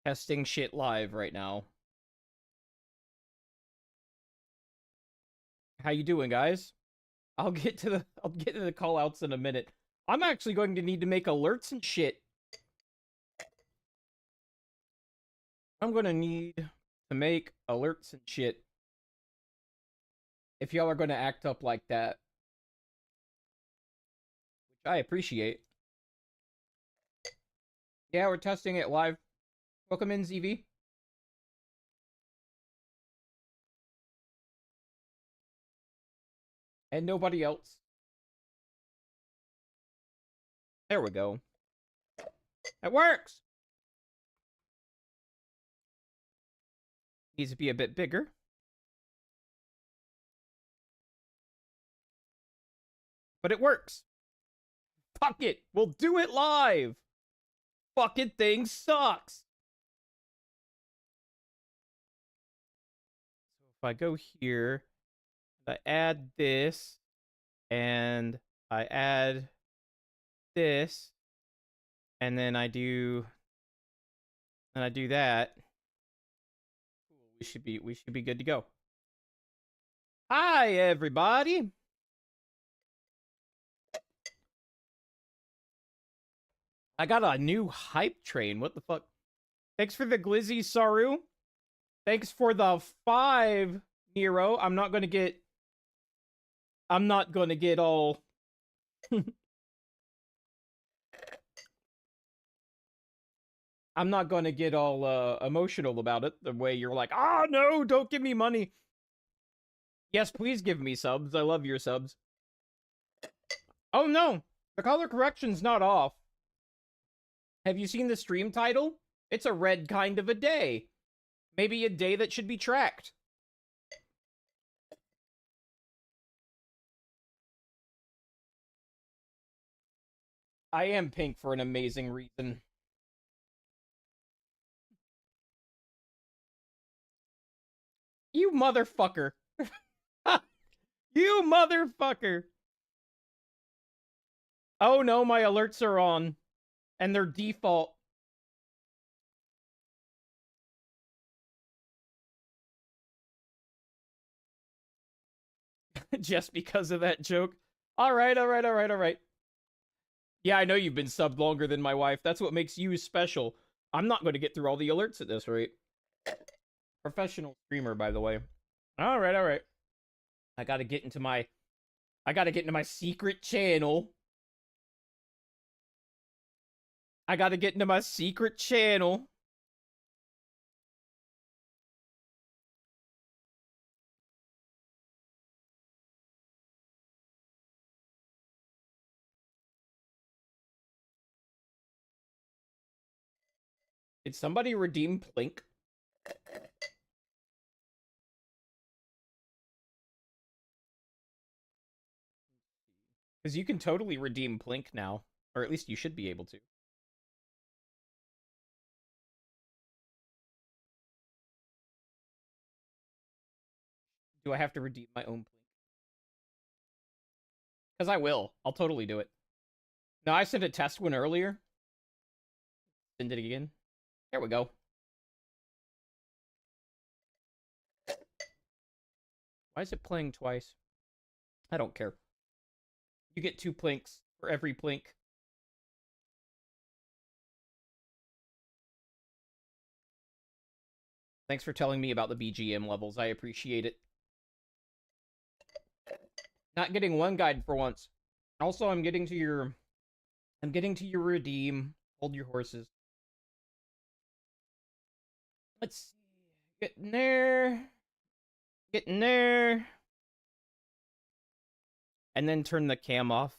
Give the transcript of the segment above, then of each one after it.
Testing shit live right now. How you doing, guys? I'll get to the call outs in a minute. I'm actually going to need to make alerts and shit. I'm gonna need to make alerts and shit. If y'all are gonna act up like that. Which I appreciate. Yeah, we're testing it live. Welcome in, ZV. And nobody else. There we go. It works! Needs to be a bit bigger. But it works. Fuck it. We'll do it live. Fucking thing sucks. So if I go here, I add this, and I add this, and then I do that. We should be good to go. Hi everybody. I got a new hype train. What the fuck? Thanks for the glizzy, Saru. Thanks for the 5, Nero. I'm not gonna get all I'm not gonna get all emotional about it the way you're like, oh no, don't give me money. Yes, please give me subs. I love your subs. Oh no, the color correction's not off. Have you seen the stream title? It's a red kind of a day. Maybe a day that should be tracked. I am pink for an amazing reason. You motherfucker. You motherfucker. Oh no, my alerts are on. And they're default. Just because of that joke. Alright. Yeah, I know you've been subbed longer than my wife. That's what makes you special. I'm not going to get through all the alerts at this rate. Professional streamer, by the way. Alright. I gotta get into my secret channel. Did somebody redeem Plink? Because you can totally redeem Plink now. Or at least you should be able to. Do I have to redeem my own Plink? Because I will. I'll totally do it. No, I sent a test one earlier. Send it again. There we go. Why is it playing twice? I don't care. You get 2 plinks for every plink. Thanks for telling me about the BGM levels. I appreciate it. Not getting one guide for once. Also, I'm getting to your redeem. Hold your horses. Let's see. Getting there. And then turn the cam off.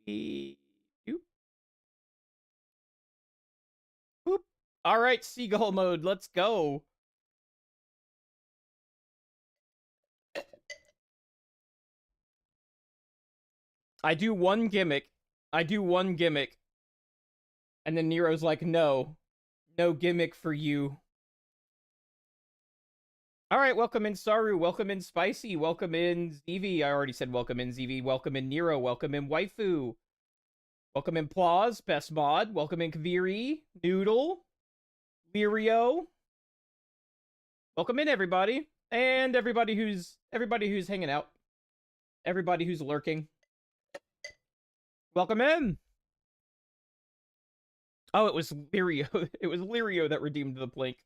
Boop. Alright, seagull mode, let's go. I do one gimmick. And then Nero's like, no gimmick for you. Alright, welcome in Saru, welcome in Spicy, welcome in ZV. I already said welcome in ZV, welcome in Nero, welcome in Waifu. Welcome in Plaws, Best Mod, welcome in Kaviri, Noodle. Lirio. Welcome in, everybody. And everybody who's hanging out. Everybody who's lurking. Welcome in. Oh, it was Lirio. It was Lirio that redeemed the blink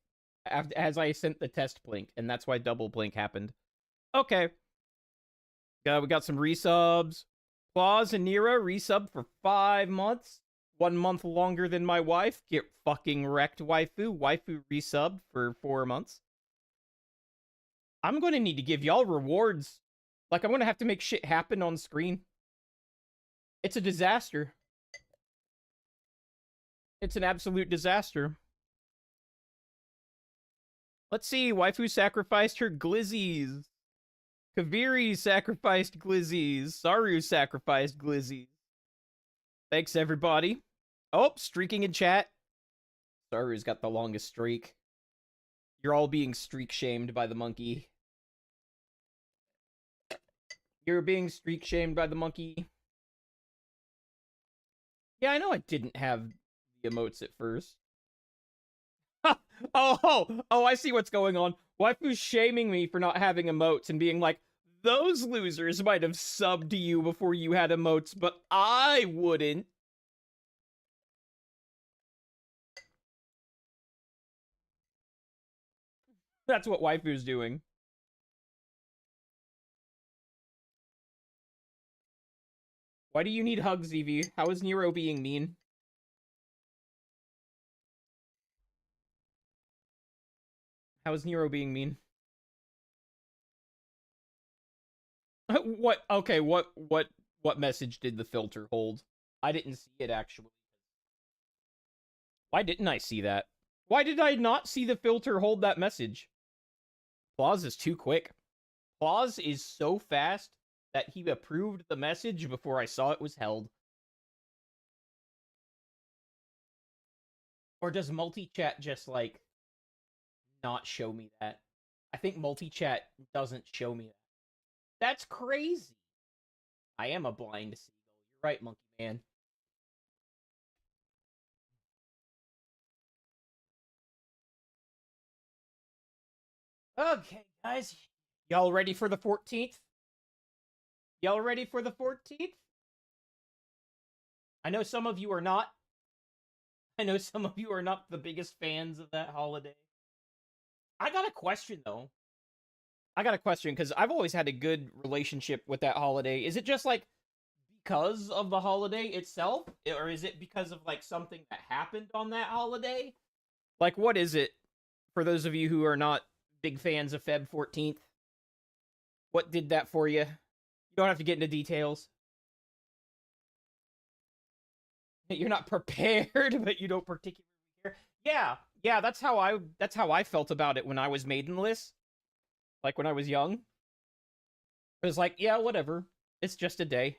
as I sent the test blink, and that's why double blink happened. Okay. We got some resubs. Claus and Nero resub for 5 months. 1 month longer than my wife. Get fucking wrecked, waifu. Waifu resubbed for 4 months. I'm going to need to give y'all rewards. Like, I'm going to have to make shit happen on screen. It's a disaster. It's an absolute disaster. Let's see. Waifu sacrificed her glizzies. Kaviri sacrificed glizzies. Saru sacrificed glizzies. Thanks, everybody. Oh, streaking in chat. Saru's got the longest streak. You're all being streak shamed by the monkey. You're being streak shamed by the monkey. Yeah, I know I didn't have the emotes at first. Oh, I see what's going on. Waifu's shaming me for not having emotes and being like, those losers might have subbed to you before you had emotes, but I wouldn't. That's what Waifu's doing. Why do you need hugs, Evie? How is Nero being mean? How is Nero being mean? What? Okay, what message did the filter hold? I didn't see it, actually. Why didn't I see that? Why did I not see the filter hold that message? Claus is too quick. Claus is so fast that he approved the message before I saw it was held. Or does multi-chat just, like, not show me that? I think multi-chat doesn't show me that. That's crazy. I am a blind seagull. You're right, monkey man. Okay, guys. Y'all ready for the 14th? Y'all ready for the 14th? I know some of you are not. I know some of you are not the biggest fans of that holiday. I got a question, though. I got a question, because I've always had a good relationship with that holiday. Is it just, like, because of the holiday itself? Or is it because of, like, something that happened on that holiday? Like, what is it, for those of you who are not big fans of Feb 14th? What did that for you? You don't have to get into details. You're not prepared, but you don't particularly care. Yeah, that's how I felt about it when I was maidenless. Like, when I was young. It was like, yeah, whatever. It's just a day.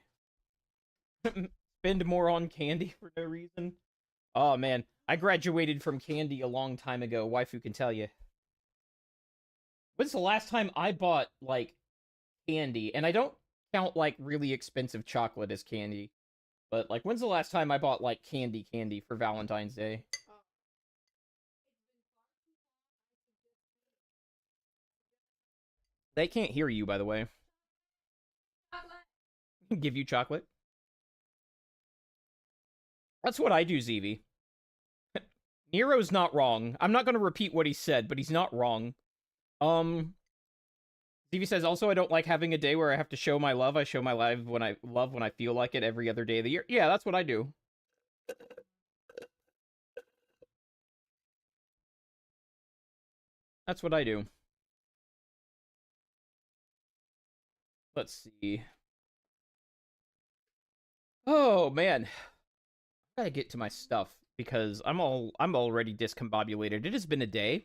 Spend more on candy for no reason. Oh, man. I graduated from candy a long time ago. Waifu can tell you. When's the last time I bought, like, candy? And I don't count, like, really expensive chocolate as candy. But, like, when's the last time I bought, like, candy for Valentine's Day? They can't hear you, by the way. Give you chocolate. That's what I do, Zeevee. Nero's not wrong. I'm not going to repeat what he said, but he's not wrong. Zeevee says, also, I don't like having a day where I have to show my love. I show my love when I feel like it every other day of the year. Yeah, that's what I do. That's what I do. Let's see. Oh, man. I gotta get to my stuff because I'm already discombobulated. It has been a day.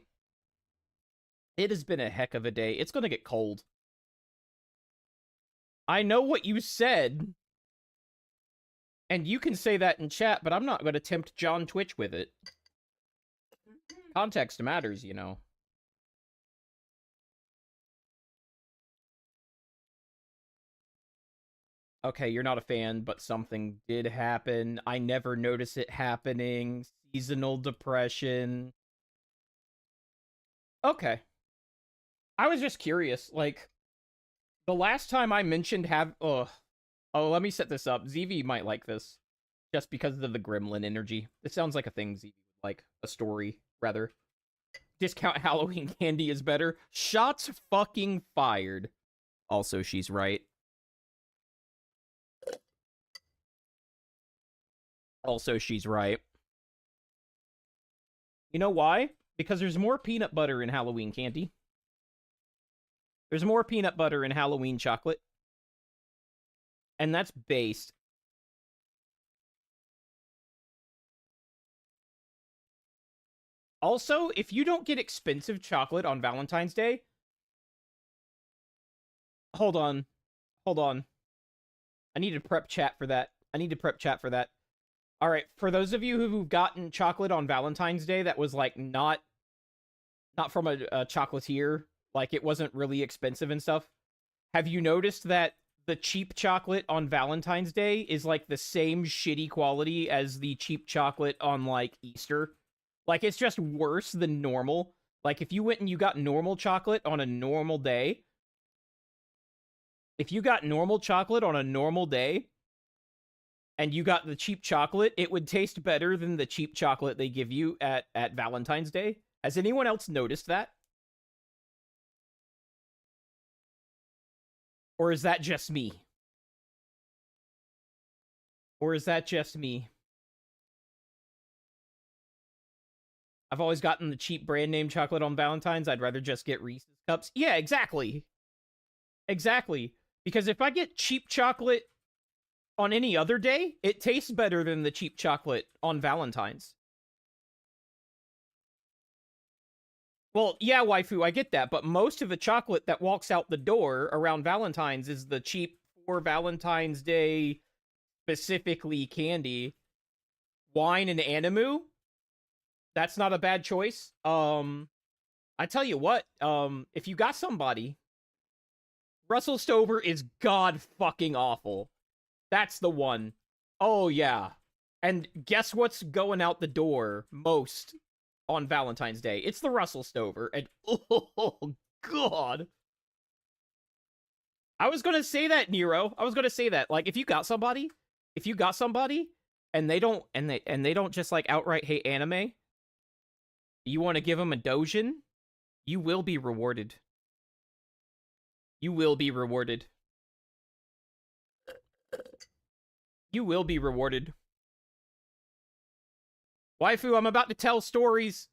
It has been a heck of a day. It's gonna get cold. I know what you said. And you can say that in chat, but I'm not gonna tempt John Twitch with it. Context matters, you know. Okay, you're not a fan, but something did happen. I never notice it happening. Seasonal depression. Okay. I was just curious. Like, the last time I mentioned oh, let me set this up. ZV might like this. Just because of the gremlin energy. It sounds like a thing ZV would like. A story, rather. Discount Halloween candy is better. Shots fucking fired. Also, she's right. Also, she's right. You know why? Because there's more peanut butter in Halloween candy. There's more peanut butter in Halloween chocolate. And that's based. Also, if you don't get expensive chocolate on Valentine's Day, hold on. Hold on. I need to prep chat for that. I need to prep chat for that. All right, for those of you who've gotten chocolate on Valentine's Day that was like not from a chocolatier, like it wasn't really expensive and stuff, have you noticed that the cheap chocolate on Valentine's Day is like the same shitty quality as the cheap chocolate on like Easter? Like it's just worse than normal. Like if you went and you got normal chocolate on a normal day, if you got normal chocolate on a normal day and you got the cheap chocolate, it would taste better than the cheap chocolate they give you at Valentine's Day. Has anyone else noticed that? Or is that just me? Or is that just me? I've always gotten the cheap brand name chocolate on Valentine's. I'd rather just get Reese's Cups. Yeah, exactly. Exactly. Because if I get cheap chocolate on any other day, it tastes better than the cheap chocolate on Valentine's. Well, yeah, waifu, I get that, but most of the chocolate that walks out the door around Valentine's is the cheap for Valentine's Day specifically candy. Wine and Animu? That's not a bad choice. I tell you what, if you got somebody, Russell Stover is god fucking awful. That's the one. Oh yeah. And guess what's going out the door most on Valentine's Day? It's the Russell Stover. And oh god. I was gonna say that, Nero. I was gonna say that. Like, if you got somebody and they don't just like outright hate anime, you want to give them a dojin, you will be rewarded. You will be rewarded. You will be rewarded. Waifu, I'm about to tell stories.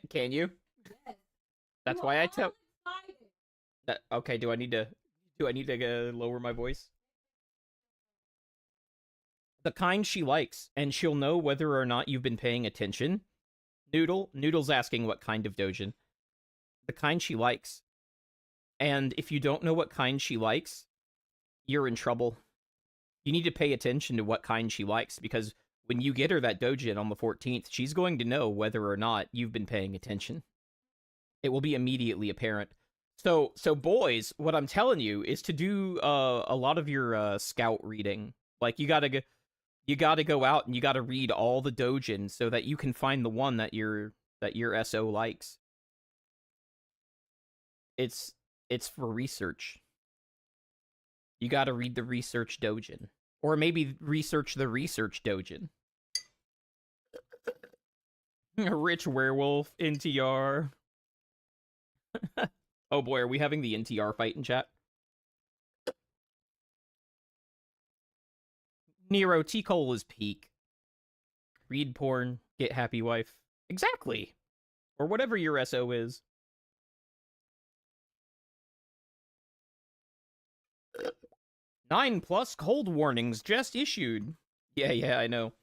Can you? Yes. That's why I tell. That, okay, do I need to lower my voice? The kind she likes, and she'll know whether or not you've been paying attention. Noodle's asking what kind of dojin. The kind she likes. And if you don't know what kind she likes, you're in trouble. You need to pay attention to what kind she likes, because when you get her that dojin on the 14th, she's going to know whether or not you've been paying attention. It will be immediately apparent. So boys, what I'm telling you is to do a lot of your scout reading. Like you gotta go out and you gotta read all the dojins so that you can find the one that your SO likes. It's for research. You gotta read the research dojin. Or maybe research the research dojin. A rich werewolf, NTR. Oh boy, are we having the NTR fight in chat? Nero, T-Cole is peak. Read porn, get happy wife. Exactly. Or whatever your SO is. +9 cold warnings just issued. Yeah, I know.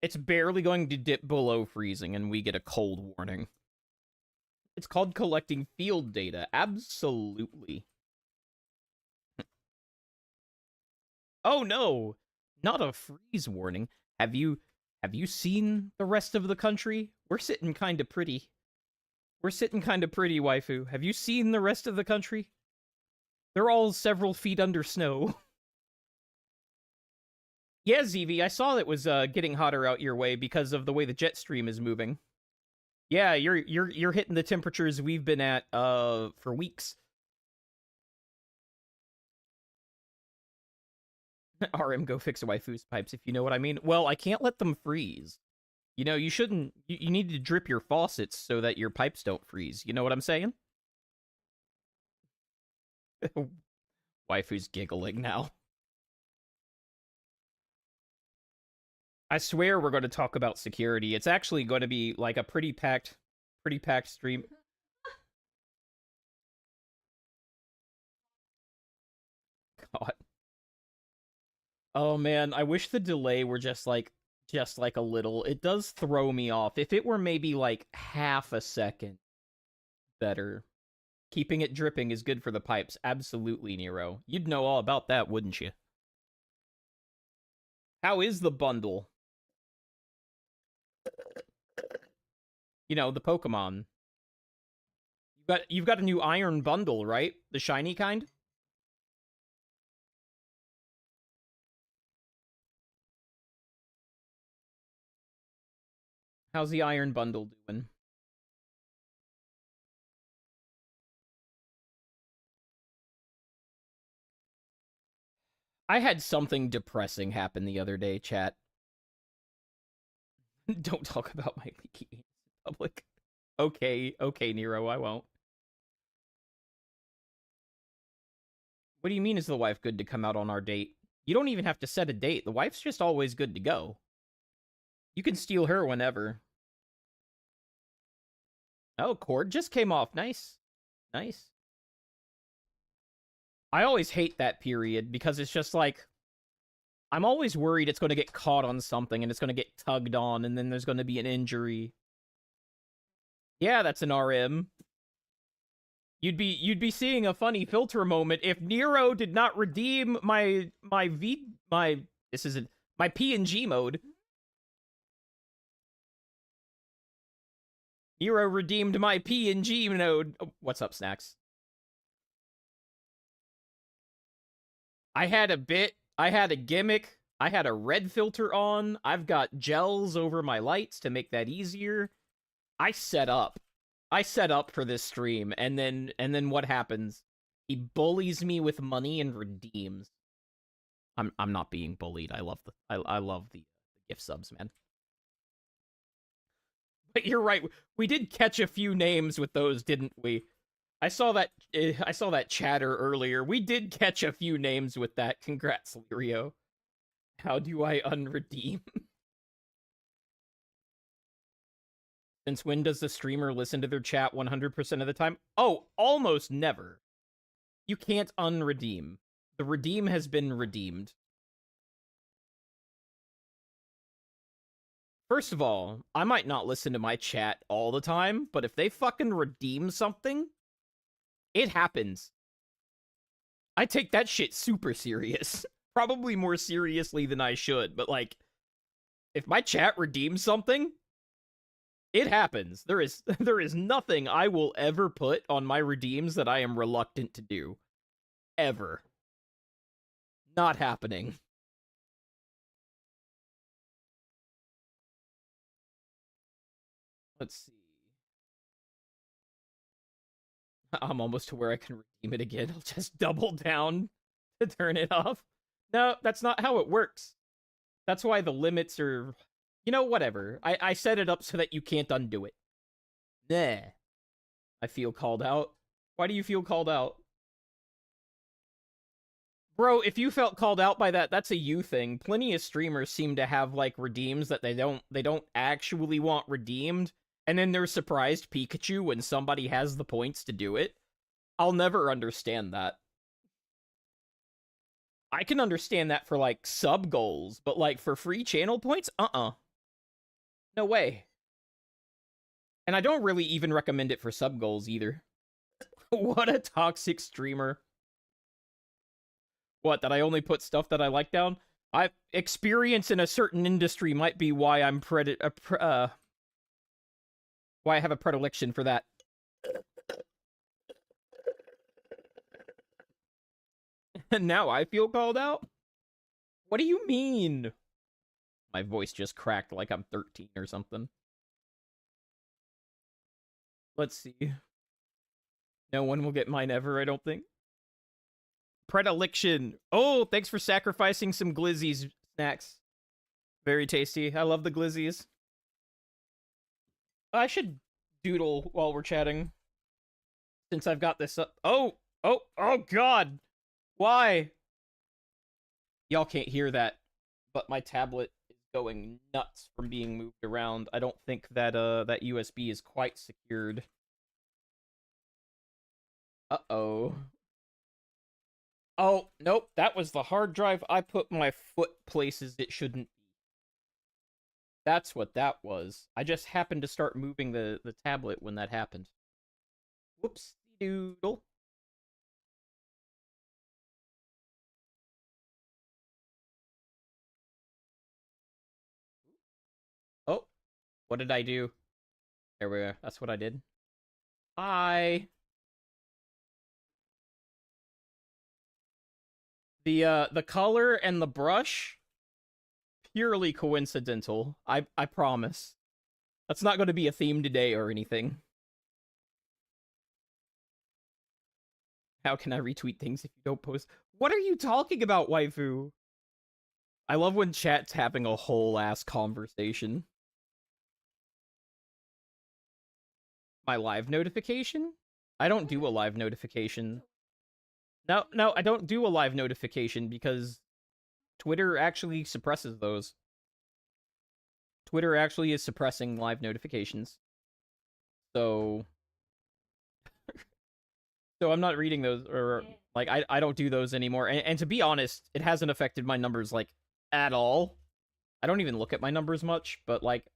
It's barely going to dip below freezing and we get a cold warning. It's called collecting field data. Absolutely. Oh no! Not a freeze warning. Have you seen the rest of the country? We're sitting kinda pretty. We're sitting kinda pretty, waifu. Have you seen the rest of the country? They're all several feet under snow. Yeah, ZV, I saw it was getting hotter out your way because of the way the jet stream is moving. Yeah, you're hitting the temperatures we've been at for weeks. RM, go fix a waifu's pipes if you know what I mean. Well, I can't let them freeze. You know, you shouldn't. You need to drip your faucets so that your pipes don't freeze. You know what I'm saying? Waifu's giggling now. I swear we're going to talk about security. It's actually going to be like a pretty packed stream. God. Oh man, I wish the delay were just like a little. It does throw me off. If it were maybe like half a second better. Keeping it dripping is good for the pipes. Absolutely, Nero. You'd know all about that, wouldn't you? How is the bundle? You know, the Pokemon. You've got a new iron bundle, right? The shiny kind? How's the iron bundle doing? I had something depressing happen the other day, chat. Don't talk about my leaky in public. Okay, Nero, I won't. What do you mean is the wife good to come out on our date? You don't even have to set a date. The wife's just always good to go. You can steal her whenever. Oh, cord just came off. Nice. Nice. I always hate that period because it's just like I'm always worried it's going to get caught on something and it's going to get tugged on and then there's going to be an injury. Yeah, that's an RM. You'd be seeing a funny filter moment if Nero did not redeem my this isn't my PNG mode. Nero redeemed my PNG mode. Oh, what's up, Snacks? I had a gimmick. I had a red filter on. I've got gels over my lights to make that easier. I set up. I set up for this stream, and then what happens? He bullies me with money and redeems. I'm not being bullied. I love the gift subs, man. But you're right. We did catch a few names with those, didn't we? I saw that chatter earlier. We did catch a few names with that. Congrats, Lirio. How do I unredeem? Since when does the streamer listen to their chat 100% of the time? Oh, almost never. You can't unredeem. The redeem has been redeemed. First of all, I might not listen to my chat all the time, but if they fucking redeem something, it happens. I take that shit super serious. Probably more seriously than I should, but like, if my chat redeems something, it happens. There is nothing I will ever put on my redeems that I am reluctant to do. Ever. Not happening. Let's see. I'm almost to where I can redeem it again. I'll just double down to turn it off. No, that's not how it works. That's why the limits are... You know, whatever. I set it up so that you can't undo it. Nah. I feel called out. Why do you feel called out? Bro, if you felt called out by that, that's a you thing. Plenty of streamers seem to have, like, redeems that they don't actually want redeemed, and then they're surprised Pikachu when somebody has the points to do it. I'll never understand that. I can understand that for, like, sub goals, but, like, for free channel points? No way. And I don't really even recommend it for sub goals either. What a toxic streamer. What, that I only put stuff that I like down? Experience in a certain industry might be why I'm why I have a predilection for that. And now I feel called out? What do you mean? My voice just cracked like I'm 13 or something. Let's see. No one will get mine ever, I don't think. Predilection. Oh, thanks for sacrificing some glizzies snacks. Very tasty. I love the glizzies. I should doodle while we're chatting. Since I've got this up. Oh, God. Why? Y'all can't hear that, but my tablet is going nuts from being moved around. I don't think that that USB is quite secured. Uh-oh. Oh, nope, that was the hard drive. I put my foot places it shouldn't be. That's what that was. I just happened to start moving the tablet when that happened. Whoops doodle. Oh, what did I do? There we are. That's what I did. Hi. The color and the brush, purely coincidental. I promise. That's not going to be a theme today or anything. How can I retweet things if you don't post? What are you talking about, waifu? I love when chat's having a whole ass conversation. My live notification? I don't do a live notification. No, I don't do a live notification because Twitter actually suppresses those. Twitter actually is suppressing live notifications. So I'm not reading those, or like I don't do those anymore. And to be honest, it hasn't affected my numbers like at all. I don't even look at my numbers much, but like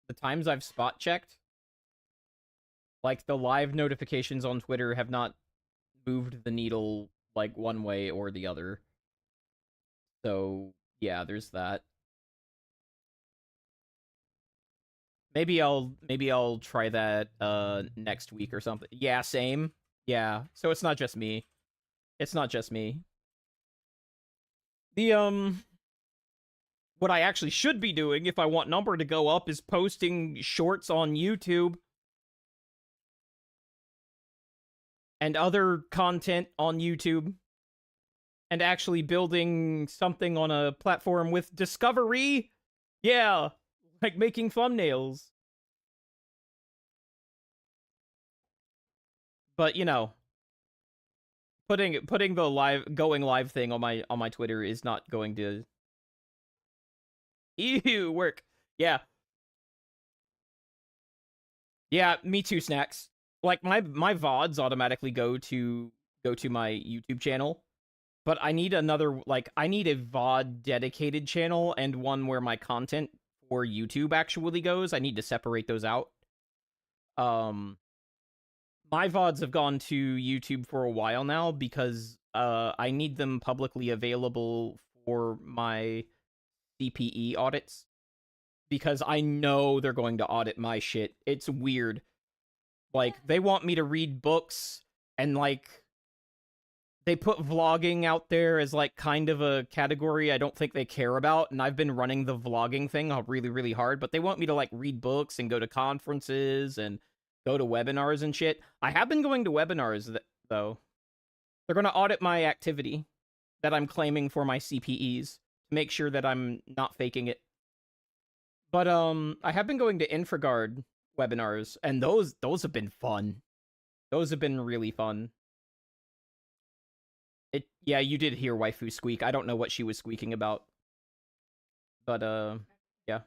the times I've spot checked, like the live notifications on Twitter have not moved the needle like one way or the other. So yeah, there's that. Maybe I'll try that next week or something. Yeah, same. Yeah. So it's not just me. It's not just me. The what I actually should be doing if I want number to go up is posting shorts on YouTube and other content on YouTube and actually building something on a platform with discovery. Yeah, like making thumbnails. But you know, putting the live thing on my Twitter is not going to work. Yeah. Yeah, me too, snacks. Like my VODs automatically go to my YouTube channel, but I need another, like I need a VOD dedicated channel and one where my content for YouTube actually goes. I need to separate those out. Um my VODs have gone to YouTube for a while now because I need them publicly available for my CPE audits because I know they're going to audit my shit. It's weird. Like they want me to read books and like they put vlogging out there as like kind of a category I don't think they care about, and I've been running the vlogging thing really really hard, but they want me to like read books and go to conferences and go to webinars and shit. I have been going to webinars though. They're going to audit my activity that I'm claiming for my CPEs to make sure that I'm not faking it. But I have been going to InfraGard webinars, and those have been fun. Those have been really fun. Yeah, you did hear waifu squeak. I don't know what she was squeaking about. But yeah.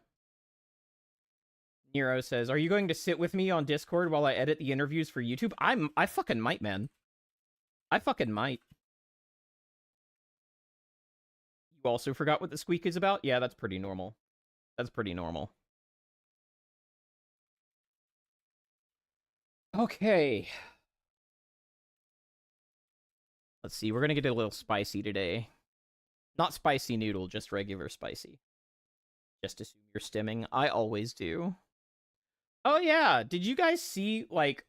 Nero says, "Are you going to sit with me on Discord while I edit the interviews for YouTube?" I fucking might, man. I fucking might. You also forgot what the squeak is about? Yeah, that's pretty normal. That's pretty normal. Okay. Let's see. We're gonna get a little spicy today. Not spicy noodle, just regular spicy. Just assume you're stimming. I always do. Oh yeah, did you guys see like?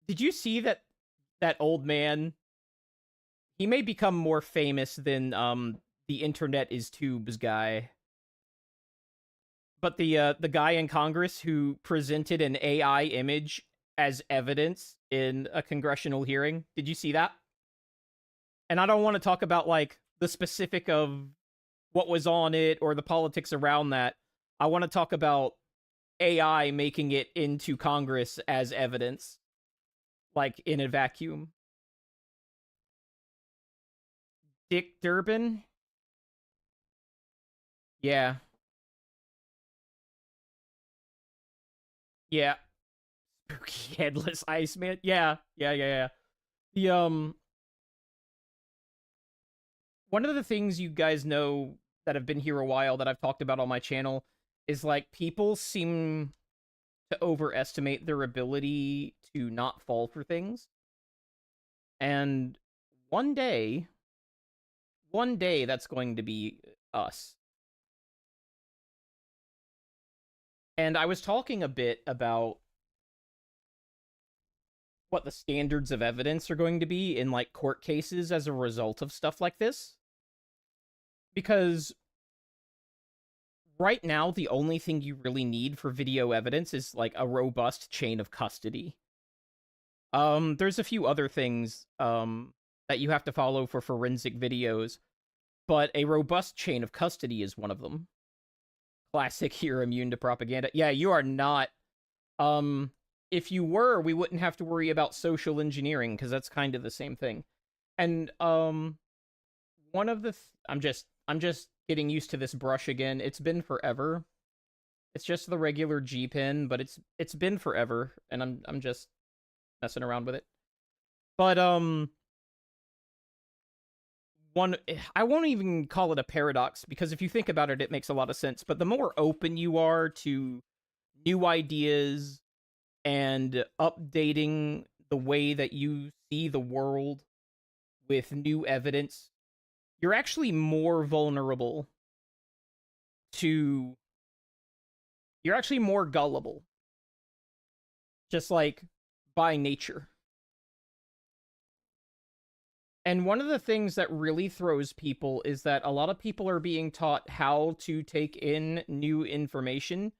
Did you see that old man? He may become more famous than the internet is tubes guy. But the guy in Congress who presented an AI image as evidence in a congressional hearing, did you see that? And I don't want to talk about like the specific of what was on it or the politics around that. I want to talk about AI making it into Congress as evidence, like in a vacuum. Dick Durbin? Yeah. Yeah. Spooky headless Iceman. Yeah. Yeah, yeah, yeah. The one of the things you guys know that have been here a while that I've talked about on my channel is like people seem to overestimate their ability to not fall for things. And one day, one day that's going to be us. And I was talking a bit about what the standards of evidence are going to be in like court cases as a result of stuff like this. Because right now the only thing you really need for video evidence is like a robust chain of custody. There's a few other things that you have to follow for forensic videos, but a robust chain of custody is one of them. Classic, you're immune to propaganda. Yeah, you are not. If you were, we wouldn't have to worry about social engineering because that's kind of the same thing. And one of the I'm just getting used to this brush again. It's been forever. It's just the regular G pen, but it's been forever, and I'm just messing around with it. But one I won't even call it a paradox because if you think about it, it makes a lot of sense. But the more open you are to new ideas and updating the way that you see the world with new evidence, you're actually more vulnerable to. You're actually more gullible. Just like by nature. And one of the things that really throws people is that a lot of people are being taught how to take in new information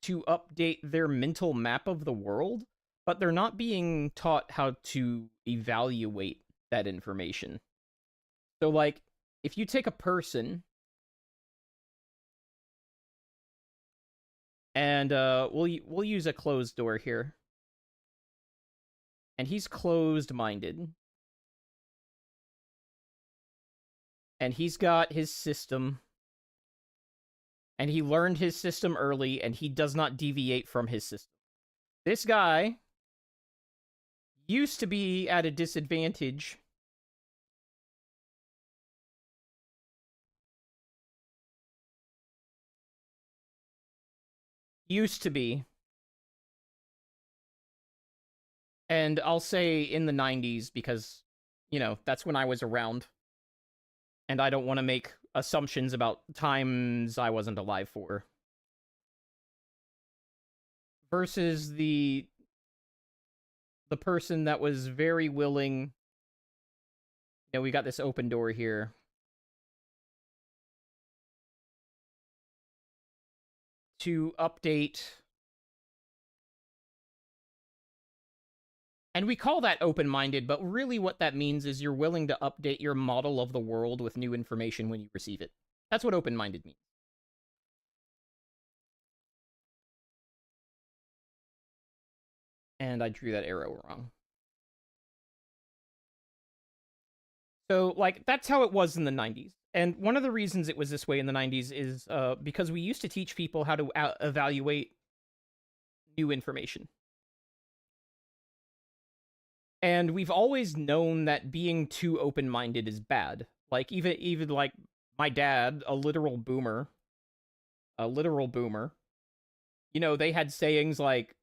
to update their mental map of the world, but they're not being taught how to evaluate that information. So, like, if you take a person and we'll use a closed door here, and he's closed-minded, and he's got his system, and he learned his system early, and he does not deviate from his system. This guy used to be at a disadvantage. Used to be. And I'll say in the 90s because, you know, that's when I was around. And I don't want to make assumptions about times I wasn't alive for. Versus the person that was very willing. You know, we got this open door here. To update. And we call that open-minded, but really what that means is you're willing to update your model of the world with new information when you receive it. That's what open-minded means. And I drew that arrow wrong. So, like, that's how it was in the 90s. And one of the reasons it was this way in the 90s is because we used to teach people how to evaluate new information. And we've always known that being too open-minded is bad. Like, even like my dad, a literal boomer, you know, they had sayings like,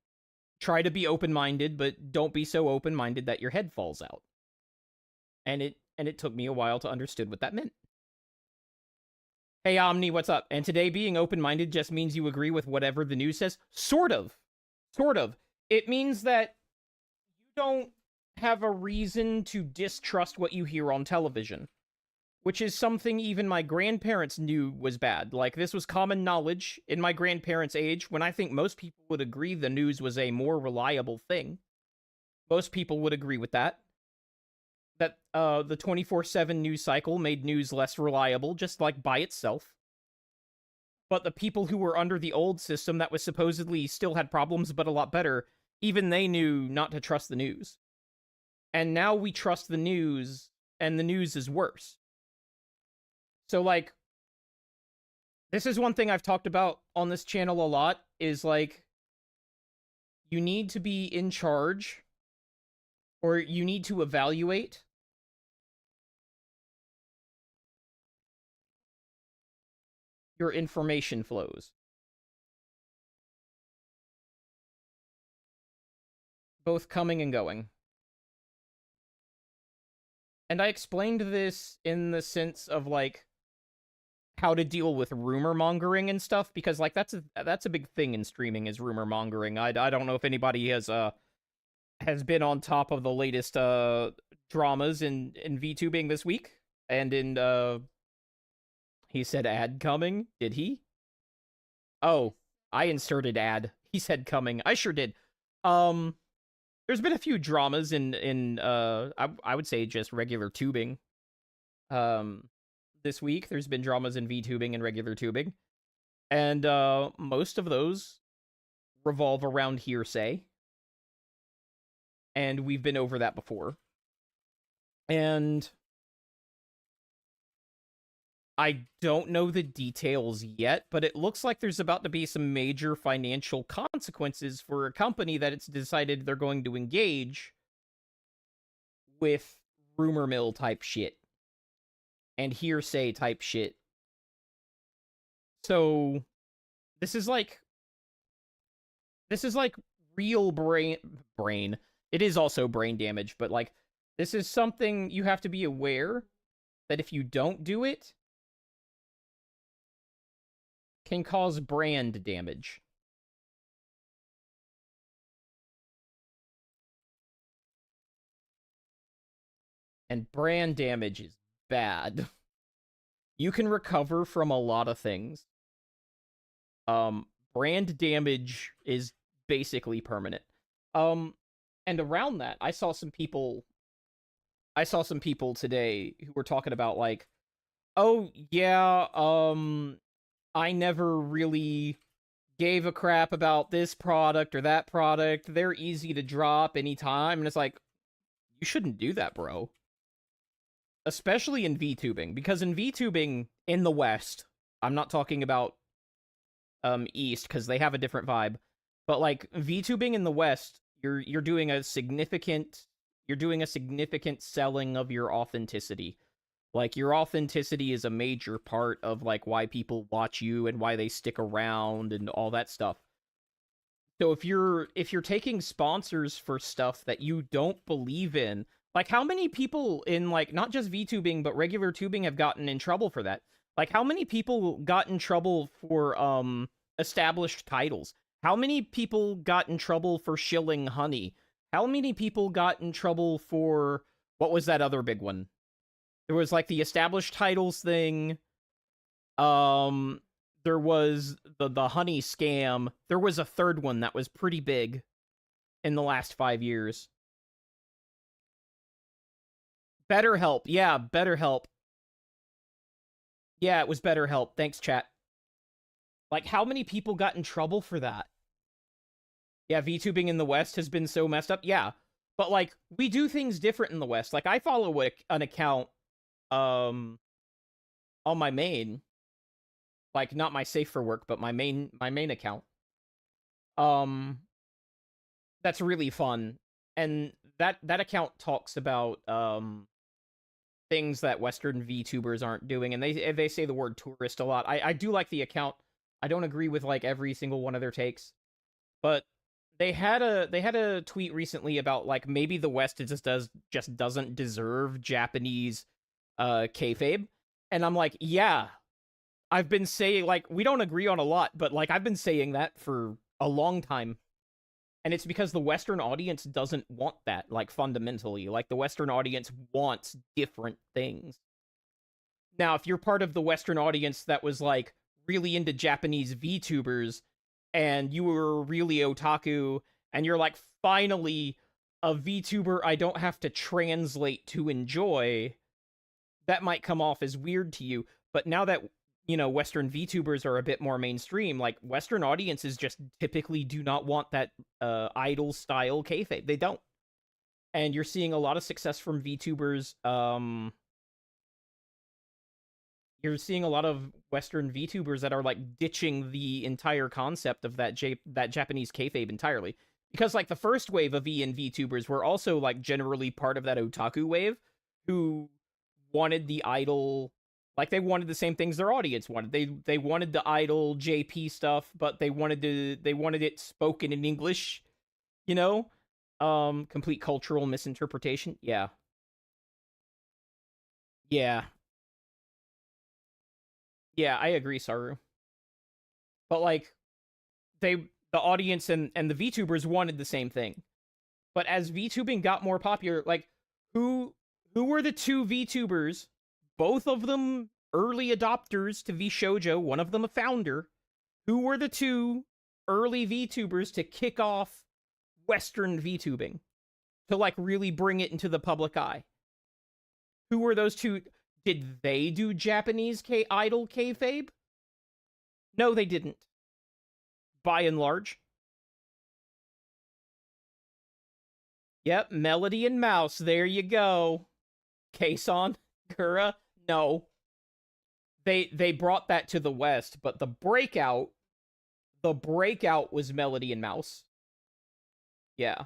try to be open-minded, but don't be so open-minded that your head falls out. And it took me a while to understand what that meant. Hey, Omni, what's up? And today being open-minded just means you agree with whatever the news says? Sort of. Sort of. It means that you don't have a reason to distrust what you hear on television, which is something even my grandparents knew was bad. Like, this was common knowledge in my grandparents' age, when I think most people would agree the news was a more reliable thing. Most people would agree with that. That the 24/7 news cycle made news less reliable, just like by itself. But the people who were under the old system that was supposedly still had problems, but a lot better, even they knew not to trust the news. And now we trust the news, and the news is worse. So, like, this is one thing I've talked about on this channel a lot, is, like, you need to be in charge, or you need to evaluate your information flows, both coming and going. And I explained this in the sense of, like, how to deal with rumor mongering and stuff, because, like, that's a big thing in streaming, is rumor mongering. I don't know if anybody has been on top of the latest dramas in VTubing this week, and in he said ad coming. Did he? Oh, I inserted ad. He said coming. I sure did. There's been a few dramas in I would say just regular tubing. This week there's been dramas in VTubing and regular tubing, and most of those revolve around hearsay, and we've been over that before. And I don't know the details yet, but it looks like there's about to be some major financial consequences for a company that it's decided they're going to engage with rumor mill type shit and hearsay type shit. So this is like real brain. It is also brain damage, but, like, this is something you have to be aware that if you don't do it, can cause brand damage. And brand damage is bad. You can recover from a lot of things. Brand damage is basically permanent. And around that, I saw some people today who were talking about, like, oh yeah, I never really gave a crap about this product or that product. They're easy to drop anytime. And it's like, you shouldn't do that, bro. Especially in VTubing, because in VTubing in the West, I'm not talking about East, because they have a different vibe, but, like, VTubing in the West, you're doing a significant selling of your authenticity. Like, your authenticity is a major part of, like, why people watch you and why they stick around and all that stuff. So if you're taking sponsors for stuff that you don't believe in, like, how many people in, like, not just VTubing but regular tubing have gotten in trouble for that? Like, how many people got in trouble for established titles? How many people got in trouble for shilling honey? How many people got in trouble for, what was that other big one? There was, like, the established titles thing. There was the honey scam. There was a third one that was pretty big in the last 5 years. BetterHelp. Yeah, BetterHelp. Yeah, it was BetterHelp. Thanks, chat. Like, how many people got in trouble for that? Yeah, VTubing in the West has been so messed up. Yeah, but, like, we do things different in the West. Like, I follow an account on my main, like, not my safe for work, but my main account. That's really fun, and that account talks about things that Western VTubers aren't doing, and they say the word tourist a lot. I do like the account. I don't agree with, like, every single one of their takes, but they had a tweet recently about, like, maybe the West just doesn't deserve Japanese kayfabe, and I'm like, yeah, I've been saying, like, we don't agree on a lot, but, like, I've been saying that for a long time. And it's because the Western audience doesn't want that, like, fundamentally. Like, the Western audience wants different things. Now, if you're part of the Western audience that was, like, really into Japanese VTubers, and you were really otaku, and you're like, finally, a VTuber I don't have to translate to enjoy, that might come off as weird to you. But now that, Western VTubers are a bit more mainstream, like, Western audiences just typically do not want that idol style kayfabe. They don't. And you're seeing a lot of success from VTubers. You're seeing a lot of Western VTubers that are like ditching the entire concept of that Japanese kayfabe entirely. Because like the first wave of EN VTubers were also like generally part of that otaku wave, who wanted the idol, like they wanted the same things their audience wanted. They wanted the idol JP stuff, but they wanted it spoken in English, you know? Complete cultural misinterpretation. Yeah. Yeah. Yeah, I agree, Saru. But like the audience and the VTubers wanted the same thing. But as VTubing got more popular, like who were the two VTubers, both of them early adopters to VShojo, one of them a founder, who were the two early VTubers to kick off Western VTubing, to like really bring it into the public eye? Who were those two? Did they do Japanese idol kayfabe? No, they didn't. By and large. Yep, Melody and Mouse. There you go. Kason, Kura. No, they brought that to the West, but the breakout was Melody and Mouse. Yeah.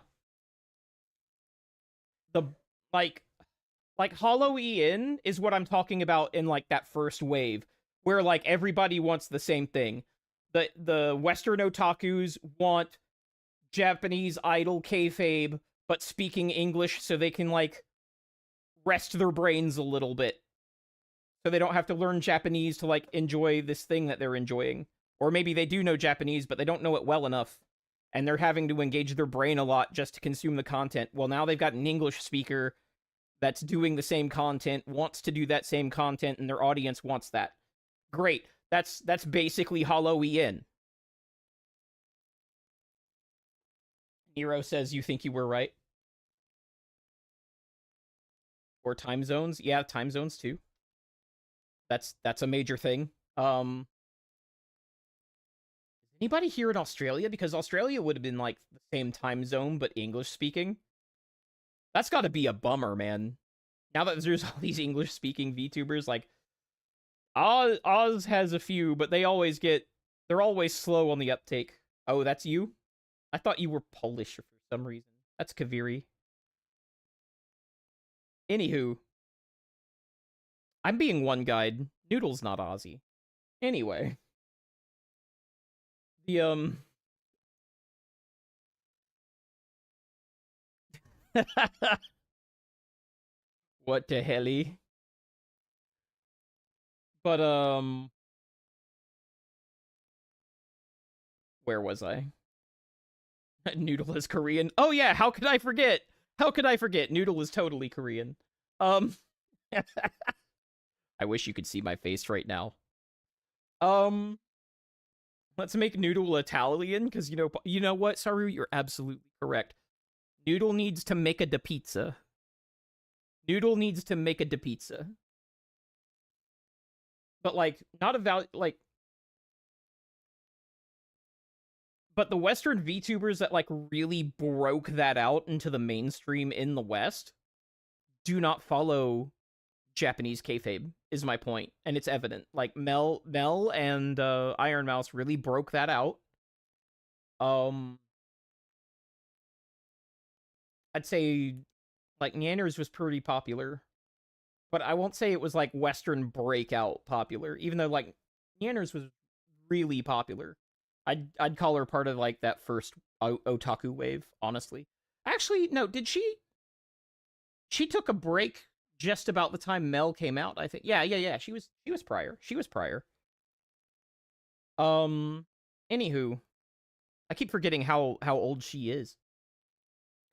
The like Hollow EN is what I'm talking about in like that first wave, where like everybody wants the same thing. The Western otakus want Japanese idol kayfabe, but speaking English so they can like rest their brains a little bit. So they don't have to learn Japanese to like enjoy this thing that they're enjoying. Or maybe they do know Japanese, but they don't know it well enough. And they're having to engage their brain a lot just to consume the content. Well, now they've got an English speaker that's doing the same content, wants to do that same content, and their audience wants that. Great. That's basically Hollow EN. Nero says you think you were right. Or time zones. Yeah, time zones too. That's a major thing. Anybody here in Australia? Because Australia would have been like the same time zone, but English speaking. That's got to be a bummer, man. Now that there's all these English speaking VTubers, like Oz has a few, but they're always slow on the uptake. Oh, that's you? I thought you were Polish for some reason. That's Kaviri. Anywho, I'm being one guide. Noodle's not Aussie. Anyway, the what the helly? But where was I? Noodle is Korean. Oh yeah, how could I forget? How could I forget? Noodle is totally Korean. Um I wish you could see my face right now. Um let's make Noodle Italian, because you know what, Saru, you're absolutely correct. Noodle needs to make a da pizza. Noodle needs to make a da pizza. But like not a like but the Western VTubers that like really broke that out into the mainstream in the West do not follow Japanese kayfabe, is my point, and it's evident. Like Mel and Iron Mouse really broke that out. I'd say like Nanners was pretty popular, but I won't say it was like Western breakout popular, even though like Nanners was really popular. I'd call her part of like that first otaku wave, honestly. Actually, no, did she? She took a break just about the time Mel came out, I think. Yeah. She was prior. She was prior. Anywho, I keep forgetting how old she is,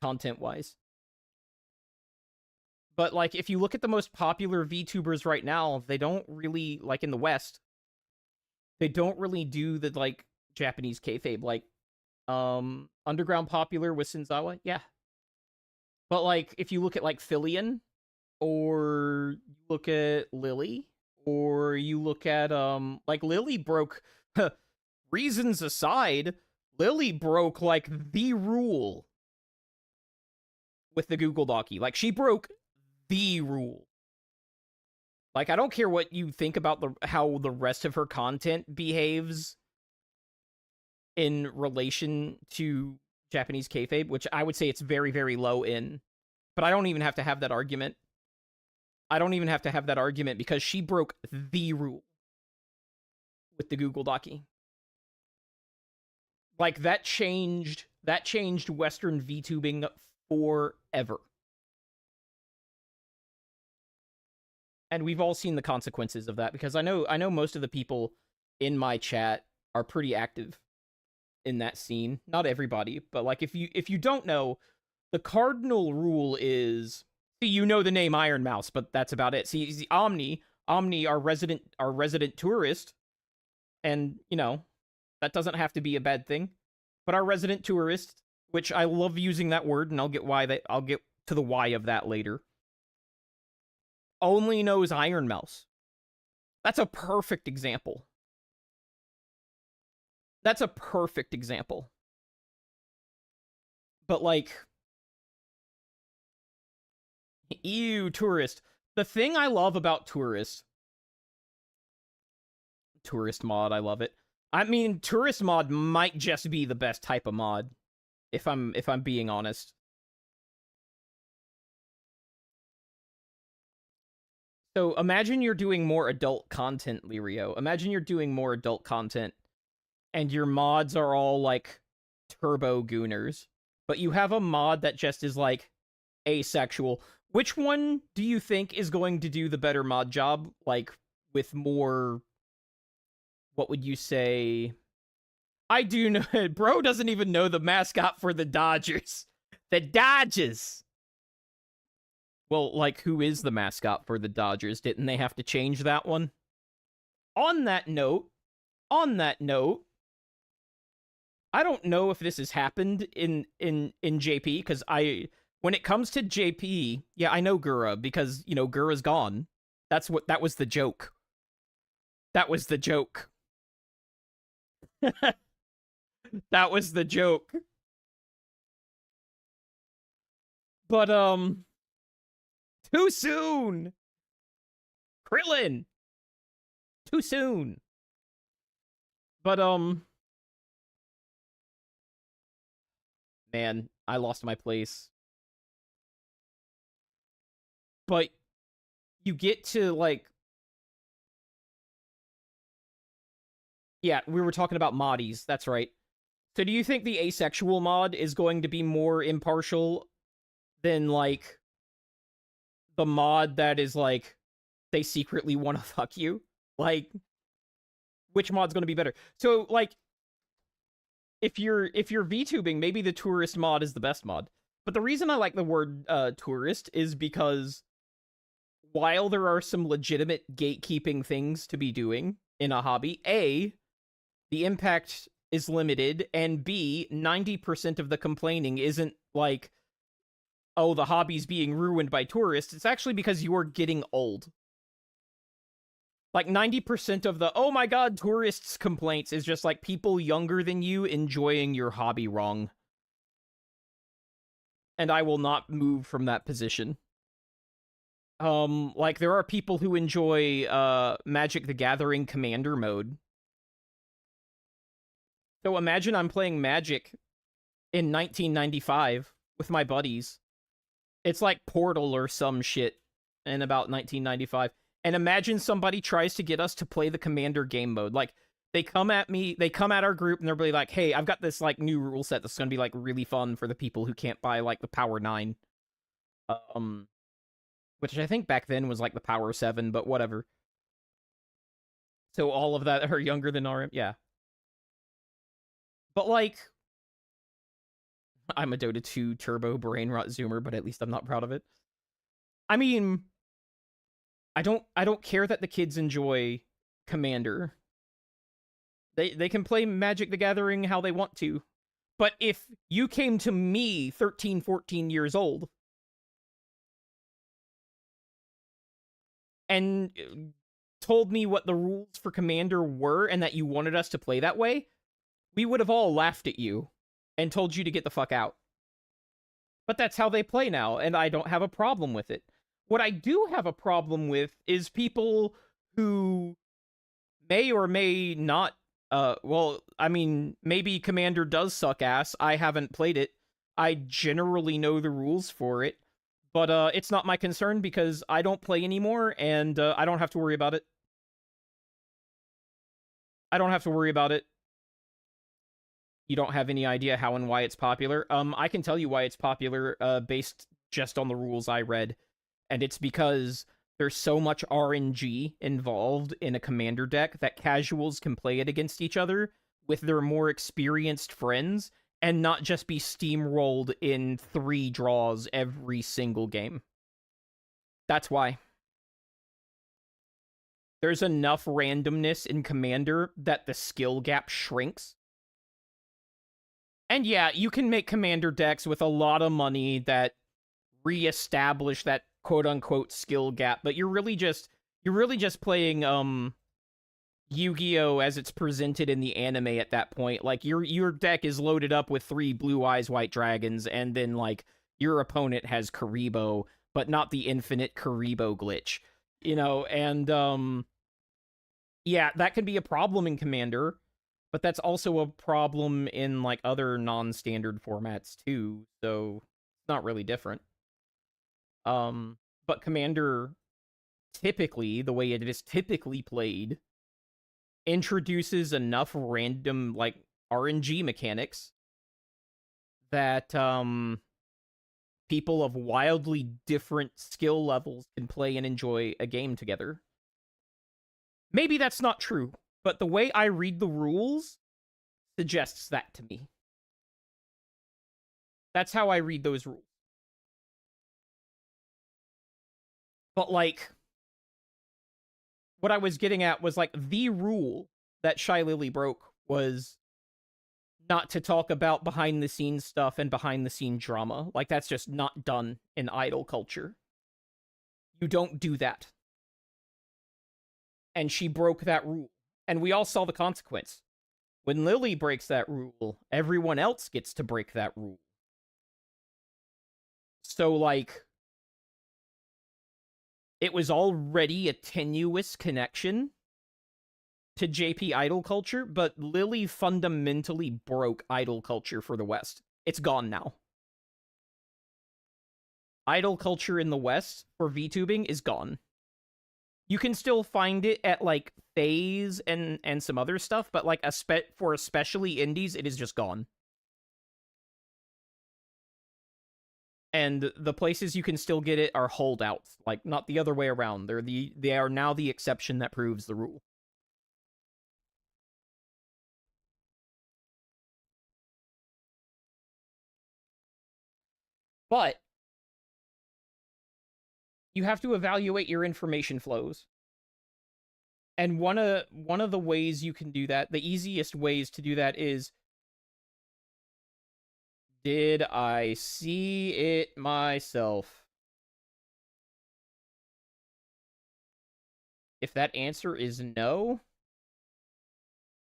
content-wise. But, like, if you look at the most popular VTubers right now, they don't really, like, in the West, they don't really do the, like, Japanese kayfabe. Like, Underground Popular with Shinzawa, yeah. But, like, if you look at, like, Filion, or you look at Lily, or you look at, like, Lily broke, reasons aside, Lily broke, like, the rule with the Google Docky. Like, she broke the rule. Like, I don't care what you think about how the rest of her content behaves in relation to Japanese kayfabe, which I would say it's very, very low in. But I don't even have to have that argument. I don't even have to have that argument because she broke the rule with the Google Docky. Like, that changed Western VTubing forever. And we've all seen the consequences of that, because I know most of the people in my chat are pretty active in that scene. Not everybody, but, like, if you don't know, the cardinal rule is, see, you know the name Iron Mouse, but that's about it. See Omni, our resident tourist, and, you know, that doesn't have to be a bad thing. But our resident tourist, which I love using that word, and I'll get to the why of that later, only knows Iron Mouse. That's a perfect example. That's a perfect example. But, like, ew, tourist. The thing I love about tourist mod, I love it. I mean, tourist mod might just be the best type of mod, if I'm being honest. So imagine you're doing more adult content, Lirio. Imagine you're doing more adult content, and your mods are all, like, turbo gooners, but you have a mod that just is, like, asexual. Which one do you think is going to do the better mod job? Like, with more, what would you say? I do know. Bro doesn't even know the mascot for the Dodgers. The Dodgers. Well, like, who is the mascot for the Dodgers? Didn't they have to change that one? On that note, I don't know if this has happened in JP, because when it comes to JP, yeah, I know Gura, because, you know, Gura's gone. That was the joke. That was the joke. That was the joke. But, too soon! Krillin! Too soon! But, man, I lost my place. But you get to, like, yeah, we were talking about moddies, that's right. So do you think the asexual mod is going to be more impartial than, like, the mod that is, like, they secretly want to fuck you? Like, which mod's going to be better? So, like, if you're VTubing, maybe the tourist mod is the best mod. But the reason I like the word tourist is because while there are some legitimate gatekeeping things to be doing in a hobby, A, the impact is limited, and B, 90% of the complaining isn't like, oh, the hobby's being ruined by tourists. It's actually because you're getting old. Like, 90% of the, oh my god, tourists complaints is just, like, people younger than you enjoying your hobby wrong. And I will not move from that position. Like, there are people who enjoy, Magic the Gathering Commander mode. So imagine I'm playing Magic in 1995 with my buddies. It's like Portal or some shit in about 1995. And imagine somebody tries to get us to play the Commander game mode. Like, they come at our group, and they'll be like, hey, I've got this, like, new rule set that's gonna be, like, really fun for the people who can't buy, like, the Power 9. Which I think back then was, like, the Power 7, but whatever. So all of that are younger than RM, yeah. But, like, I'm a Dota 2 turbo brain rot zoomer, but at least I'm not proud of it. I mean, I don't care that the kids enjoy Commander. They can play Magic the Gathering how they want to. But if you came to me 13, 14 years old and told me what the rules for Commander were and that you wanted us to play that way, we would have all laughed at you and told you to get the fuck out. But that's how they play now, and I don't have a problem with it. What I do have a problem with is people who may or may not. Well, I mean, maybe Commander does suck ass. I haven't played it. I generally know the rules for it, but it's not my concern because I don't play anymore, and I don't have to worry about it. I don't have to worry about it. You don't have any idea how and why it's popular. I can tell you why it's popular, based just on the rules I read, and it's because there's so much RNG involved in a commander deck that casuals can play it against each other with their more experienced friends and not just be steamrolled in 3 draws every single game. That's why. There's enough randomness in Commander that the skill gap shrinks. And yeah, you can make Commander decks with a lot of money that reestablish that quote-unquote skill gap, but you're really just playing Yu-Gi-Oh as it's presented in the anime at that point. Like your deck is loaded up with 3 blue eyes white dragons, and then like your opponent has Karibo, but not the infinite Karibo glitch. And yeah, that can be a problem in Commander, but that's also a problem in like other non-standard formats too, so it's not really different. But Commander, typically, the way it is typically played, introduces enough random like RNG mechanics that people of wildly different skill levels can play and enjoy a game together. Maybe that's not true, but the way I read the rules suggests that to me. That's how I read those rules. But like, what I was getting at was like the rule that Shy Lily broke was not to talk about behind the scenes stuff and behind the scene drama. Like, that's just not done in idol culture. You don't do that. And she broke that rule. And we all saw the consequence. When Lily breaks that rule, everyone else gets to break that rule. So, like, it was already a tenuous connection to JP idol culture, but Lily fundamentally broke idol culture for the West. It's gone now. Idol culture in the West for VTubing is gone. You can still find it at like FaZe and some other stuff, but like for especially indies, it is just gone. And the places you can still get it are holdouts, like not the other way around. They are now the exception that proves the rule. But you have to evaluate your information flows. And one of the ways you can do that, the easiest ways to do that is, did I see it myself? If that answer is no,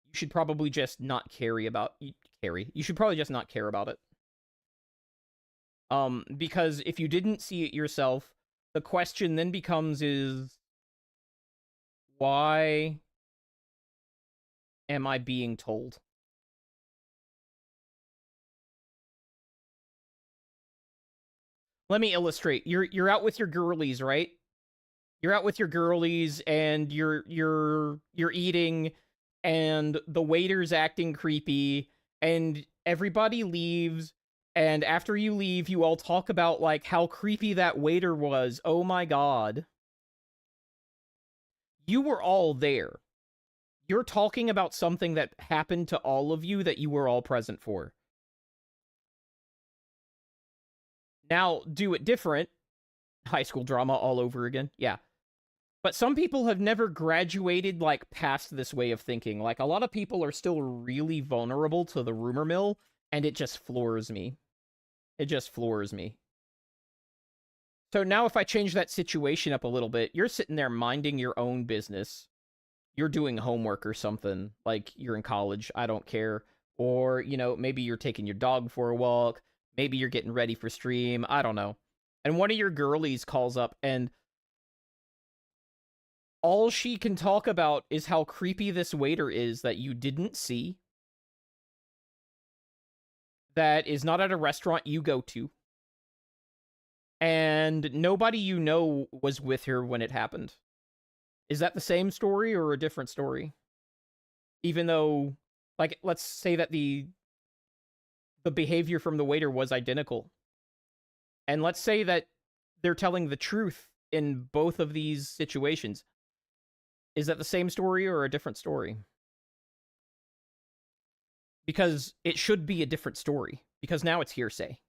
you should probably just not you should probably just not care about it. Because if you didn't see it yourself, the question then becomes is, why am I being told? Let me illustrate. You're out with your girlies, right? You're out with your girlies and you're eating, and the waiter's acting creepy, and everybody leaves, and after you leave you all talk about like how creepy that waiter was. Oh my god. You were all there. You're talking about something that happened to all of you that you were all present for. Now, do it different. High school drama all over again. Yeah. But some people have never graduated, like, past this way of thinking. Like, a lot of people are still really vulnerable to the rumor mill, and it just floors me. It just floors me. So now if I change that situation up a little bit, you're sitting there minding your own business. You're doing homework or something, like you're in college, I don't care. Or, maybe you're taking your dog for a walk. Maybe you're getting ready for stream. I don't know. And one of your girlies calls up, and all she can talk about is how creepy this waiter is that you didn't see, that is not at a restaurant you go to, and nobody you know was with her when it happened. Is that the same story or a different story? Even though, like, let's say that the behavior from the waiter was identical. And let's say that they're telling the truth in both of these situations. Is that the same story or a different story? Because it should be a different story. Because now it's hearsay.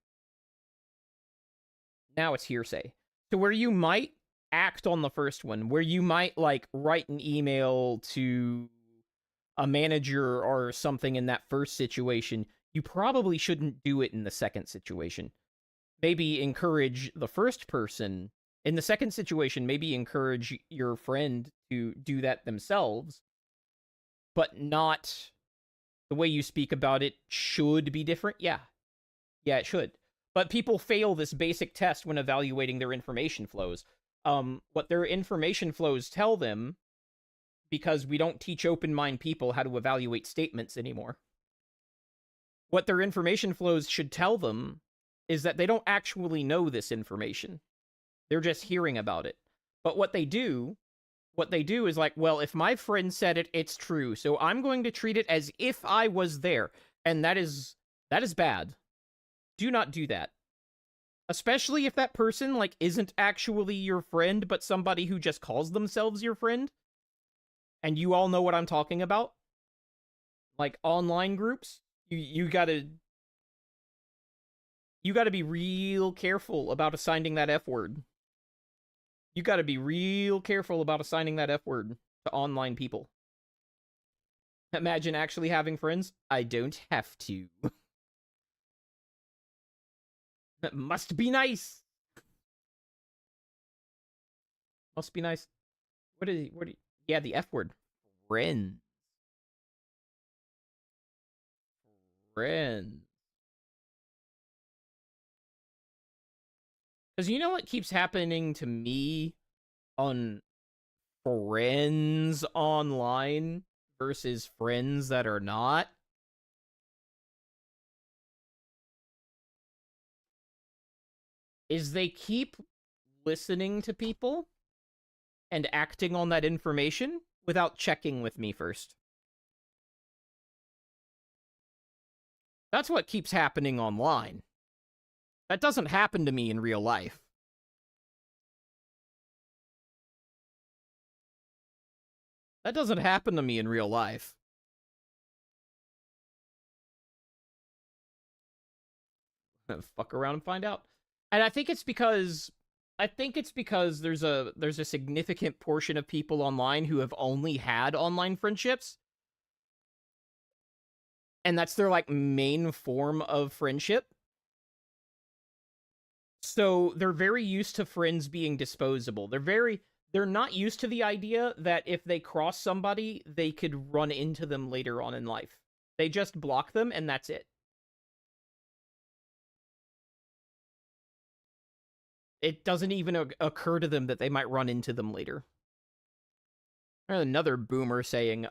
Now it's hearsay. So where you might act on the first one, where you might, like, write an email to a manager or something in that first situation, you probably shouldn't do it in the second situation. Maybe encourage the first person. In the second situation, maybe encourage your friend to do that themselves, but not the way you speak about it should be different. Yeah, it should. But people fail this basic test when evaluating their information flows. What their information flows tell them, because we don't teach open mind people how to evaluate statements anymore. What their information flows should tell them is that they don't actually know this information. They're just hearing about it. But what they do is like, well, if my friend said it, it's true. So I'm going to treat it as if I was there. And that is bad. Do not do that. Especially if that person, like, isn't actually your friend, but somebody who just calls themselves your friend. And you all know what I'm talking about. Like, online groups. You gotta be real careful about assigning that F word. You gotta be real careful about assigning that F word to online people. Imagine actually having friends. I don't have to. That must be nice. Must be nice. What is yeah, the F word. Friends. Friends. Because you know what keeps happening to me on friends online versus friends that are not? Is they keep listening to people and acting on that information without checking with me first. That's what keeps happening online. That doesn't happen to me in real life. That doesn't happen to me in real life. Fuck around and find out. And I think it's because there's a significant portion of people online who have only had online friendships. And that's their, like, main form of friendship. So they're very used to friends being disposable. They're not used to the idea that if they cross somebody, they could run into them later on in life. They just block them and that's it. It doesn't even occur to them that they might run into them later. Another boomer saying,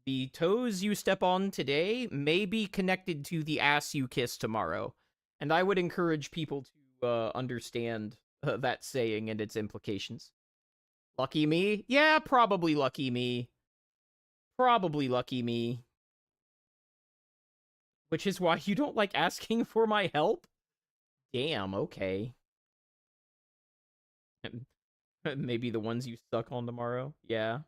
the toes you step on today may be connected to the ass you kiss tomorrow. And I would encourage people to understand that saying and its implications. Lucky me? Yeah, probably lucky me. Probably lucky me. Which is why you don't like asking for my help? Damn, okay. Maybe the ones you suck on tomorrow? Yeah.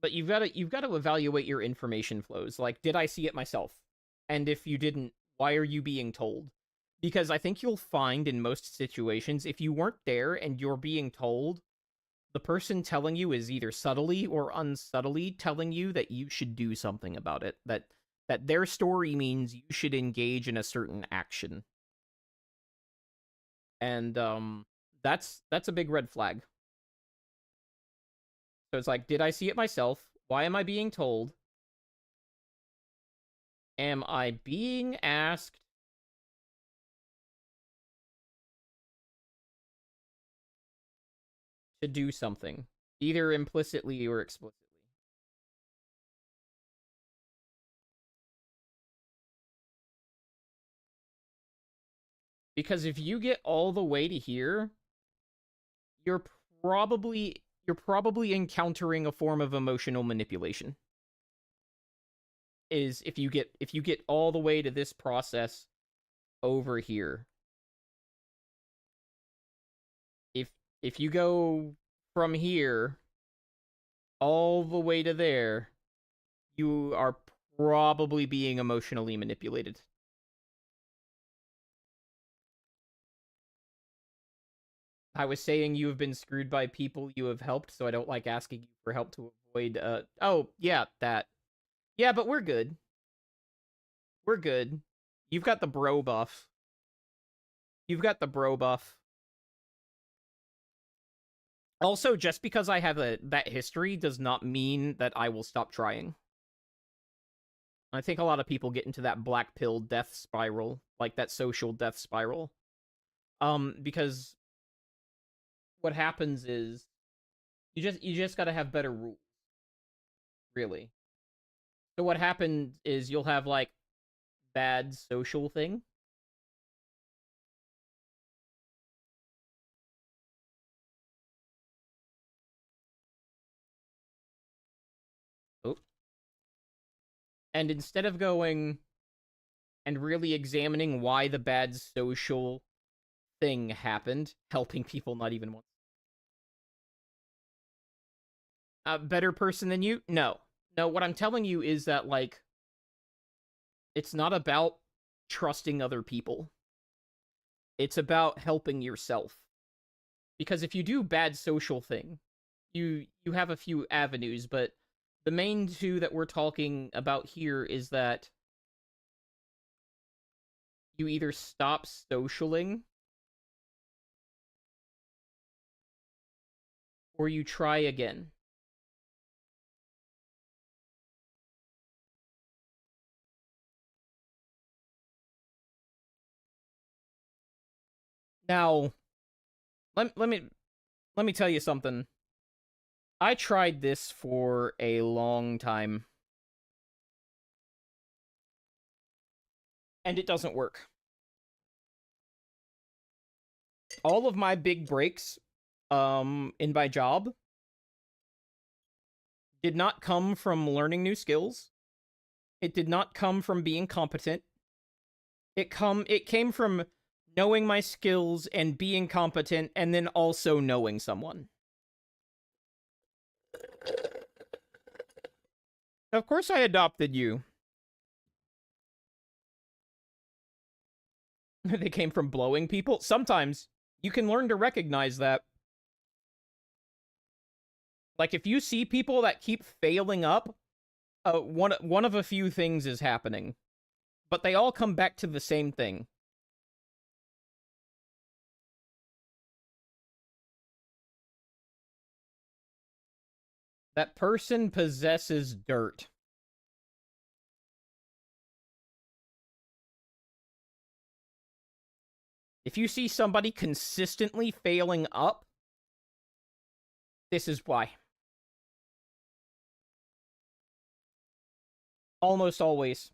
But you've got to evaluate your information flows. Like, did I see it myself? And if you didn't, why are you being told? Because I think you'll find in most situations, if you weren't there and you're being told, the person telling you is either subtly or unsubtly telling you that you should do something about it. That their story means you should engage in a certain action. And that's a big red flag. So it's like, did I see it myself? Why am I being told? Am I being asked to do something, either implicitly or explicitly? Because if you get all the way to here, you're you're probably encountering a form of emotional manipulation. Is if you get all the way to this process over here, if if you go from here all the way to there, you are probably being emotionally manipulated. I was saying you have been screwed by people you have helped, so I don't like asking you for help to avoid oh, yeah, that. Yeah, but we're good. We're good. You've got the bro buff. You've got the bro buff. Also, just because I have that history does not mean that I will stop trying. I think a lot of people get into that black pill death spiral, like that social death spiral. Because what happens is you just gotta have better rules, really. So what happens is you'll have like bad social thing. Oh. And instead of going and really examining why the bad social thing happened, helping people not even once. A better person than you? No. No, what I'm telling you is that, like, it's not about trusting other people. It's about helping yourself. Because if you do bad social thing, you have a few avenues, but the main two that we're talking about here is that you either stop socialing or you try again. Now, let me let me tell you something. I tried this for a long time, and it doesn't work. All of my big breaks in my job did not come from learning new skills. It did not come from being competent. It came from knowing my skills and being competent and then also knowing someone. Of course I adopted you. They came from blowing people. Sometimes you can learn to recognize that. Like if you see people that keep failing up, one of a few things is happening. But they all come back to the same thing. That person possesses dirt. If you see somebody consistently failing up, this is why. Almost always.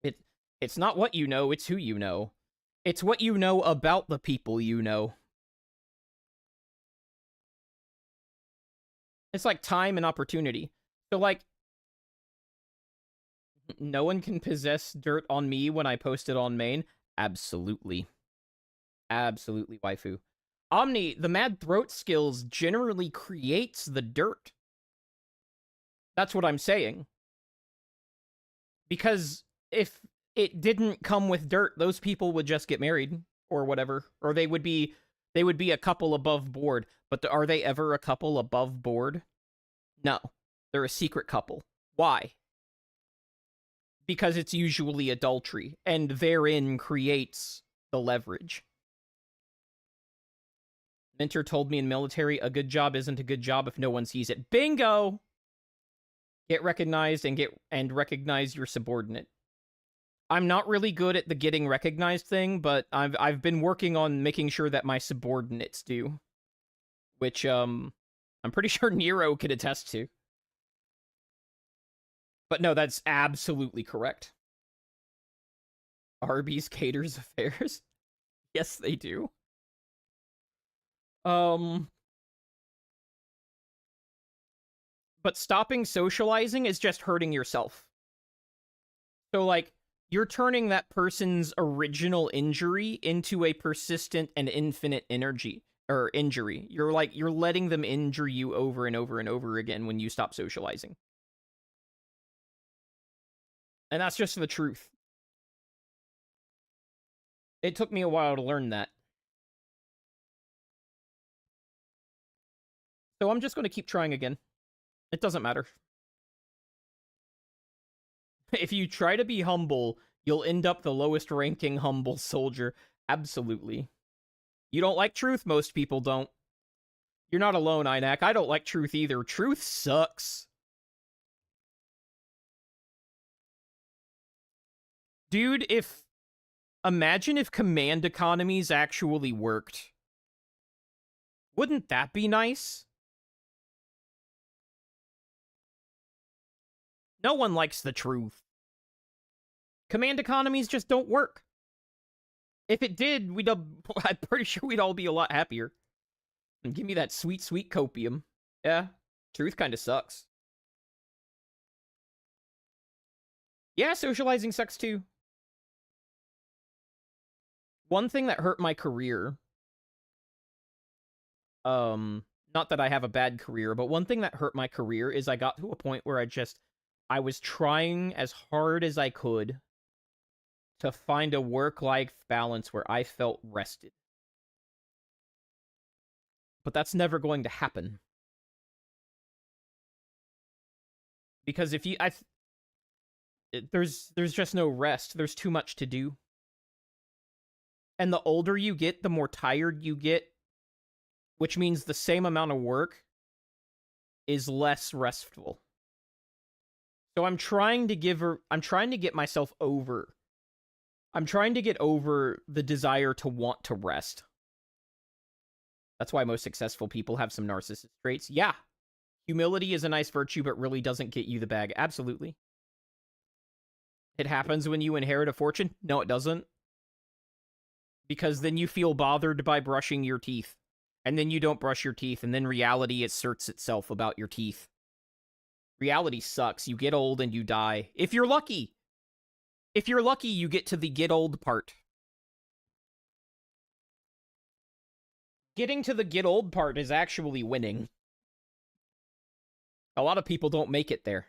It it's not what you know, it's who you know. It's what you know about the people you know. It's like time and opportunity. So like no one can possess dirt on me when I post it on main. Absolutely. Absolutely, waifu. Omni, the Mad Throat skills generally creates the dirt. That's what I'm saying. Because if it didn't come with dirt, those people would just get married or whatever, or they would be a couple above board. But are they ever a couple above board? No, they're a secret couple. Why? Because it's usually adultery, and therein creates the leverage. Mentor told me in military, a good job isn't a good job if no one sees it. Bingo! Get recognized and recognize your subordinate. I'm not really good at the getting recognized thing, but I've been working on making sure that my subordinates do, which I'm pretty sure Nero could attest to. But no, that's absolutely correct. Arby's caters affairs. Yes, they do. But stopping socializing is just hurting yourself. So, like, you're turning that person's original injury into a persistent and infinite injury. You're letting them injure you over and over and over again when you stop socializing. And that's just the truth. It took me a while to learn that. So I'm just going to keep trying again. It doesn't matter. If you try to be humble, you'll end up the lowest ranking humble soldier. Absolutely. You don't like truth? Most people don't. You're not alone, Inac. I don't like truth either. Truth sucks. Dude, imagine if command economies actually worked. Wouldn't that be nice? No one likes the truth. Command economies just don't work. If it did, I'm pretty sure we'd all be a lot happier. And give me that sweet, sweet copium. Yeah, truth kind of sucks. Yeah, socializing sucks too. One thing that hurt my career, not that I have a bad career, but one thing that hurt my career is I got to a point where I was trying as hard as I could to find a work-life balance where I felt rested. But that's never going to happen. Because if you there's just no rest. There's too much to do. And the older you get, the more tired you get, which means the same amount of work is less restful. So I'm trying to get myself over. I'm trying to get over the desire to want to rest. That's why most successful people have some narcissist traits. Yeah. Humility is a nice virtue, but really doesn't get you the bag. Absolutely. It happens when you inherit a fortune? No, it doesn't. Because then you feel bothered by brushing your teeth. And then you don't brush your teeth, and then reality asserts itself about your teeth. Reality sucks. You get old and you die. If you're lucky. If you're lucky, you get to the get old part. Getting to the get old part is actually winning. A lot of people don't make it there.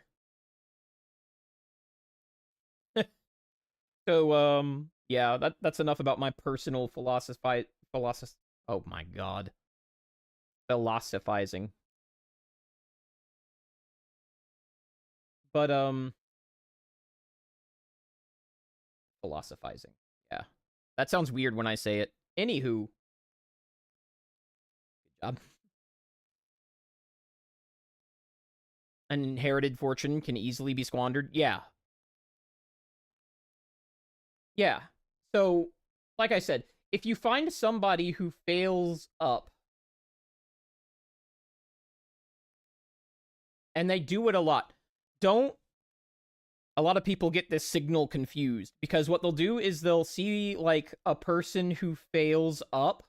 So, yeah, that's enough about my personal oh my god. Philosophizing. But, philosophizing. Yeah. That sounds weird when I say it. Anywho. Good job. An inherited fortune can easily be squandered. Yeah. Yeah. So, like I said, if you find somebody who fails up, and they do it a lot, a lot of people get this signal confused, because what they'll do is they'll see, like, a person who fails up,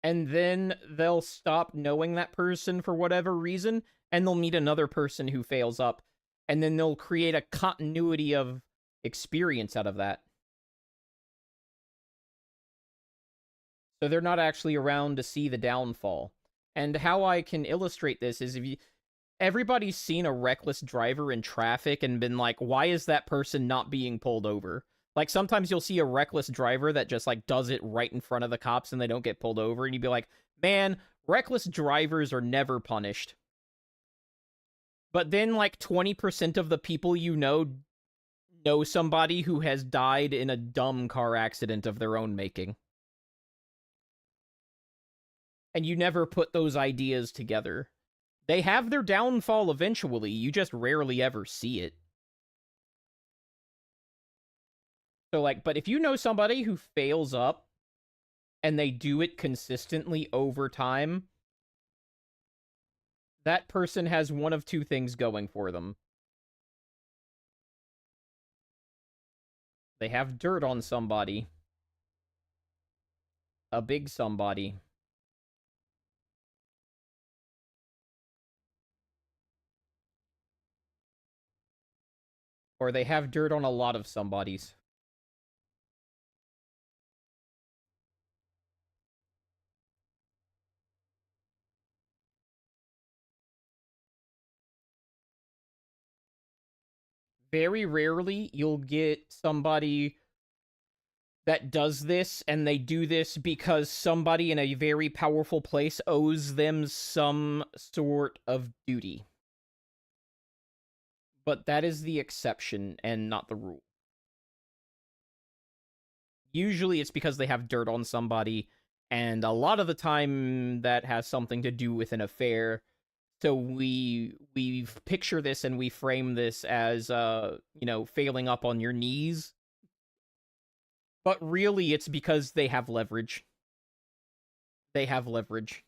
and then they'll stop knowing that person for whatever reason, and they'll meet another person who fails up, and then they'll create a continuity of experience out of that. So they're not actually around to see the downfall. And how I can illustrate this is, if you everybody's seen a reckless driver in traffic and been like, why is that person not being pulled over? Like, sometimes you'll see a reckless driver that just like does it right in front of the cops and they don't get pulled over, and you'd be like, man, reckless drivers are never punished. But then like 20% of the people you know somebody who has died in a dumb car accident of their own making. And you never put those ideas together. They have their downfall eventually, you just rarely ever see it. So, like, but if you know somebody who fails up and they do it consistently over time, that person has one of two things going for them. They have dirt on somebody. A big somebody. Or they have dirt on a lot of somebodies. Very rarely you'll get somebody that does this, and they do this because somebody in a very powerful place owes them some sort of duty. But that is the exception and not the rule. Usually it's because they have dirt on somebody, and a lot of the time that has something to do with an affair. So we picture this and we frame this as failing up on your knees. But really it's because they have leverage. They have leverage.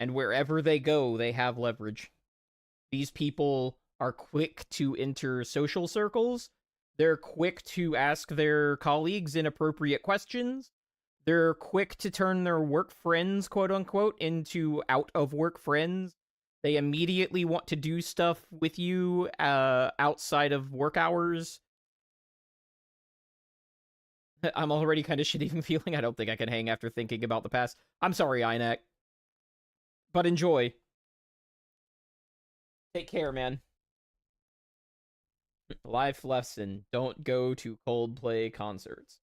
And wherever they go, they have leverage. These people are quick to enter social circles. They're quick to ask their colleagues inappropriate questions. They're quick to turn their work friends, quote unquote, into out of work friends. They immediately want to do stuff with you outside of work hours. I'm already kind of shitty feeling. I don't think I can hang after thinking about the past. I'm sorry, Inak. But enjoy. Take care, man. Life lesson: don't go to Coldplay concerts.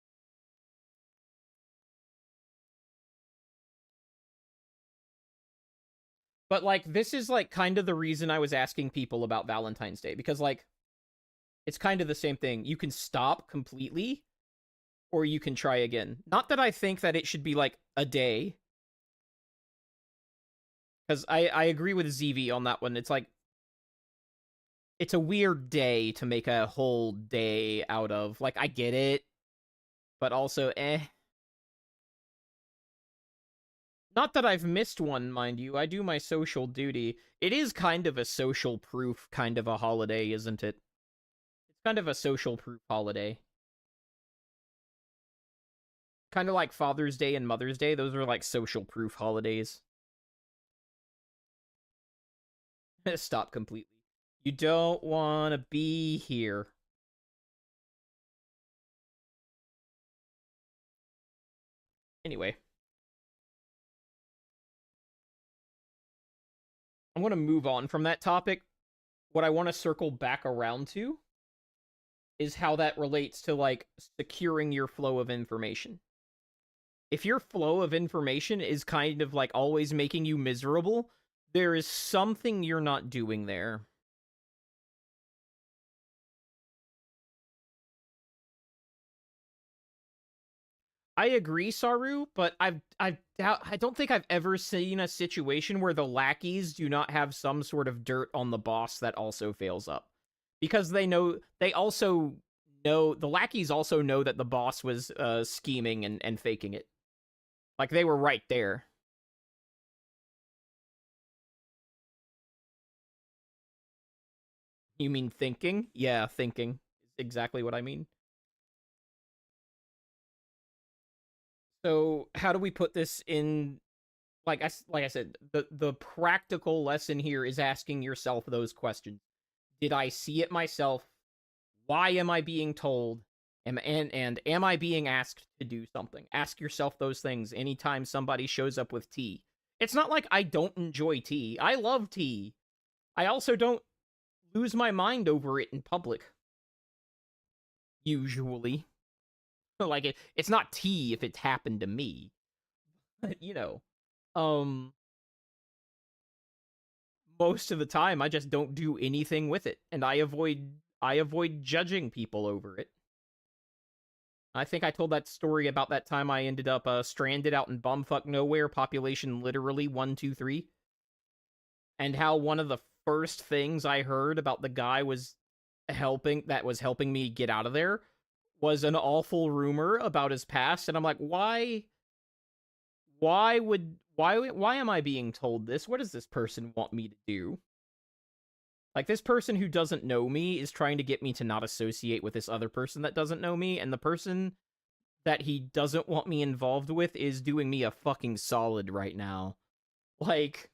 But like, this is like kind of the reason I was asking people about Valentine's Day, because like it's kind of the same thing. You can stop completely or you can try again. Not that I think that it should be like a day, because I agree with ZV on that one. It's like, it's a weird day to make a whole day out of. Like, I get it, but also, eh. Not that I've missed one, mind you. I do my social duty. It is kind of a social proof kind of a holiday, isn't it? It's kind of a social proof holiday. Kind of like Father's Day and Mother's Day. Those are like social proof holidays. Stop completely. You don't want to be here. Anyway. I'm going to move on from that topic. What I want to circle back around to is how that relates to, like, securing your flow of information. If your flow of information is kind of, like, always making you miserable, there is something you're not doing there. I agree, Saru, but I don't think I've ever seen a situation where the lackeys do not have some sort of dirt on the boss that also fails up. Because they also know, the lackeys also know that the boss was scheming and faking it. Like, they were right there. You mean thinking? Yeah, thinking is exactly what I mean. So how do we put this in? Like I said, the practical lesson here is asking yourself those questions. Did I see it myself? Why am I being told? And am I being asked to do something? Ask yourself those things anytime somebody shows up with tea. It's not like I don't enjoy tea. I love tea. I also don't lose my mind over it in public. Usually. Like it's not tea if it happened to me. But um most of the time I just don't do anything with it, and I avoid judging people over it. I think I told that story about that time I ended up stranded out in bumfuck nowhere, population literally 123, and how one of the first things I heard about the guy was helping me get out of there was an awful rumor about his past, and I'm like, why am I being told this? What does this person want me to do? Like, this person who doesn't know me is trying to get me to not associate with this other person that doesn't know me, and the person that he doesn't want me involved with is doing me a fucking solid right now. Like,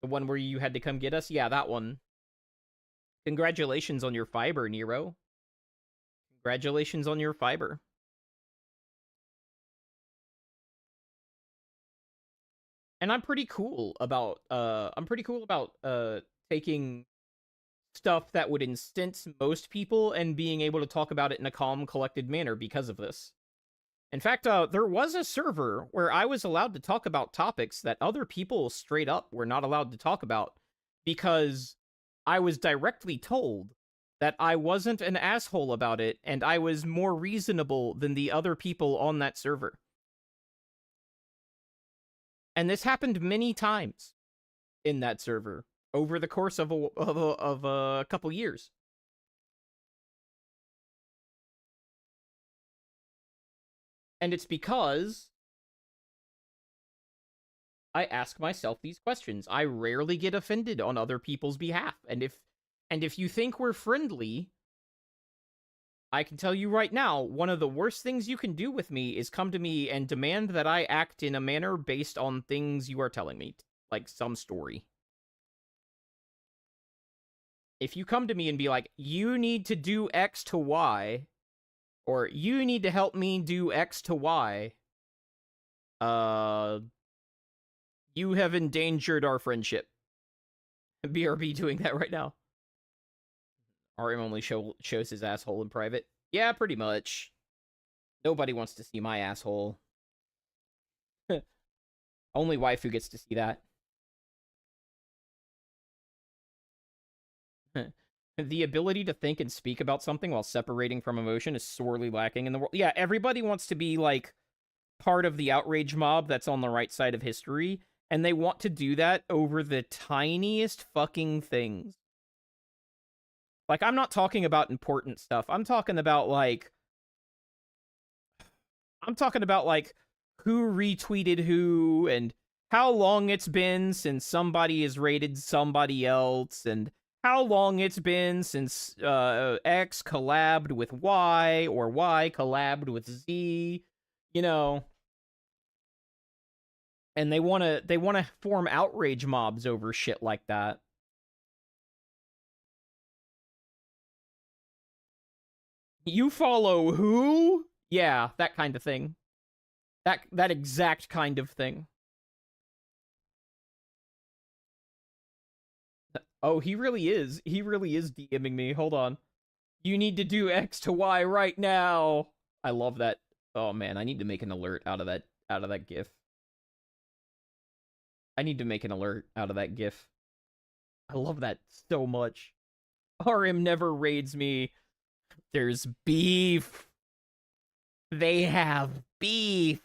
the one where you had to come get us? Yeah, that one. Congratulations on your fiber, Nero. Congratulations on your fiber. And I'm pretty cool about taking stuff that would instance most people and being able to talk about it in a calm, collected manner because of this. In fact, there was a server where I was allowed to talk about topics that other people straight up were not allowed to talk about because I was directly told that I wasn't an asshole about it and I was more reasonable than the other people on that server. And this happened many times in that server over the course of a couple years. And it's because I ask myself these questions. I rarely get offended on other people's behalf. And if you think we're friendly, I can tell you right now, one of the worst things you can do with me is come to me and demand that I act in a manner based on things you are telling me, like some story. If you come to me and be like, you need to do X to Y, or you need to help me do X to Y, you have endangered our friendship. BRB doing that right now. RM only shows his asshole in private. Yeah, pretty much. Nobody wants to see my asshole. Only waifu gets to see that. The ability to think and speak about something while separating from emotion is sorely lacking in the world. Yeah, everybody wants to be, like, part of the outrage mob that's on the right side of history, and they want to do that over the tiniest fucking things. Like, I'm not talking about important stuff. I'm talking about, like, who retweeted who, and how long it's been since somebody has rated somebody else, and how long it's been since X collabed with Y, or Y collabed with Z, you know. And they wanna form outrage mobs over shit like that. You follow who? Yeah, that kind of thing. That exact kind of thing. Oh, he really is. He really is DMing me. Hold on. You need to do X to Y right now. I love that. Oh man, I need to make an alert out of that GIF. I need to make an alert out of that GIF. I love that so much. RM never raids me. There's beef. They have beef.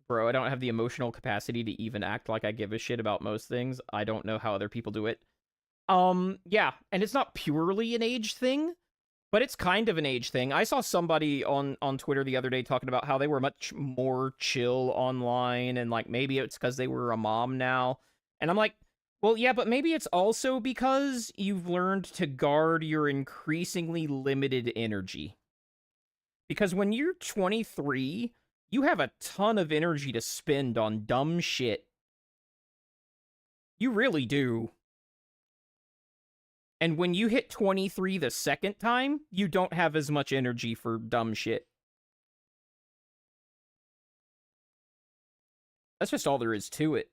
Bro, I don't have the emotional capacity to even act like I give a shit about most things. I don't know how other people do it. Yeah, and it's not purely an age thing, but it's kind of an age thing. I saw somebody on Twitter the other day talking about how they were much more chill online, and like maybe it's because they were a mom now. And I'm like, well, yeah, but maybe it's also because you've learned to guard your increasingly limited energy. Because when you're 23, you have a ton of energy to spend on dumb shit. You really do. And when you hit 23 the second time, you don't have as much energy for dumb shit. That's just all there is to it.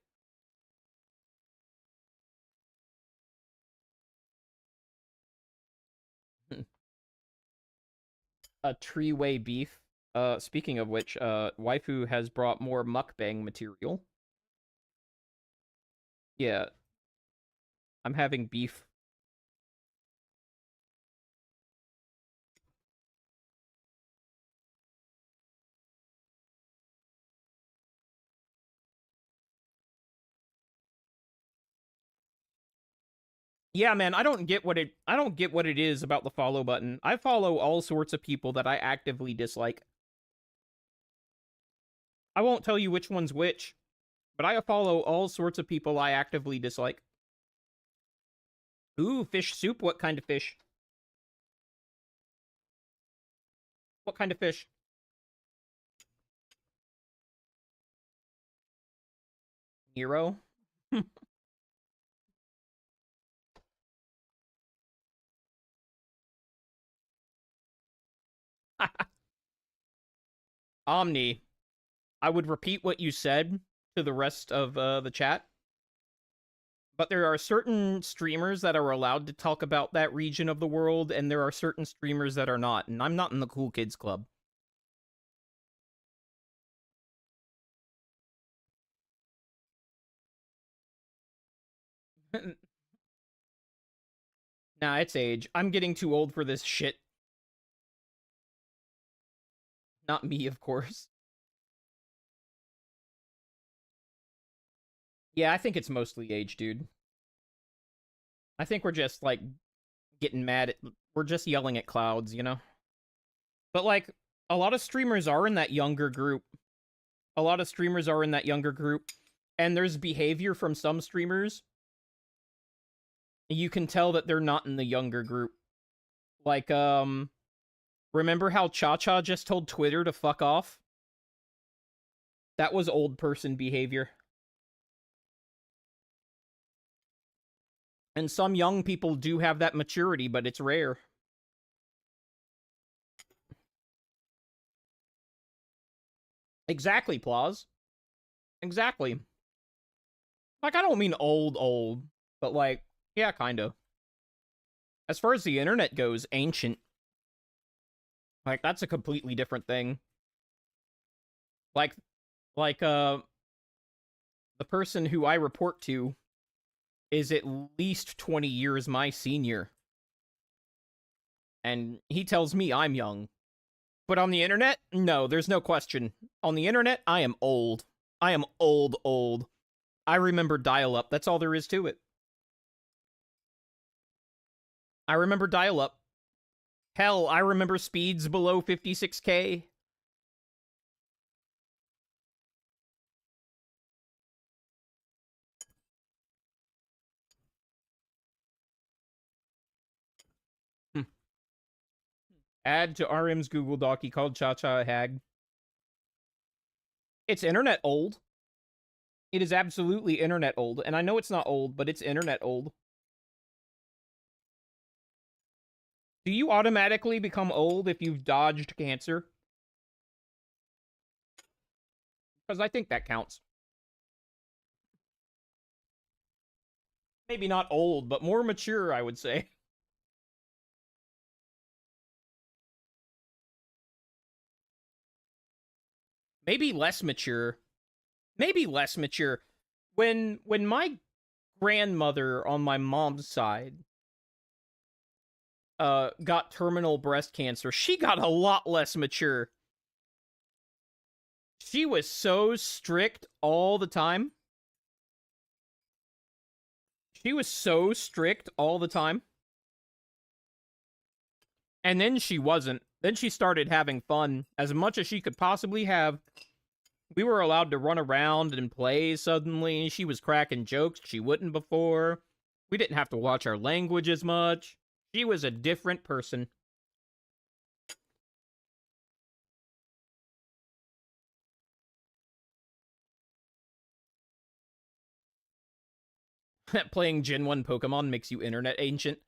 A tree-way beef. Speaking of which, waifu has brought more mukbang material. Yeah, I'm having beef. Yeah, man, I don't get what it is about the follow button. I follow all sorts of people that I actively dislike. I won't tell you which one's which, but I follow all sorts of people I actively dislike. Ooh, fish soup. What kind of fish? What kind of fish? Nero? Omni. I would repeat what you said to the rest of the chat, but there are certain streamers that are allowed to talk about that region of the world, and there are certain streamers that are not, and I'm not in the cool kids club. Nah, it's age. I'm getting too old for this shit. Not me, of course. Yeah, I think it's mostly age, dude. I think we're just, like, getting mad at... We're just yelling at clouds, you know? But, like, a lot of streamers are in that younger group. A lot of streamers are in that younger group. And there's behavior from some streamers. You can tell that they're not in the younger group. Like, remember how Cha-Cha just told Twitter to fuck off? That was old person behavior. And some young people do have that maturity, but it's rare. Exactly, Plaus. Exactly. Like, I don't mean old, but like, yeah, kind of. As far as the internet goes, ancient. Like, that's a completely different thing. Like, like, the person who I report to is at least 20 years my senior. And he tells me I'm young. But on the internet, no, there's no question. On the internet, I am old. I am old. I remember dial up. That's all there is to it. I remember dial up. Hell, I remember speeds below 56K. Add to RM's Google Doc. He called Cha Cha a hag. It's internet old. It is absolutely internet old. And I know it's not old, but it's internet old. Do you automatically become old if you've dodged cancer? Because I think that counts. Maybe not old, but more mature, I would say. Maybe less mature. Maybe less mature. When my grandmother on my mom's side got terminal breast cancer, she got a lot less mature. She was so strict all the time. She was so strict all the time. And then she wasn't. Then she started having fun as much as she could possibly have. We were allowed to run around and play suddenly. She was cracking jokes she wouldn't before. We didn't have to watch our language as much. She was a different person. Playing Gen 1 Pokemon makes you internet ancient.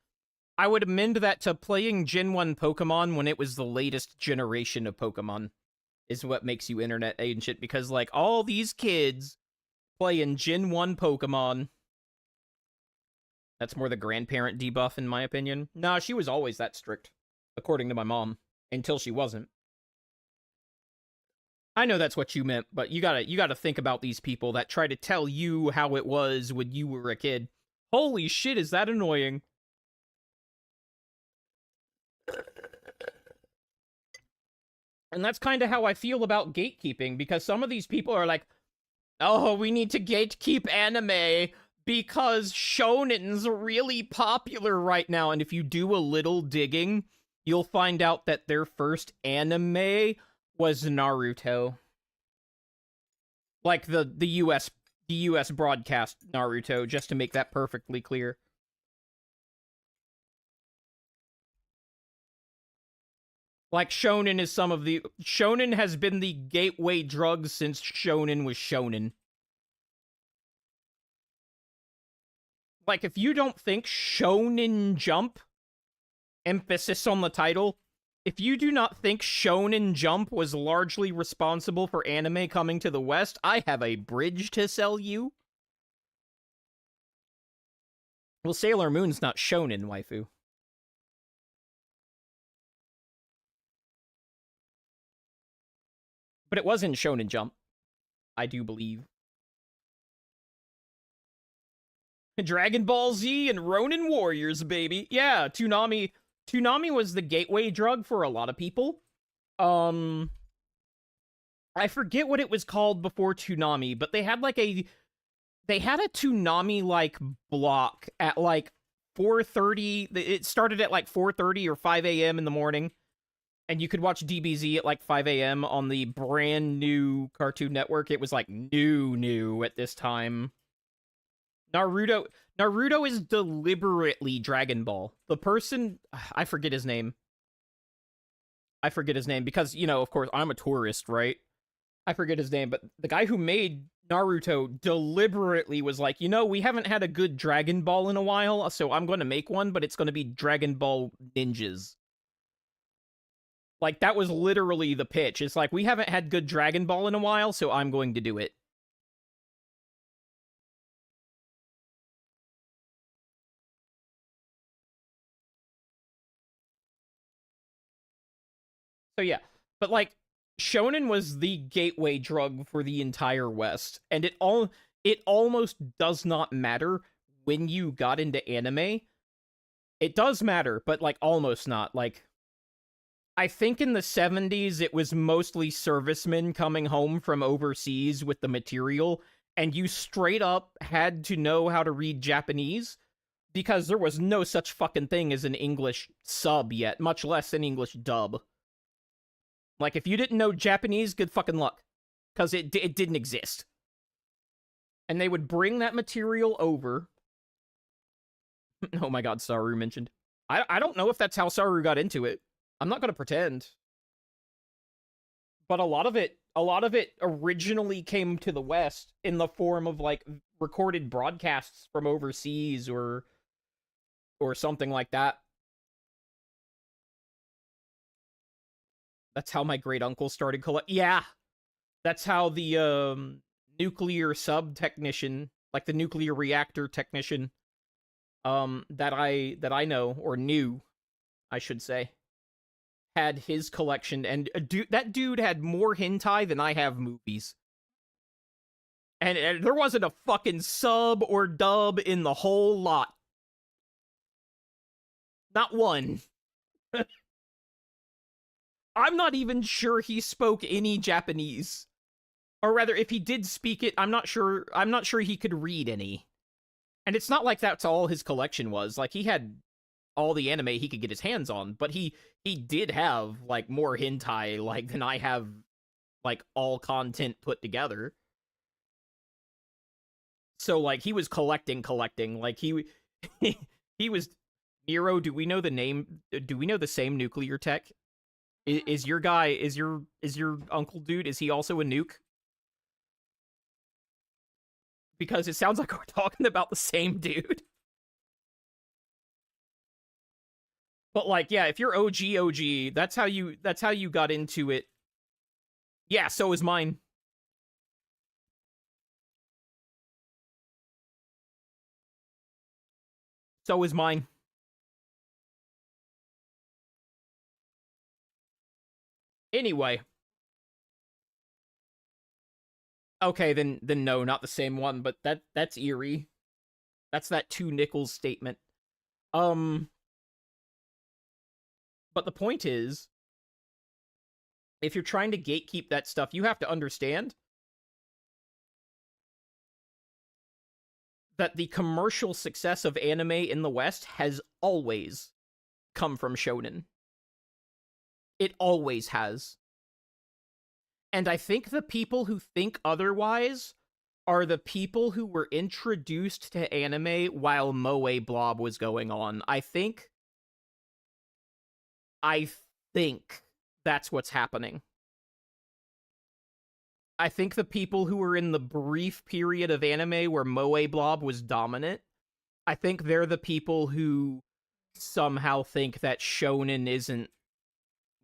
I would amend that to playing Gen 1 Pokemon when it was the latest generation of Pokemon is what makes you internet ancient, because, like, all these kids playing Gen 1 Pokemon. That's more the grandparent debuff, in my opinion. Nah, she was always that strict, according to my mom, until she wasn't. I know that's what you meant, but you gotta think about these people that try to tell you how it was when you were a kid. Holy shit, is that annoying? And that's kind of how I feel about gatekeeping, because some of these people are like, oh, we need to gatekeep anime because shonen's really popular right now. And if you do a little digging, you'll find out that their first anime was Naruto. Like the US broadcast Naruto, just to make that perfectly clear. Like, shonen is some of the... Shonen has been the gateway drug since shonen was shonen. Like, if you don't think Shonen Jump, emphasis on the title, if you do not think Shonen Jump was largely responsible for anime coming to the West, I have a bridge to sell you. Well, Sailor Moon's not shonen, waifu. But it was in Shonen Jump, I do believe. Dragon Ball Z and Ronin Warriors, baby. Yeah, Toonami was the gateway drug for a lot of people. I forget what it was called before Toonami, but they had a Toonami like block at like 4:30. It started at like 4:30 or 5 a.m. in the morning. And you could watch DBZ at like 5 a.m. on the brand new Cartoon Network. It was like new at this time. Naruto is deliberately Dragon Ball. The person, I forget his name because, you know, of course, I'm a tourist, right? I forget his name, but the guy who made Naruto deliberately was like, you know, we haven't had a good Dragon Ball in a while, so I'm going to make one, but it's going to be Dragon Ball Ninjas. Like, that was literally the pitch. It's like, we haven't had good Dragon Ball in a while, so I'm going to do it. So yeah, but like, shonen was the gateway drug for the entire West, and it almost does not matter when you got into anime. It does matter, but like almost not. Like, I think in the 70s it was mostly servicemen coming home from overseas with the material, and you straight up had to know how to read Japanese because there was no such fucking thing as an English sub yet, much less an English dub. Like, if you didn't know Japanese, good fucking luck. Because it didn't exist. And they would bring that material over. Oh my god, Saru mentioned. I don't know if that's how Saru got into it. I'm not going to pretend. But a lot of it originally came to the West in the form of, like, recorded broadcasts from overseas or something like that. That's how my great uncle started Yeah, that's how the nuclear sub technician, like the nuclear reactor technician, that I know or knew, I should say, had his collection, and that dude had more hentai than I have movies. And there wasn't a fucking sub or dub in the whole lot. Not one. I'm not even sure he spoke any Japanese. Or rather, if he did speak it, I'm not sure he could read any. And it's not like that's all his collection was. Like, he had all the anime he could get his hands on, but he did have, like, more hentai, like, than I have, like, all content put together. So, like, he was collecting. Like, he was... Nero, do we know the name? Do we know the same nuclear tech? Is your guy, is your uncle dude, is he also a nuke? because it sounds like we're talking about the same dude. But like, yeah, if you're OG, that's how you got into it. Yeah, so is mine. So is mine. Anyway, okay, then no, not the same one, but that's eerie. That's that two nickels statement. Um, but the point is, if you're trying to gatekeep that stuff, you have to understand that the commercial success of anime in the West has always come from shonen. It always has. And I think the people who think otherwise are the people who were introduced to anime while Moe Blob was going on. I think that's what's happening. I think the people who were in the brief period of anime where Moe Blob was dominant, I think they're the people who somehow think that shonen isn't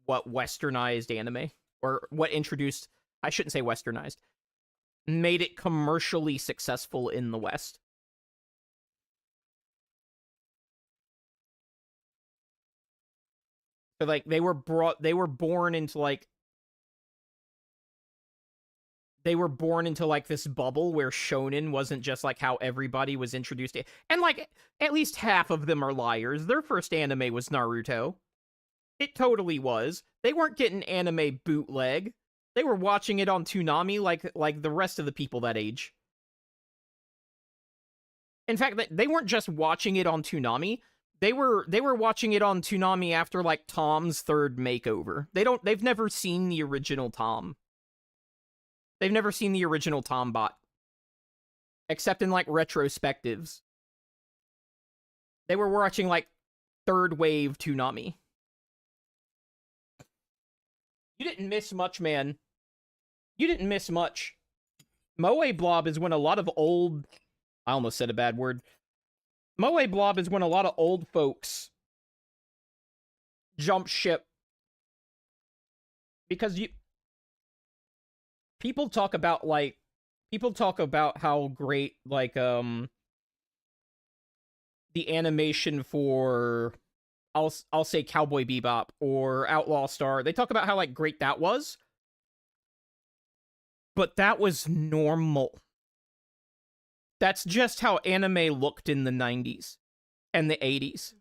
what westernized anime, or what introduced, I shouldn't say westernized, made it commercially successful in the West. So like they were born into like this bubble where shonen wasn't just like how everybody was introduced to, and like at least half of them are liars. Their first anime was Naruto. It totally was. They weren't getting anime bootleg. They were watching it on Toonami like the rest of the people that age. In fact, they weren't just watching it on Toonami. They were watching it on Toonami after like Tom's third makeover. They've never seen the original Tom. They've never seen the original Tombot. Except in like retrospectives. They were watching like third wave Toonami. You didn't miss much, man. You didn't miss much. Moe Blob is when a lot of old... I almost said a bad word. Moe Blob is when a lot of old folks jump ship. Because people talk about how great, like, the animation for... I'll say Cowboy Bebop or Outlaw Star. They talk about how like great that was. But that was normal. That's just how anime looked in the 90s and the 80s.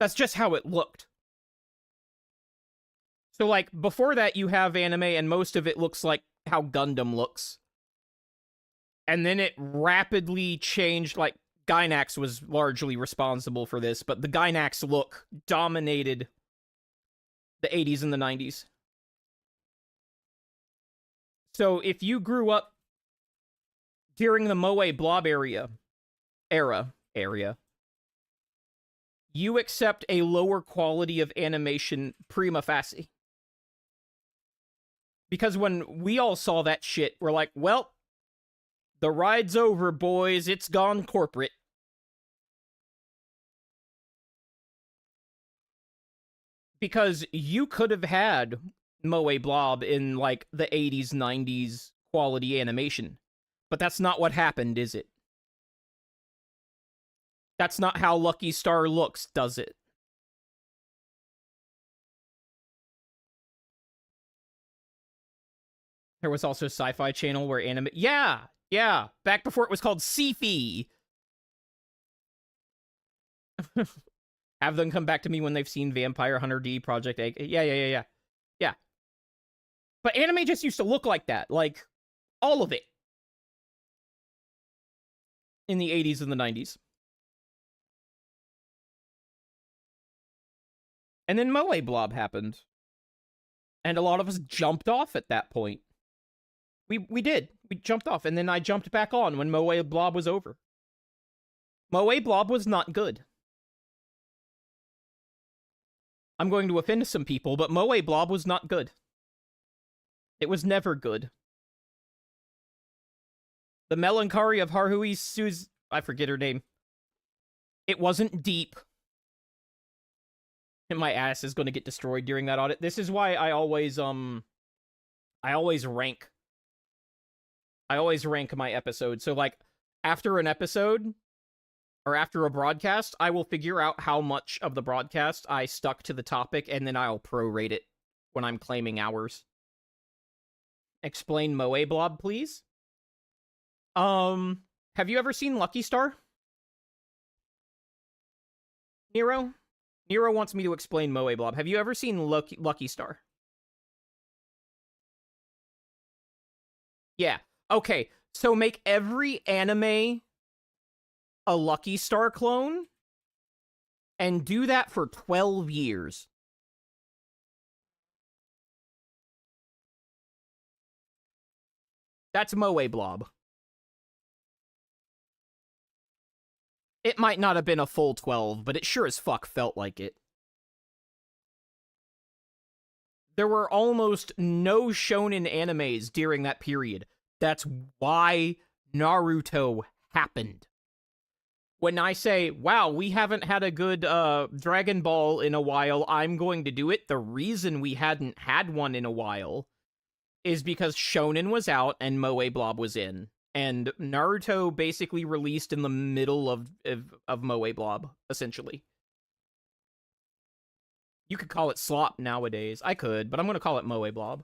That's just how it looked. So like before that you have anime and most of it looks like how Gundam looks. And then it rapidly changed, like Gainax was largely responsible for this, but the Gainax look dominated the 80s and the 90s. So if you grew up during the Moe Blob era, you accept a lower quality of animation prima facie. Because when we all saw that shit, we're like, well, the ride's over, boys. It's gone corporate. Because you could have had Moe Blob in, like, the 80s, 90s quality animation. But that's not what happened, is it? That's not how Lucky Star looks, does it? There was also Sci-Fi Channel where anime... Yeah! Back before it was called Sci-Fi. Have them come back to me when they've seen Vampire Hunter D, Project A. Yeah. But anime just used to look like that. Like, all of it. In the 80s and the 90s. And then Moe Blob happened. And a lot of us jumped off at that point. We did. We jumped off, and then I jumped back on when Moe Blob was over. Moe Blob was not good. I'm going to offend some people, but Moe Blob was not good. It was never good. The melancholy of Haruhi Su's... I forget her name. It wasn't deep. And my ass is going to get destroyed during that audit. This is why I always rank my episodes. So, like, after an episode, or after a broadcast, I will figure out how much of the broadcast I stuck to the topic, and then I'll prorate it when I'm claiming hours. Explain Moe Blob, please. Have you ever seen Lucky Star? Nero? Nero wants me to explain Moe Blob. Have you ever seen Lucky Star? Yeah. Okay, so make every anime a Lucky Star clone, and do that for 12 years. That's Moe Blob. It might not have been a full 12, but it sure as fuck felt like it. There were almost no shonen animes during that period. That's why Naruto happened. When I say, wow, we haven't had a good Dragon Ball in a while, I'm going to do it. The reason we hadn't had one in a while is because Shonen was out and Moe Blob was in. And Naruto basically released in the middle of Moe Blob, essentially. You could call it slop nowadays. I could, but I'm going to call it Moe Blob.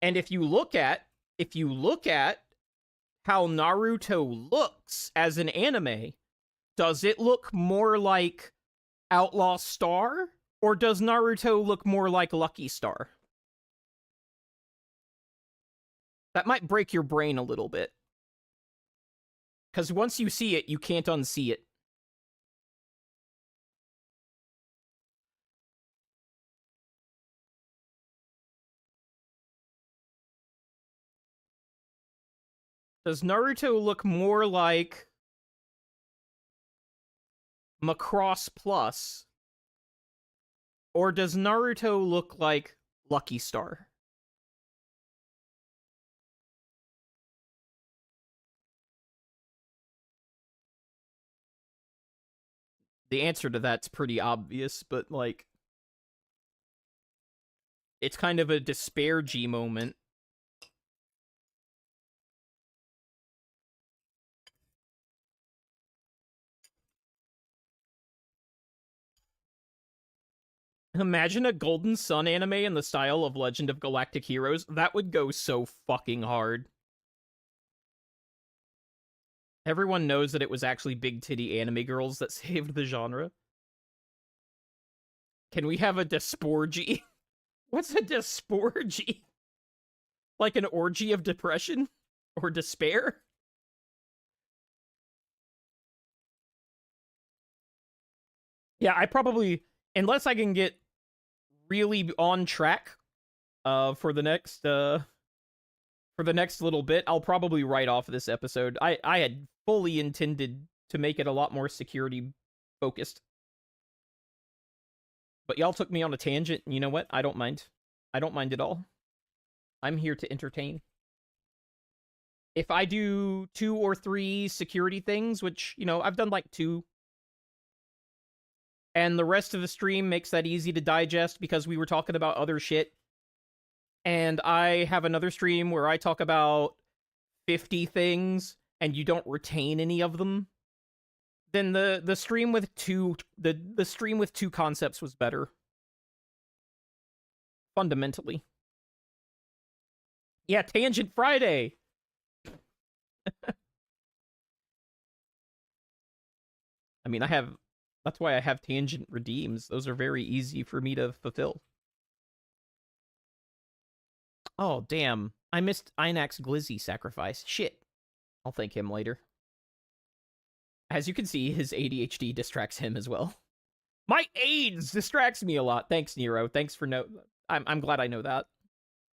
And if you look at how Naruto looks as an anime, does it look more like Outlaw Star, or does Naruto look more like Lucky Star? That might break your brain a little bit. Because once you see it, you can't unsee it. Does Naruto look more like Macross Plus, or does Naruto look like Lucky Star? The answer to that's pretty obvious, but, like, it's kind of a despair-G moment. Imagine a Golden Sun anime in the style of Legend of Galactic Heroes. That would go so fucking hard. Everyone knows that it was actually big titty anime girls that saved the genre. Can we have a dysporgy? What's a dysporgy? Like an orgy of depression? Or despair? Yeah, I probably... Unless I can get really on track for the next little bit, I'll probably write off this episode. I had fully intended to make it a lot more security focused. But y'all took me on a tangent, and you know what? I don't mind. I don't mind at all. I'm here to entertain. If I do 2 or 3 security things, which, you know, I've done like 2, and the rest of the stream makes that easy to digest because we were talking about other shit, and I have another stream where I talk about 50 things and you don't retain any of them, then the stream with two concepts was better. Fundamentally. Yeah, Tangent Friday. I mean, that's why I have tangent redeems. Those are very easy for me to fulfill. Oh, damn. I missed Inax Glizzy sacrifice. Shit. I'll thank him later. As you can see, his ADHD distracts him as well. My AIDS distracts me a lot. Thanks, Nero. Thanks for I'm glad I know that.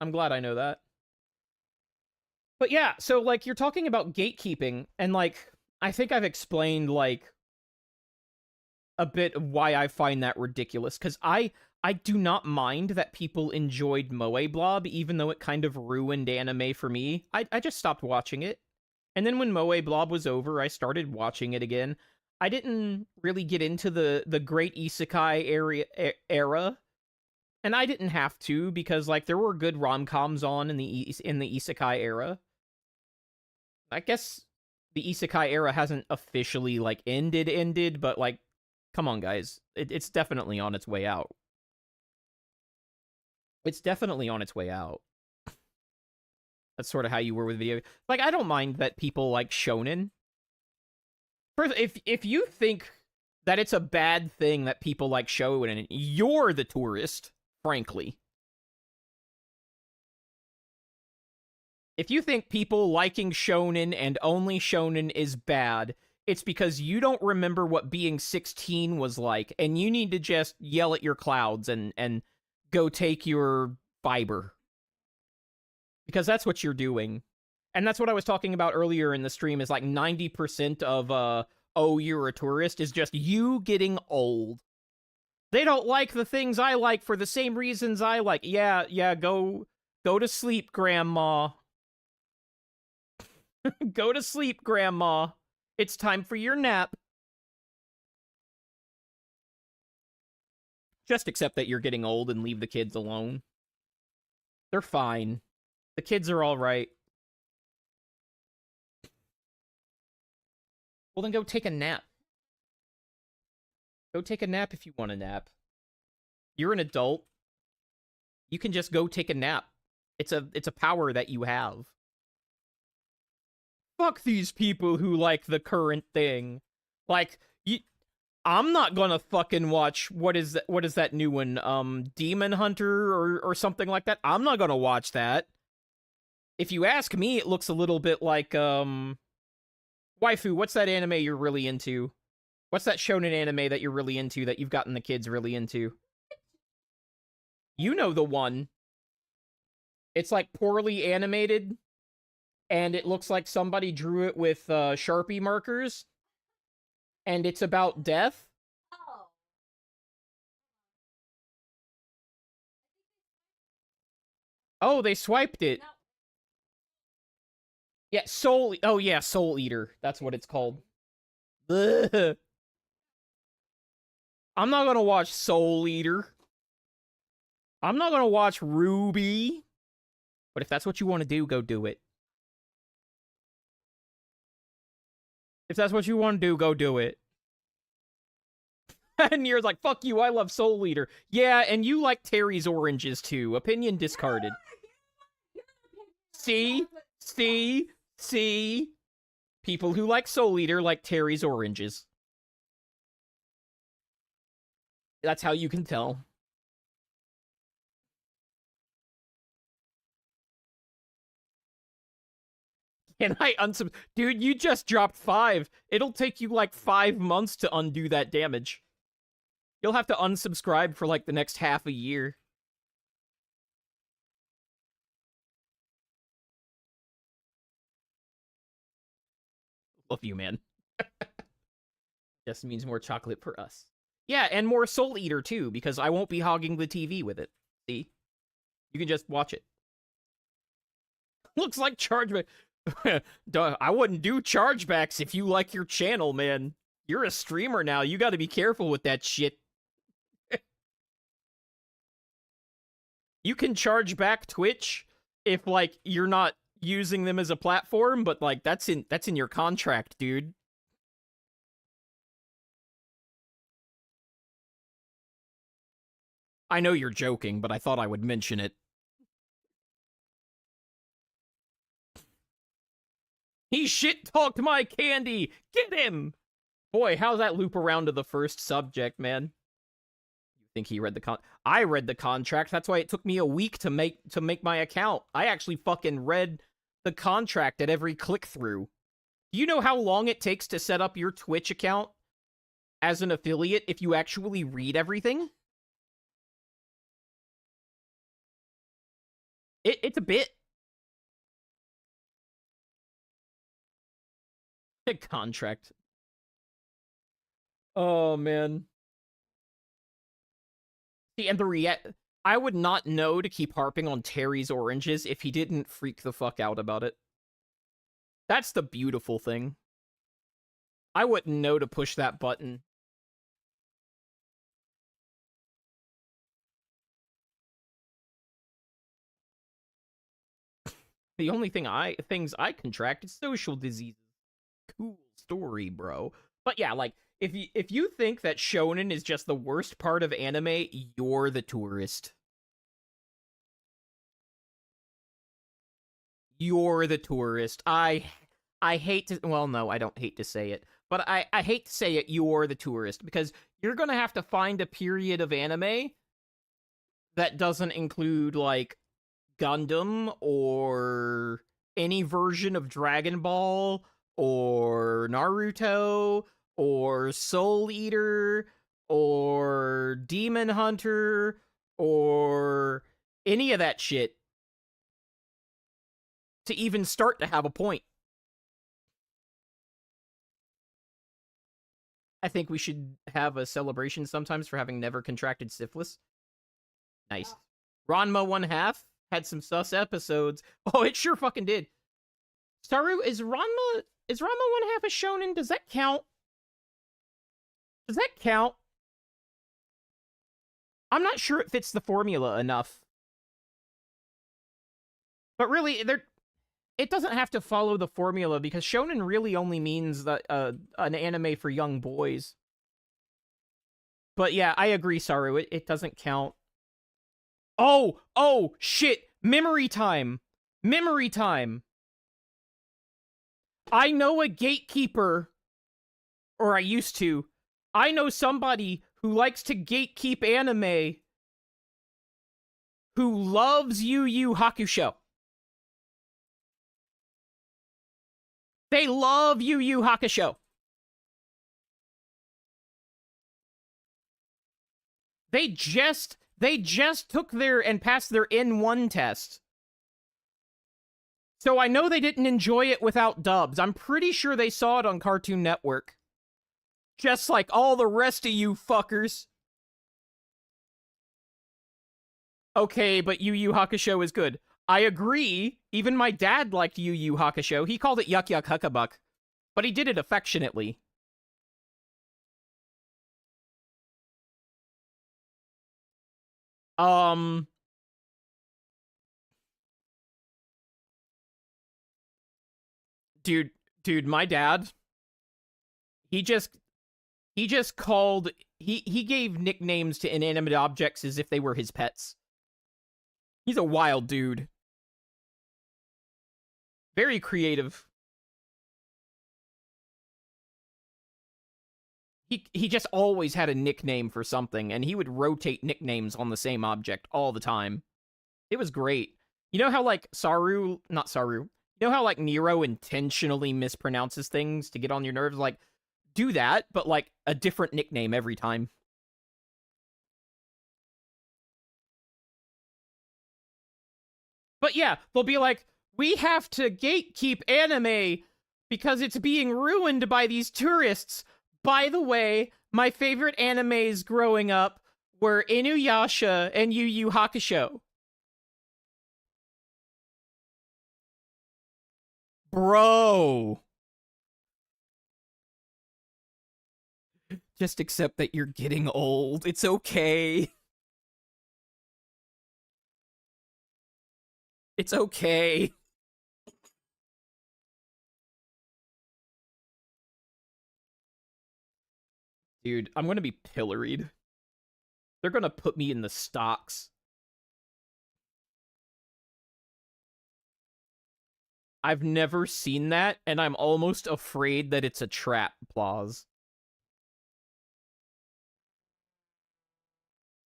I'm glad I know that. But yeah, so, like, you're talking about gatekeeping, and, like, I think I've explained, like, a bit why I find that ridiculous, because I I do not mind that people enjoyed Moe Blob, even though it kind of ruined anime for me. I just stopped watching it. And then when Moe Blob was over, I started watching it again. I didn't really get into the great isekai era, and I didn't have to because like there were good rom-coms on in the isekai era. I guess the isekai era hasn't officially like ended, but like come on guys, it's definitely on its way out. It's definitely on its way out. That's sort of how you were with video. Like I don't mind that people like shonen. First, if you think that it's a bad thing that people like shonen, you're the tourist, frankly. If you think people liking shonen and only shonen is bad, it's because you don't remember what being 16 was like, and you need to just yell at your clouds and go take your fiber. Because that's what you're doing. And that's what I was talking about earlier in the stream is like 90% of oh, you're a tourist is just you getting old. They don't like the things I like for the same reasons I like. Yeah, go to sleep, grandma. Go to sleep, grandma. It's time for your nap. Just accept that you're getting old and leave the kids alone. They're fine. The kids are all right. Well, then go take a nap. Go take a nap if you want a nap. You're an adult. You can just go take a nap. It's a power that you have. Fuck these people who like the current thing. Like, I'm not gonna fucking watch what is that new one? Demon Hunter or something like that. I'm not gonna watch that. If you ask me, it looks a little bit like waifu, what's that anime you're really into? What's that shonen anime that you're really into that you've gotten the kids really into? You know the one. It's like poorly animated and it looks like somebody drew it with Sharpie markers and it's about death. Oh, they swiped it. Yeah, Soul. Oh yeah, Soul Eater. That's what it's called. Ugh. I'm not gonna watch Soul Eater. I'm not gonna watch Ruby. But if that's what you want to do, go do it. If that's what you want to do, go do it. And you're like, fuck you, I love Soul Eater. Yeah, and you like Terry's oranges too. Opinion discarded. See? See? See? People who like Soul Eater like Terry's oranges. That's how you can tell. Can I unsub... Dude, you just dropped 5. It'll take you like 5 months to undo that damage. You'll have to unsubscribe for like the next half a year. Love you, man. Just means more chocolate for us. Yeah, and more Soul Eater too, because I won't be hogging the TV with it. See? You can just watch it. Looks like chargeback. I wouldn't do chargebacks if you like your channel, man. You're a streamer now. You gotta be careful with that shit. You can charge back Twitch if, like, you're not using them as a platform, but, like, that's in your contract, dude. I know you're joking, but I thought I would mention it. He shit-talked my candy! Get him! Boy, how's that loop around to the first subject, man? You think he read the I read the contract. That's why it took me a week to make my account. I actually fucking read the contract at every click-through. Do you know how long it takes to set up your Twitch account as an affiliate if you actually read everything? It's a bit. Contract. Oh, man. See, and I would not know to keep harping on Terry's oranges if he didn't freak the fuck out about it. That's the beautiful thing. I wouldn't know to push that button. The only things I contract is social diseases. Cool story, bro. But yeah, like if you think that shonen is just the worst part of anime, you're the tourist. You're the tourist. I hate to, well, no, I don't hate to say it, but I hate to say it, you're the tourist, because you're gonna have to find a period of anime that doesn't include like Gundam or any version of Dragon Ball or Naruto or Soul Eater or Demon Hunter or any of that shit to even start to have a point. I think we should have a celebration sometimes for having never contracted syphilis. Nice. Ranma one half had some sus episodes. Oh, it sure fucking did. Saru, is Ranma one half a shonen? Does that count? Does that count? I'm not sure it fits the formula enough. But really, it doesn't have to follow the formula because shonen really only means that an anime for young boys. But yeah, I agree, Saru. It doesn't count. Oh, shit! Memory time! Memory time! I know a gatekeeper, or I used to. I know somebody who likes to gatekeep anime who loves Yu Yu Hakusho. They love Yu Yu Hakusho. They just took their and passed their N1 test. So I know they didn't enjoy it without dubs. I'm pretty sure they saw it on Cartoon Network. Just like all the rest of you fuckers. Okay, but Yu Yu Hakusho is good. I agree. Even my dad liked Yu Yu Hakusho. He called it Yuck Yuck Huckabuck, but he did it affectionately. Um, dude, dude, my dad, he just he just called he gave nicknames to inanimate objects as if they were his pets. He's a wild dude. Very creative. He just always had a nickname for something, and he would rotate nicknames on the same object all the time. It was great. You know how like Saru, not Saru. You know how like Nero intentionally mispronounces things to get on your nerves? Like, do that, but like a different nickname every time. But yeah, they'll be like, we have to gatekeep anime because it's being ruined by these tourists. By the way, my favorite animes growing up were Inuyasha and Yu Yu Hakusho. Bro. Just accept that you're getting old. It's okay. It's okay. Dude, I'm gonna be pilloried. They're gonna put me in the stocks. I've never seen that, and I'm almost afraid that it's a trap, Plaus.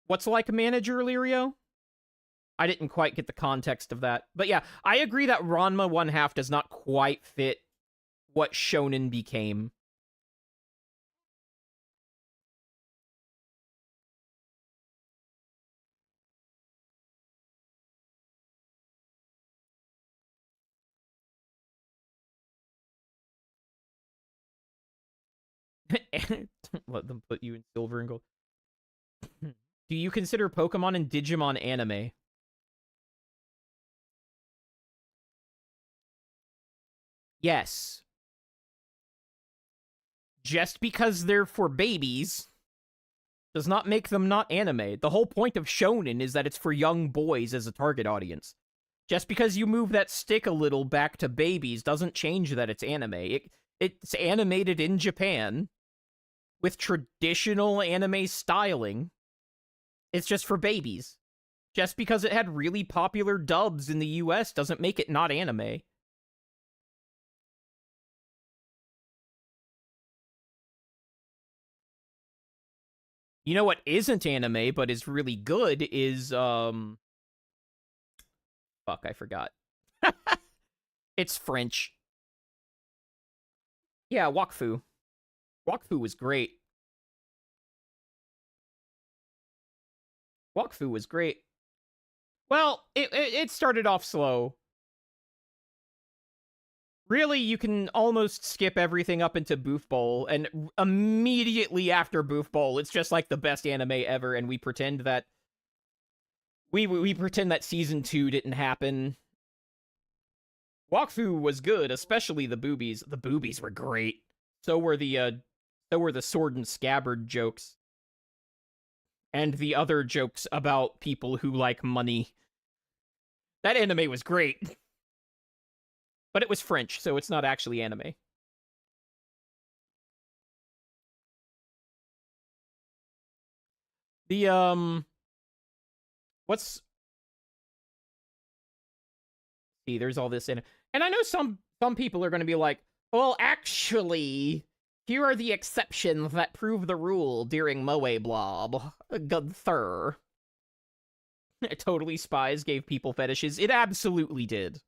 What's like a manager, Lirio? I didn't quite get the context of that. But yeah, I agree that Ranma one half does not quite fit what Shonen became. Let them put you in silver and gold. Do you consider Pokemon and Digimon anime? Yes. Just because they're for babies does not make them not anime. The whole point of shonen is that it's for young boys as a target audience. Just because you move that stick a little back to babies doesn't change that it's anime. It's animated in Japan with traditional anime styling. It's just for babies. Just because it had really popular dubs in the US doesn't make it not anime. You know what isn't anime but is really good is fuck, I forgot. It's French. Yeah, Wakfu. Wakfu was great. Wakfu was great. Well, it started off slow. Really, you can almost skip everything up into Boof Bowl, and immediately after Boof Bowl, it's just like the best anime ever, and we pretend that we pretend that season 2 didn't happen. Wakfu was good, especially the boobies. The boobies were great. So were the sword and scabbard jokes. And the other jokes about people who like money. That anime was great. But it was French, so it's not actually anime. The what's see, there's all this in it. And I know some people are going to be like, "Well, actually, here are the exceptions that prove the rule during Moe Blob." Gunther. Totally Spies gave people fetishes. It absolutely did.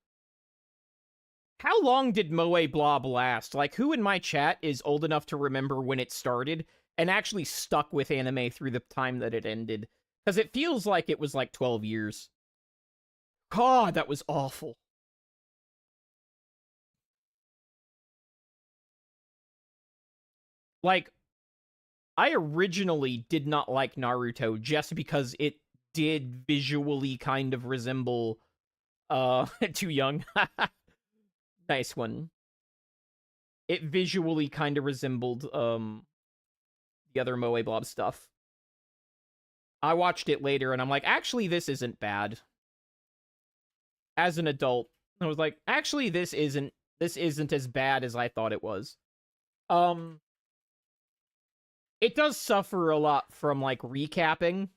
How long did Moe Blob last? Like, who in my chat is old enough to remember when it started and actually stuck with anime through the time that it ended? Because it feels like it was like 12 years. God, that was awful. Like, I originally did not like Naruto just because it did visually kind of resemble, too young. Nice one. It visually kind of resembled, the other Moe Blob stuff. I watched it later and I'm like, actually, this isn't bad. As an adult, I was like, actually, this isn't as bad as I thought it was. Um, it does suffer a lot from like recapping.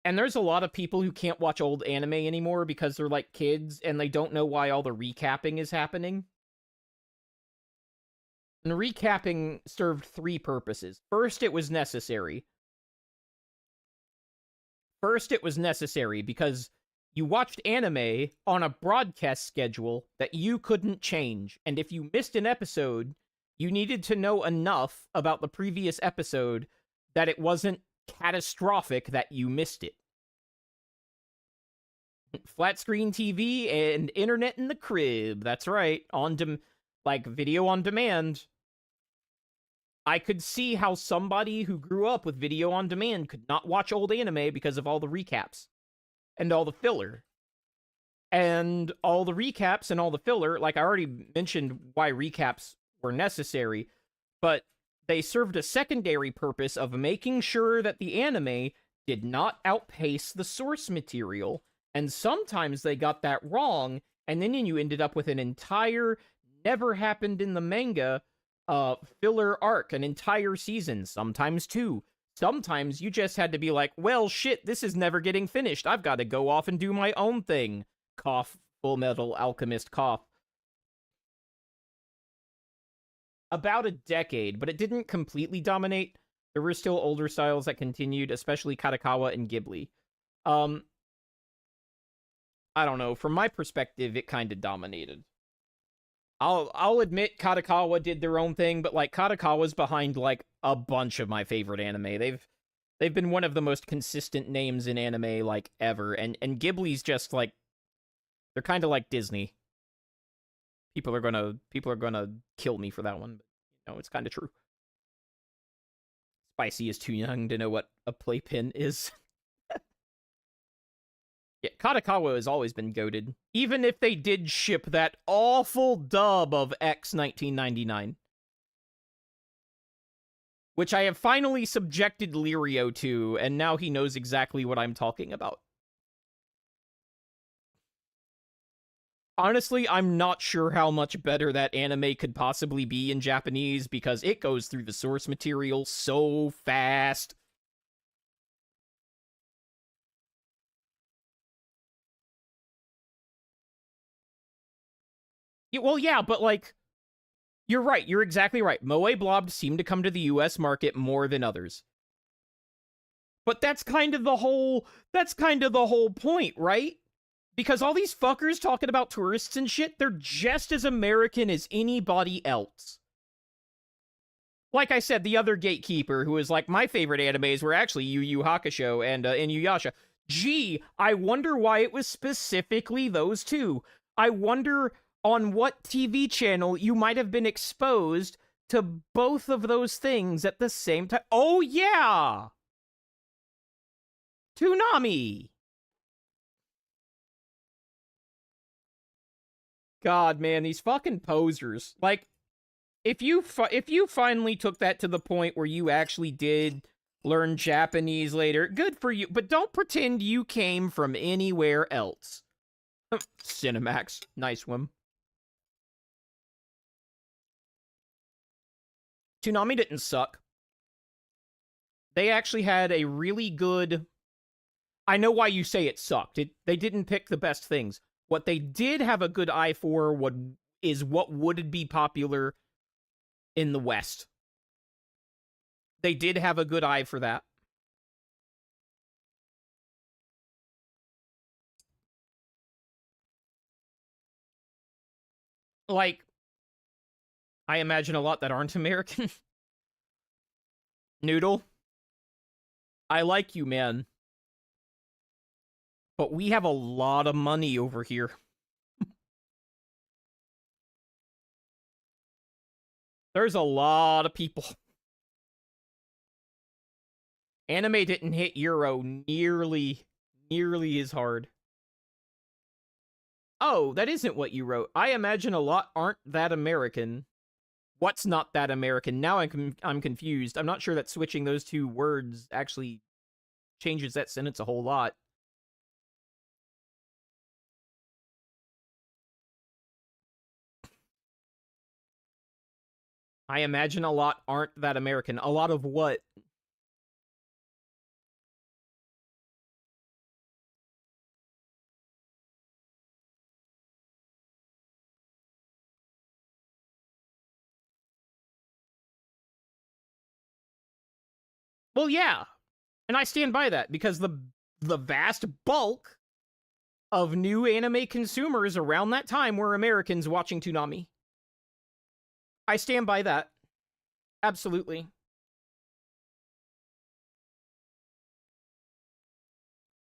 And there's a lot of people who can't watch old anime anymore because they're like kids and they don't know why all the recapping is happening. And recapping served three purposes. First, it was necessary. First, it was necessary because you watched anime on a broadcast schedule that you couldn't change. And if you missed an episode, you needed to know enough about the previous episode that it wasn't catastrophic that you missed it. Flat screen TV and internet in the crib. That's right. Like video on demand. I could see how somebody who grew up with video on demand could not watch old anime because of all the recaps and all the filler. And all the recaps and all the filler, like I already mentioned why recaps were necessary, but they served a secondary purpose of making sure that the anime did not outpace the source material. And sometimes they got that wrong, and then you ended up with an entire, never happened in the manga, filler arc, an entire season, sometimes two. Sometimes you just had to be like, well, shit, this is never getting finished. I've got to go off and do my own thing. Cough, Full Metal Alchemist cough. About a decade, but it didn't completely dominate. There were still older styles that continued, especially Katakawa and Ghibli. Um, I don't know. From my perspective, it kind of dominated. I'll admit Katakawa did their own thing, but like Katakawa's behind like a bunch of my favorite anime. They've been one of the most consistent names in anime like ever, and Ghibli's just like they're kind of like Disney. People are gonna kill me for that one, but it's kind of true. Spicy is too young to know what a playpen is. Yeah, Katakawa has always been goated. Even if they did ship that awful dub of X 1999. Which I have finally subjected Lirio to, and now he knows exactly what I'm talking about. Honestly, I'm not sure how much better that anime could possibly be in Japanese because it goes through the source material so fast. Yeah, well, yeah, but like, you're right. You're exactly right. Moe Blob seem to come to the US market more than others. But that's kind of the whole point, right? Because all these fuckers talking about tourists and shit, they're just as American as anybody else. Like I said, the other gatekeeper who is like, my favorite animes were actually Yu Yu Hakusho and Inuyasha. Gee, I wonder why it was specifically those two. I wonder on what TV channel you might have been exposed to both of those things at the same time. Oh, yeah! Toonami! God, man, these fucking posers. Like, if you finally took that to the point where you actually did learn Japanese later, good for you. But don't pretend you came from anywhere else. Cinemax, nice one. Toonami didn't suck. They actually had a really good. I know why you say it sucked. They didn't pick the best things. What they did have a good eye for is what would be popular in the West. They did have a good eye for that. Like, I imagine a lot that aren't American. Noodle, I like you, man. But we have a lot of money over here. There's a lot of people. Anime didn't hit Euro nearly as hard. Oh, that isn't what you wrote. I imagine a lot aren't that American. What's not that American? Now I'm confused. I'm not sure that switching those two words actually changes that sentence a whole lot. I imagine a lot aren't that American. A lot of what? Well, yeah. And I stand by that because the vast bulk of new anime consumers around that time were Americans watching Toonami. I stand by that. Absolutely.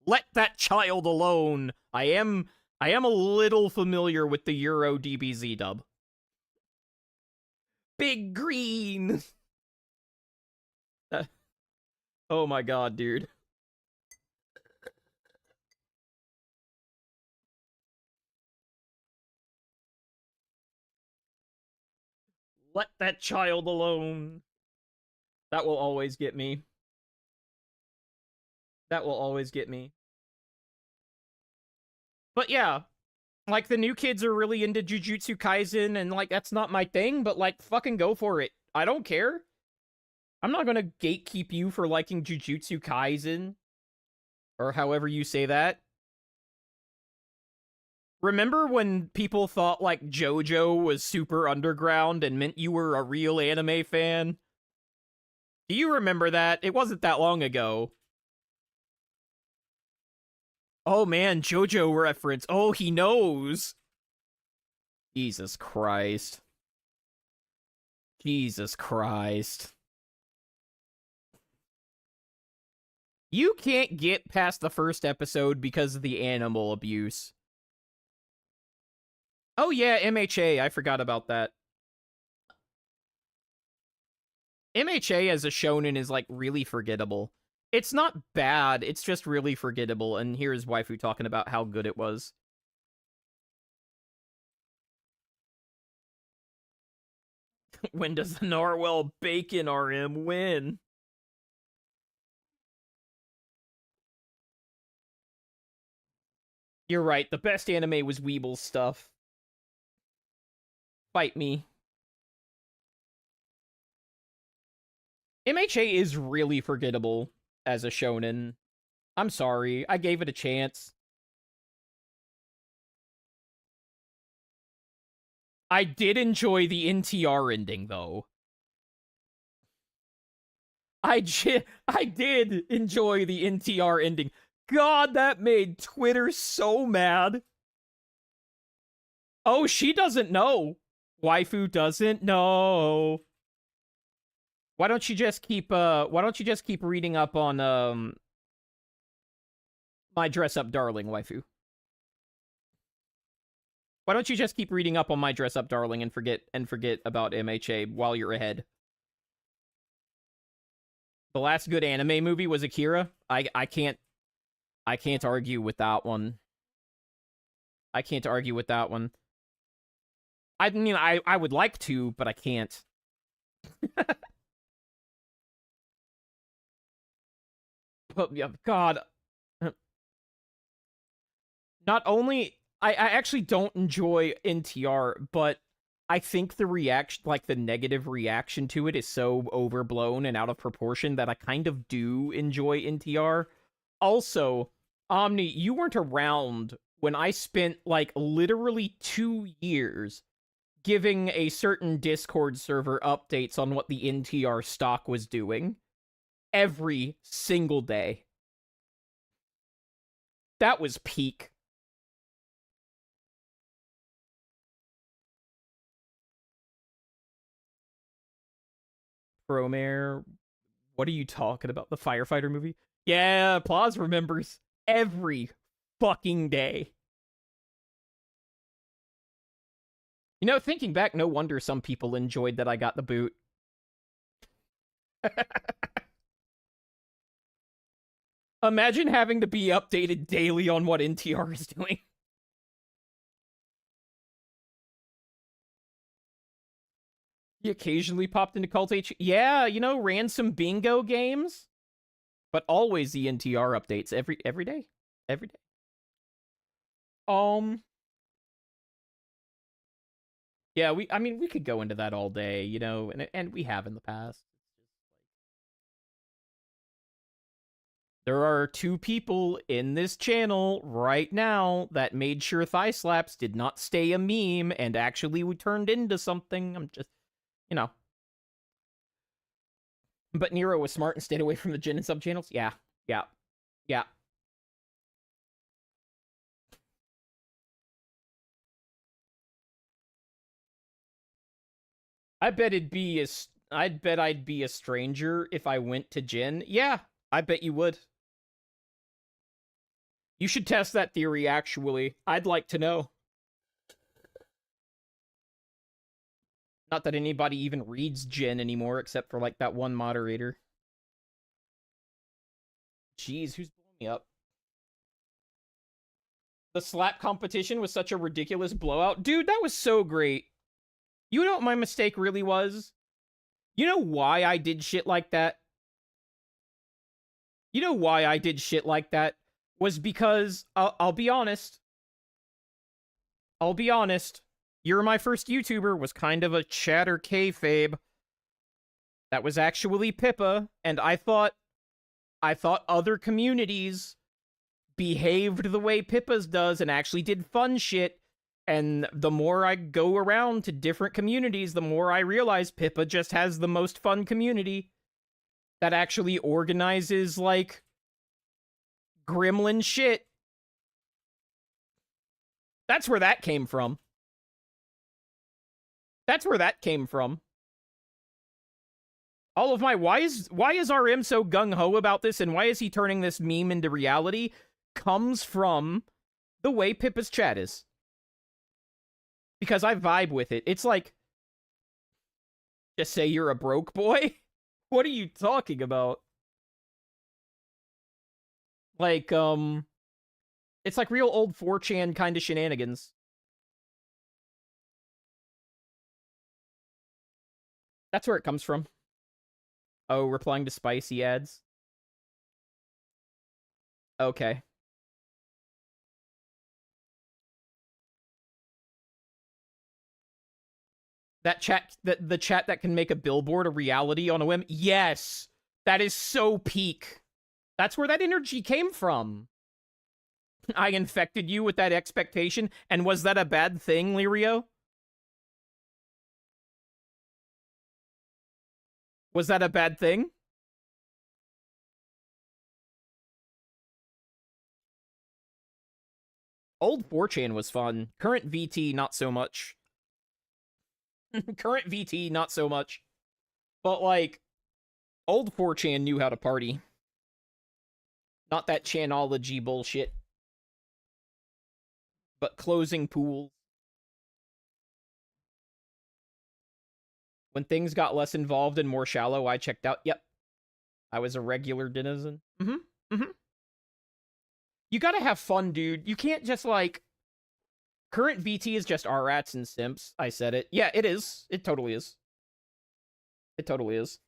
Let that child alone. I am a little familiar with the Euro DBZ dub. Big green. Oh my god, dude. Let that child alone. That will always get me. That will always get me. But yeah, like the new kids are really into Jujutsu Kaisen, and like that's not my thing, but like fucking go for it. I don't care. I'm not gonna gatekeep you for liking Jujutsu Kaisen, or however you say that. Remember when people thought like JoJo was super underground and meant you were a real anime fan? Do you remember that? It wasn't that long ago. Oh man, JoJo reference. Oh, he knows. Jesus Christ. Jesus Christ. You can't get past the first episode because of the animal abuse. Oh yeah, MHA. I forgot about that. MHA as a shonen is like really forgettable. It's not bad, it's just really forgettable, and here's waifu talking about how good it was. When does the Narwhal Bacon RM win? You're right, the best anime was Weeble's stuff. Fight me. MHA is really forgettable as a shonen. I'm sorry, I gave it a chance. I did enjoy the NTR ending, though. I did enjoy the NTR ending. God, that made Twitter so mad. Oh, she doesn't know. Waifu doesn't know. Why don't you just keep reading up on My Dress Up Darling, waifu? Why don't you just keep reading up on My Dress Up Darling and forget about MHA while you're ahead? The last good anime movie was Akira. I can't argue with that one. I can't argue with that one. I mean, I would like to, but I can't. But yeah, God. Not only I actually don't enjoy NTR, but I think the reaction, like the negative reaction to it, is so overblown and out of proportion that I kind of do enjoy NTR. Also, Omni, you weren't around when I spent like literally 2 years giving a certain Discord server updates on what the NTR stock was doing every single day. That was peak. Promare, what are you talking about? The firefighter movie? Yeah, Plaz remembers every fucking day. You know, thinking back, no wonder some people enjoyed that I got the boot. Imagine having to be updated daily on what NTR is doing. He occasionally popped into Cult H. Yeah, you know, ran some bingo games. But always the NTR updates every day. Every day. Yeah, I mean we could go into that all day, you know, and we have in the past. There are 2 people in this channel right now that made sure thigh slaps did not stay a meme and actually turned into something. I'm just, you know. But Nero was smart and stayed away from the Jin and sub channels. Yeah, yeah, yeah. I'd bet I'd be a stranger if I went to Jin. Yeah, I bet you would. You should test that theory, actually. I'd like to know. Not that anybody even reads Jin anymore, except for, like, that one moderator. Jeez, who's blowing me up? The slap competition was such a ridiculous blowout. Dude, that was so great. You know what my mistake really was? You know why I did shit like that? You know why I did shit like that? Was because, I'll be honest. I'll be honest. You're My First YouTuber was kind of a chatter kayfabe. That was actually Pippa, and I thought other communities behaved the way Pippa's does and actually did fun shit. And the more I go around to different communities, the more I realize Pippa just has the most fun community that actually organizes, like, gremlin shit. That's where that came from. That's where that came from. All of my why is RM so gung-ho about this and why is he turning this meme into reality comes from the way Pippa's chat is. Because I vibe with it. It's like, just say you're a broke boy. What are you talking about? Like, it's like real old 4chan kind of shenanigans. That's where it comes from. Oh, replying to spicy ads. Okay. That chat, the chat that can make a billboard a reality on a whim. Yes, that is so peak. That's where that energy came from. I infected you with that expectation, and was that a bad thing, Lirio? Was that a bad thing? Old 4chan was fun. Current VT, not so much. Current VT, not so much. But, like, old 4chan knew how to party. Not that chanology bullshit. But closing pools. When things got less involved and more shallow, I checked out. Yep. I was a regular denizen. Mm-hmm. Mm-hmm. You gotta have fun, dude. You can't just, like... Current VT is just R-rats and simps. I said it. Yeah, it is. It totally is. It totally is.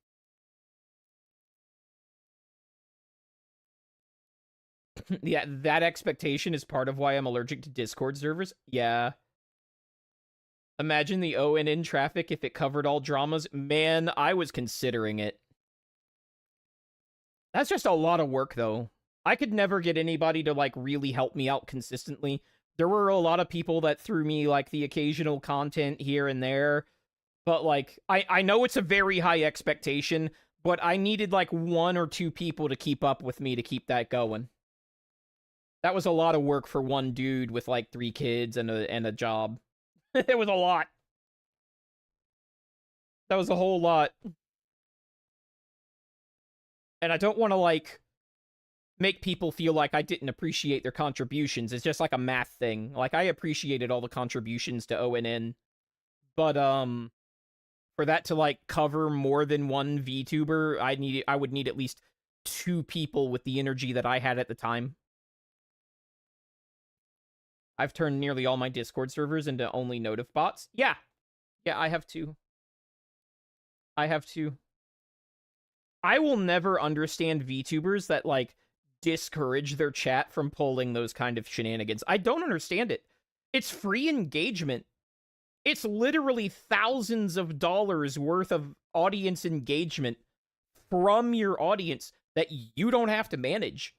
Yeah, that expectation is part of why I'm allergic to Discord servers. Yeah. Imagine the ONN traffic if it covered all dramas. Man, I was considering it. That's just a lot of work, though. I could never get anybody to, like, really help me out consistently. There were a lot of people that threw me, like, the occasional content here and there. But, like, I know it's a very high expectation, but I needed, like, 1 or 2 people to keep up with me to keep that going. That was a lot of work for one dude with, like, 3 kids and a job. It was a lot. That was a whole lot. And I don't want to, like, make people feel like I didn't appreciate their contributions. It's just like a math thing. Like, I appreciated all the contributions to ONN. But, for that to, like, cover more than one VTuber, I would need at least 2 people with the energy that I had at the time. I've turned nearly all my Discord servers into only notif bots. Yeah. Yeah, I have 2. I have 2. I will never understand VTubers that, like, discourage their chat from pulling those kind of shenanigans. I don't understand it. It's free engagement. It's literally thousands of dollars worth of audience engagement from your audience that you don't have to manage.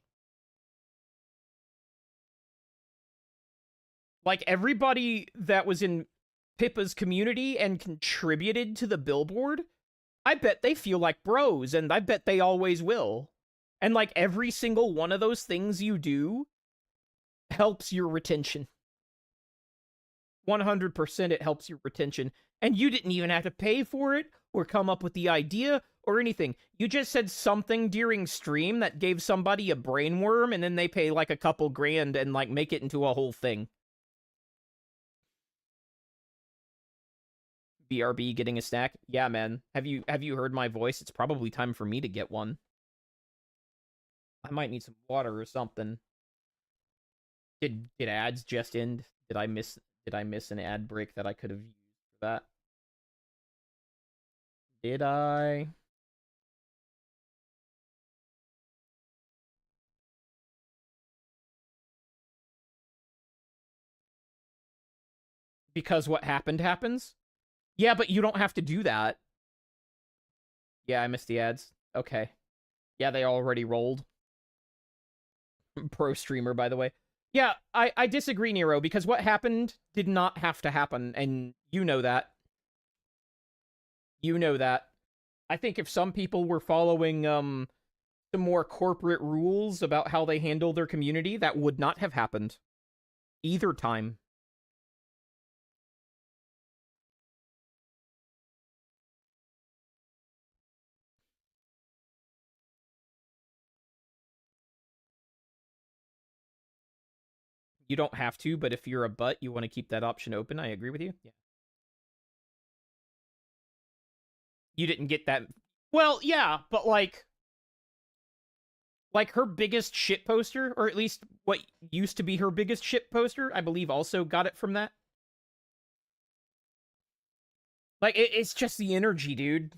Like, everybody that was in Pippa's community and contributed to the billboard, I bet they feel like bros, and I bet they always will. And, like, every single one of those things you do helps your retention. 100% it helps your retention. And you didn't even have to pay for it or come up with the idea or anything. You just said something during stream that gave somebody a brainworm, and then they pay, like, a couple grand and, like, make it into a whole thing. BRB getting a snack? Yeah, man. Have you heard my voice? It's probably time for me to get one. I might need some water or something. Did ads just end? Did I miss an ad break that I could have used for that? Did I? Because what happened happens? Yeah, but you don't have to do that. Yeah, I missed the ads. Okay. Yeah, they already rolled. Pro streamer, by the way. Yeah, I disagree, Nero, because what happened did not have to happen, and you know that. You know that. I think if some people were following, some more corporate rules about how they handle their community, that would not have happened. Either time. You don't have to, but if you're a butt, you want to keep that option open. I agree with you. Yeah. You didn't get that. Well, yeah, but like her biggest shit poster, or at least what used to be her biggest shit poster, I believe also got it from that. Like, it's just the energy, dude.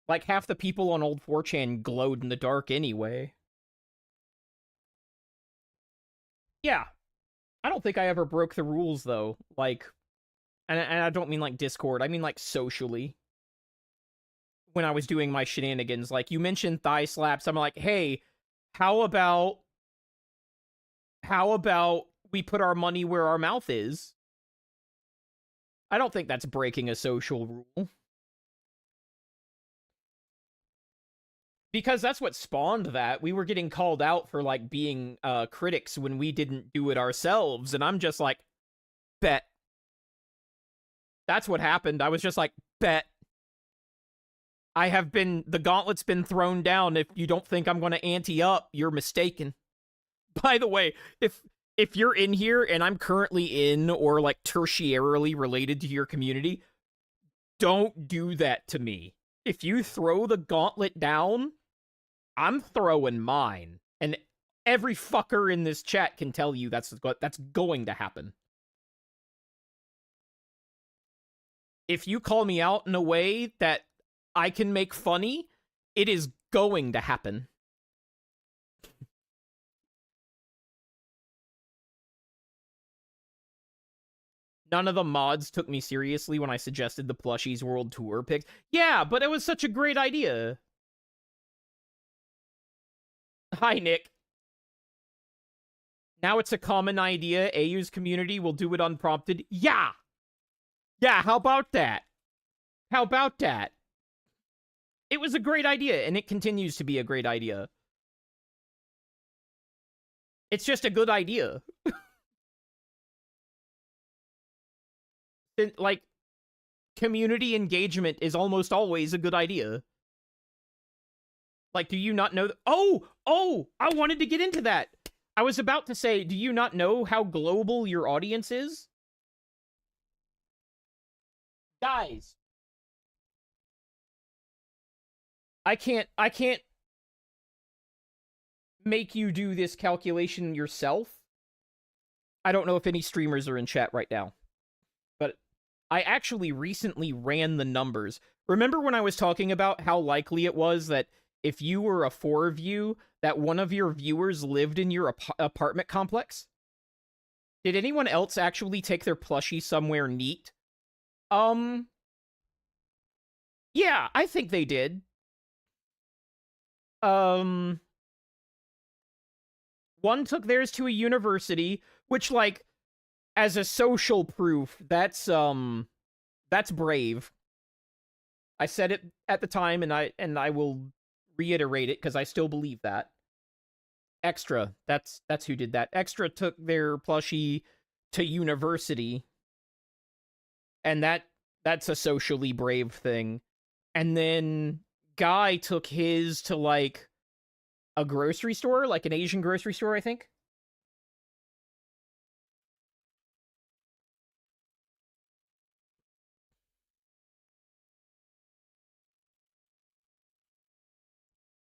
Like, half the people on old 4chan glowed in the dark anyway. Yeah, I don't think I ever broke the rules, though. Like, and I don't mean like Discord, I mean like socially. When I was doing my shenanigans, like, you mentioned thigh slaps, I'm like, hey, how about we put our money where our mouth is? I don't think that's breaking a social rule. Because that's what spawned that. We were getting called out for, like, being critics when we didn't do it ourselves, and I'm just like, bet. That's what happened. I was just like, bet. The gauntlet's been thrown down. If you don't think I'm going to ante up, you're mistaken. By the way, if you're in here and I'm currently in or like tertiarily related to your community, don't do that to me. If you throw the gauntlet down, I'm throwing mine. And every fucker in this chat can tell you that's going to happen. If you call me out in a way that I can make funny, it is going to happen. None of the mods took me seriously when I suggested the Plushies World Tour picks. Yeah, but it was such a great idea. Hi, Nick. Now it's a common idea. AU's community will do it unprompted. Yeah! Yeah, how about that? How about that? It was a great idea, and it continues to be a great idea. It's just a good idea. Like, community engagement is almost always a good idea. Like, do you not know? Oh, I wanted to get into that. I was about to say, do you not know how global your audience is? Guys, I can't make you do this calculation yourself. I don't know if any streamers are in chat right now, but I actually recently ran the numbers. Remember when I was talking about how likely it was that if you were a 4-view, that one of your viewers lived in your apartment complex? Did anyone else actually take their plushie somewhere neat? Yeah, I think they did. One took theirs to a university, which, like, as a social proof, that's brave. I said it at the time, and I will reiterate it because I still believe that. Extra, that's who did that. Extra took their plushie to university, and that's a socially brave thing. And then Guy took his to, like, a grocery store, like an Asian grocery store, I think.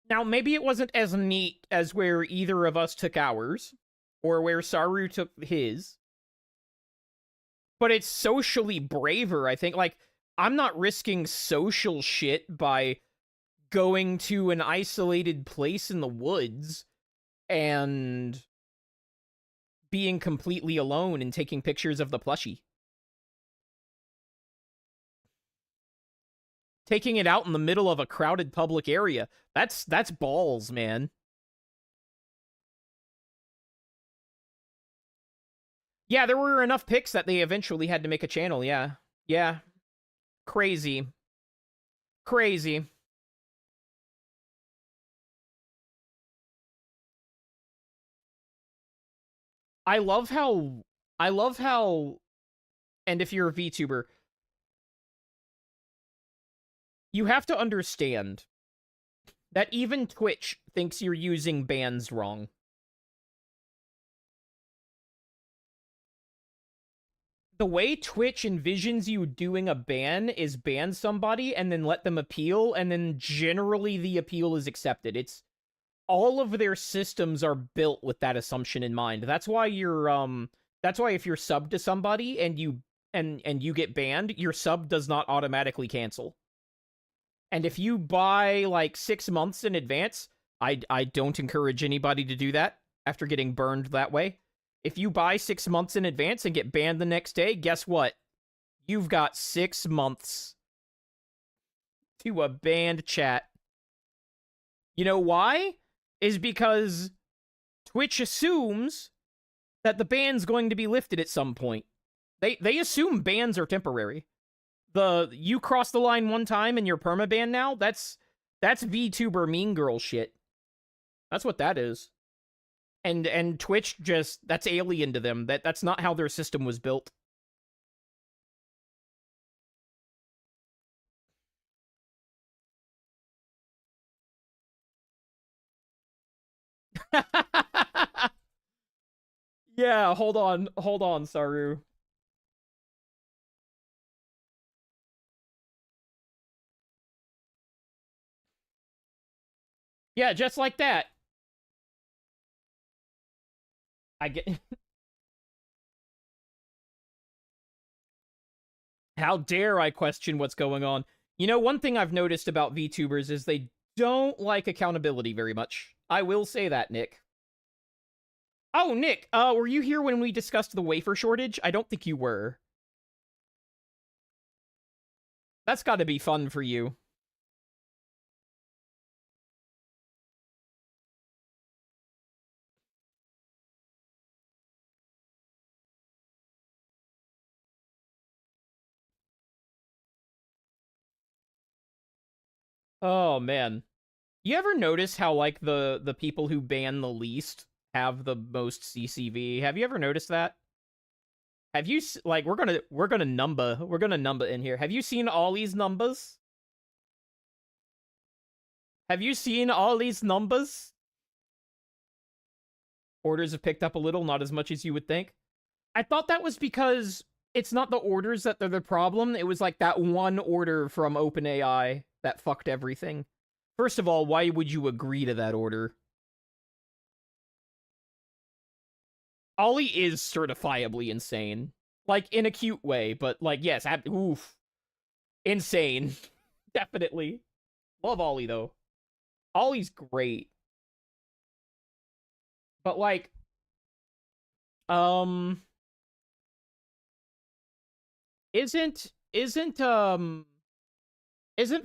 Now, maybe it wasn't as neat as where either of us took ours, or where Saru took his, but it's socially braver, I think. Like, I'm not risking social shit by going to an isolated place in the woods and being completely alone and taking pictures of the plushie. Taking it out in the middle of a crowded public area. That's balls, man. Yeah, there were enough pics that they eventually had to make a channel, yeah. Yeah. Crazy. Crazy. I love how and if you're a VTuber, you have to understand that even Twitch thinks you're using bans wrong. The way Twitch envisions you doing a ban is ban somebody and then let them appeal, and then generally the appeal is accepted. It's all of their systems are built with that assumption in mind. That's why that's why if you're subbed to somebody and you get banned, your sub does not automatically cancel. And if you buy like 6 months in advance, I don't encourage anybody to do that after getting burned that way. If you buy 6 months in advance and get banned the next day, guess what? You've got 6 months to a banned chat. You know why? Is because Twitch assumes that the ban's going to be lifted at some point. They assume bans are temporary. You cross the line one time and you're permaban now, that's VTuber mean girl shit. That's what that is. And Twitch just, that's alien to them. That's not how their system was built. Yeah, hold on, Saru. Yeah, just like that. I get. How dare I question what's going on? You know, one thing I've noticed about VTubers is they don't like accountability very much. I will say that, Nick. Oh, Nick, were you here when we discussed the wafer shortage? I don't think you were. That's got to be fun for you. Oh man. You ever notice how like the people who ban the least have the most CCV? Have you ever noticed that? Have you like we're gonna number in here. Have you seen all these numbers? Have you seen all these numbers? Orders have picked up a little, not as much as you would think. I thought that was because it's not the orders that they're the problem. It was like that one order from OpenAI that fucked everything. First of all, why would you agree to that order? Ollie is certifiably insane. Like, in a cute way, but, like, yes, oof. Insane. Definitely. Love Ollie, though. Ollie's great. But, like, um... Isn't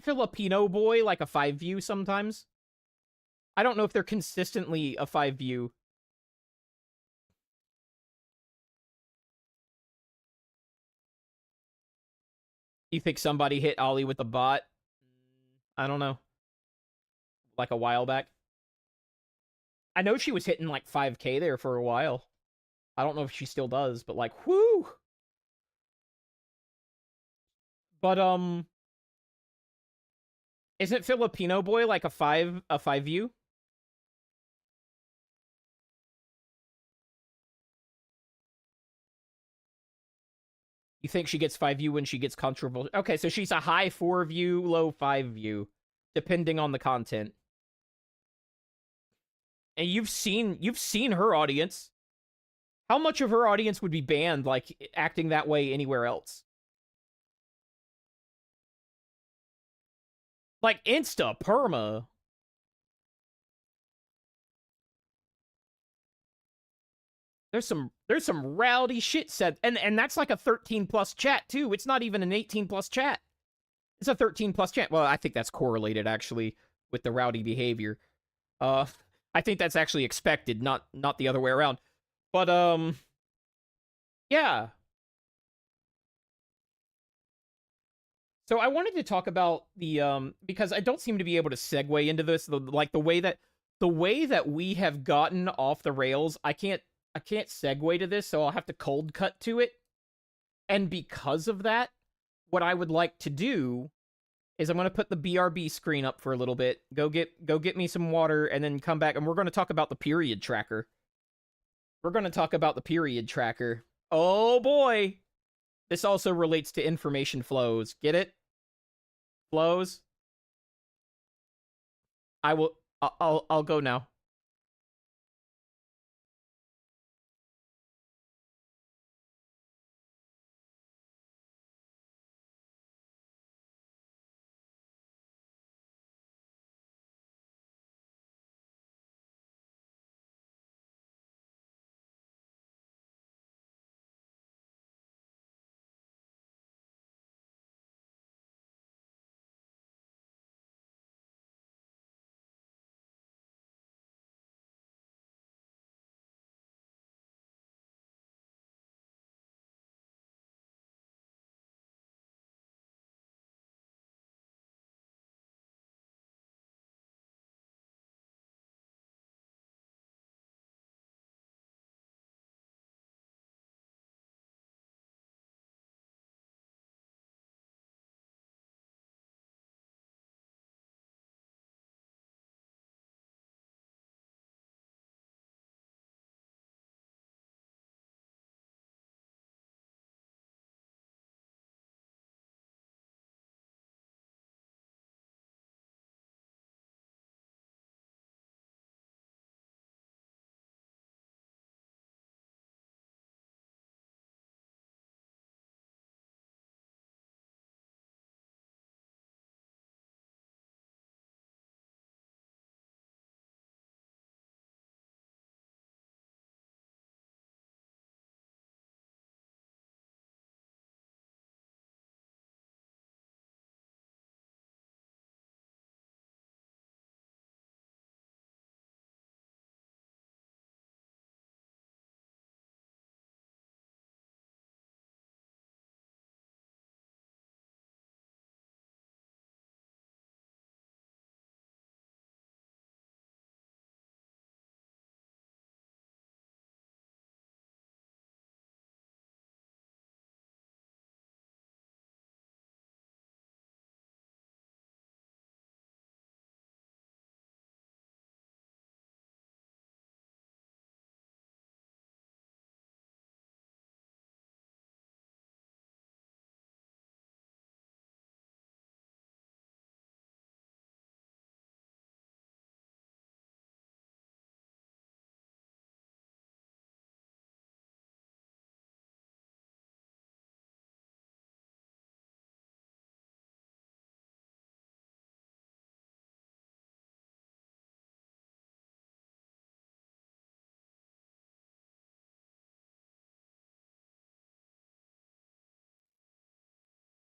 Filipino boy like a 5 view sometimes? I don't know if they're consistently a 5 view. You think somebody hit Ollie with a bot? I don't know. Like a while back. I know she was hitting like 5K there for a while. I don't know if she still does, but like, whoo! But isn't Filipino boy like a 5 view? You think she gets 5 view when she gets controversial? Okay, so she's a high 4 view, low 5 view, depending on the content. And you've seen her audience. How much of her audience would be banned, like, acting that way anywhere else? Like, insta, perma. There's some rowdy shit said. And that's like a 13 plus chat, too. It's not even an 18 plus chat. It's a 13 plus chat. Well, I think that's correlated, actually, with the rowdy behavior. I think that's actually expected, not the other way around. But, yeah. So I wanted to talk about the because I don't seem to be able to segue into this, the way that we have gotten off the rails. I can't segue to this, so I'll have to cold cut to it. And because of that, what I would like to do is I'm going to put the BRB screen up for a little bit. Go get me some water and then come back and we're going to talk about the period tracker. We're going to talk about the period tracker. Oh boy. This also relates to information flows. Get it? Flows. I will. I'll go now.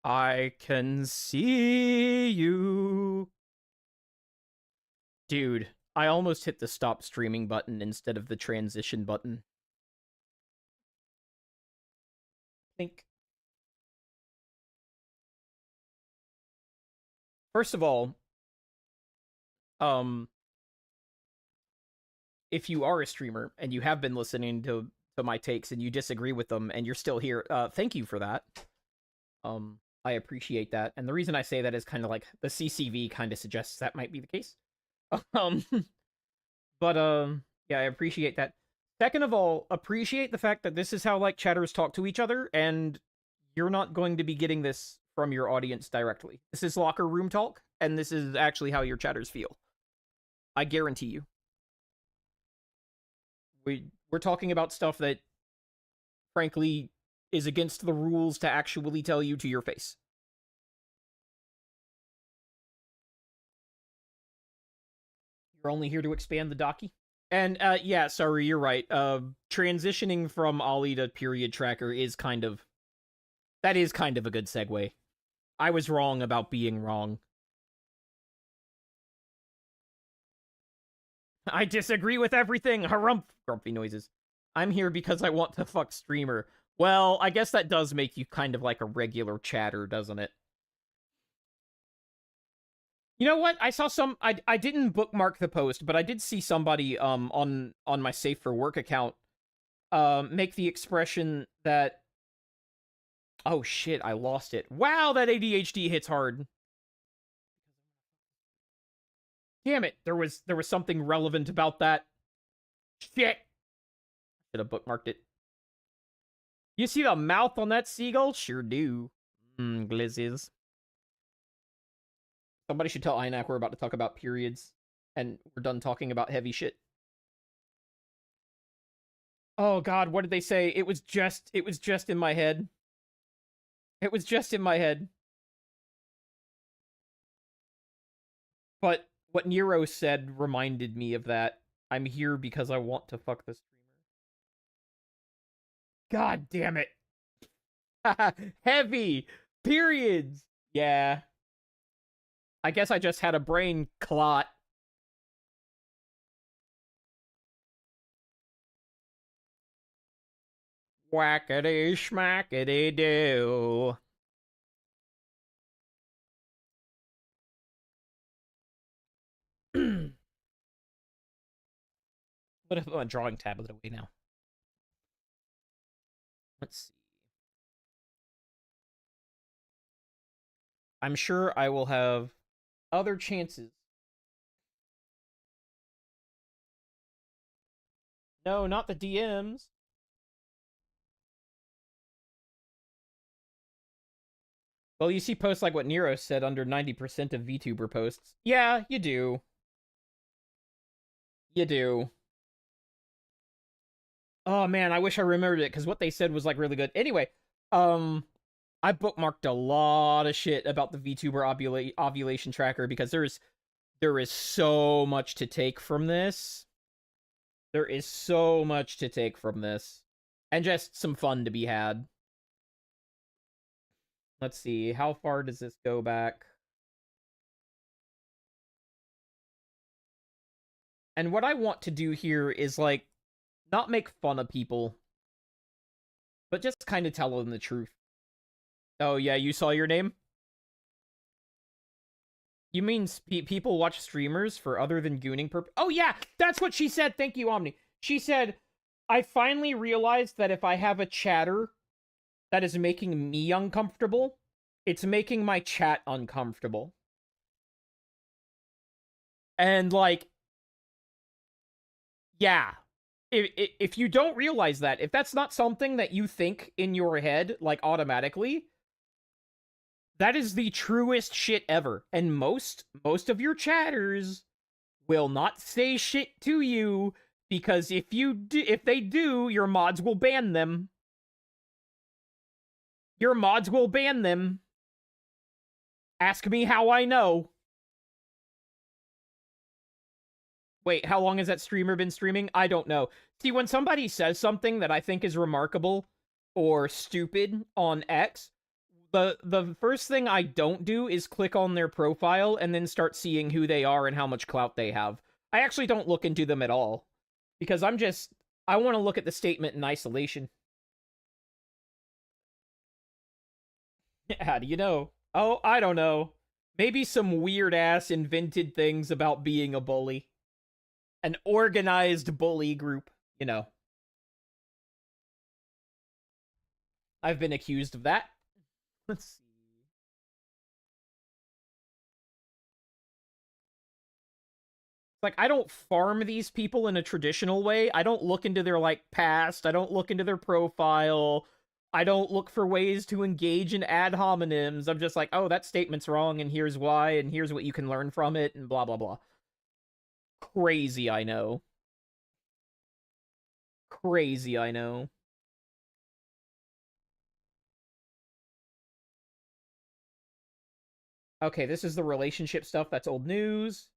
I can see you. Dude, I almost hit the stop streaming button instead of the transition button. Think. First of all, um, if you are a streamer and you have been listening to my takes and you disagree with them and you're still here, thank you for that. I appreciate that. And the reason I say that is kind of like the CCV kind of suggests that might be the case. Um, but yeah, I appreciate that. Second of all, appreciate the fact that this is how like chatters talk to each other, and you're not going to be getting this from your audience directly. This is locker room talk, and this is actually how your chatters feel. I guarantee you. We're talking about stuff that, frankly, is against the rules to actually tell you to your face. You're only here to expand the docky. And yeah, sorry, you're right. Transitioning from Ollie to period tracker is kind of that is kind of a good segue. I was wrong about being wrong. I disagree with everything. Harumph. Grumpy noises. I'm here because I want to fuck streamer. Well, I guess that does make you kind of like a regular chatter, doesn't it? You know what? I saw some. I didn't bookmark the post, but I did see somebody on my Safe for Work account make the expression that, oh shit, I lost it. Wow, that ADHD hits hard. Damn it, there was something relevant about that. Shit. Should have bookmarked it. You see the mouth on that seagull? Sure do. Glizzes. Somebody should tell Einak we're about to talk about periods, and we're done talking about heavy shit. Oh god, what did they say? It was just in my head. It was just in my head. But what Nero said reminded me of that. I'm here because I want to fuck the streamer. God damn it. Heavy periods. Yeah. I guess I just had a brain clot. Whackity schmackity do. What if a drawing tablet away now? Let's see. I'm sure I will have other chances. No, not the DMs. Well, you see posts like what Nero said under 90% of VTuber posts. Yeah, you do. You do. Oh man, I wish I remembered it because what they said was like really good. Anyway, I bookmarked a lot of shit about the VTuber ovulation tracker because there is so much to take from this. There is so much to take from this, and just some fun to be had. Let's see, how far does this go back? And what I want to do here is like not make fun of people, but just kind of tell them the truth. Oh yeah, you saw your name? You mean people watch streamers for other than gooning purpose? Oh yeah, that's what she said. Thank you, Omni. She said, I finally realized that if I have a chatter that is making me uncomfortable, it's making my chat uncomfortable. And like, yeah. If you don't realize that, if that's not something that you think in your head, like automatically, that is the truest shit ever. And most of your chatters will not say shit to you because if they do, your mods will ban them. Your mods will ban them. Ask me how I know. Wait, how long has that streamer been streaming? I don't know. See, when somebody says something that I think is remarkable or stupid on X, the first thing I don't do is click on their profile and then start seeing who they are and how much clout they have. I actually don't look into them at all because I want to look at the statement in isolation. How do you know? Oh, I don't know. Maybe some weird ass invented things about being a bully. An organized bully group, you know. I've been accused of that. Let's see. Like, I don't farm these people in a traditional way. I don't look into their, like, past. I don't look into their profile. I don't look for ways to engage in ad hominems. I'm just like, oh, that statement's wrong, and here's why, and here's what you can learn from it, and blah, blah, blah. Crazy, I know. Crazy, I know. Okay, this is the relationship stuff. That's old news.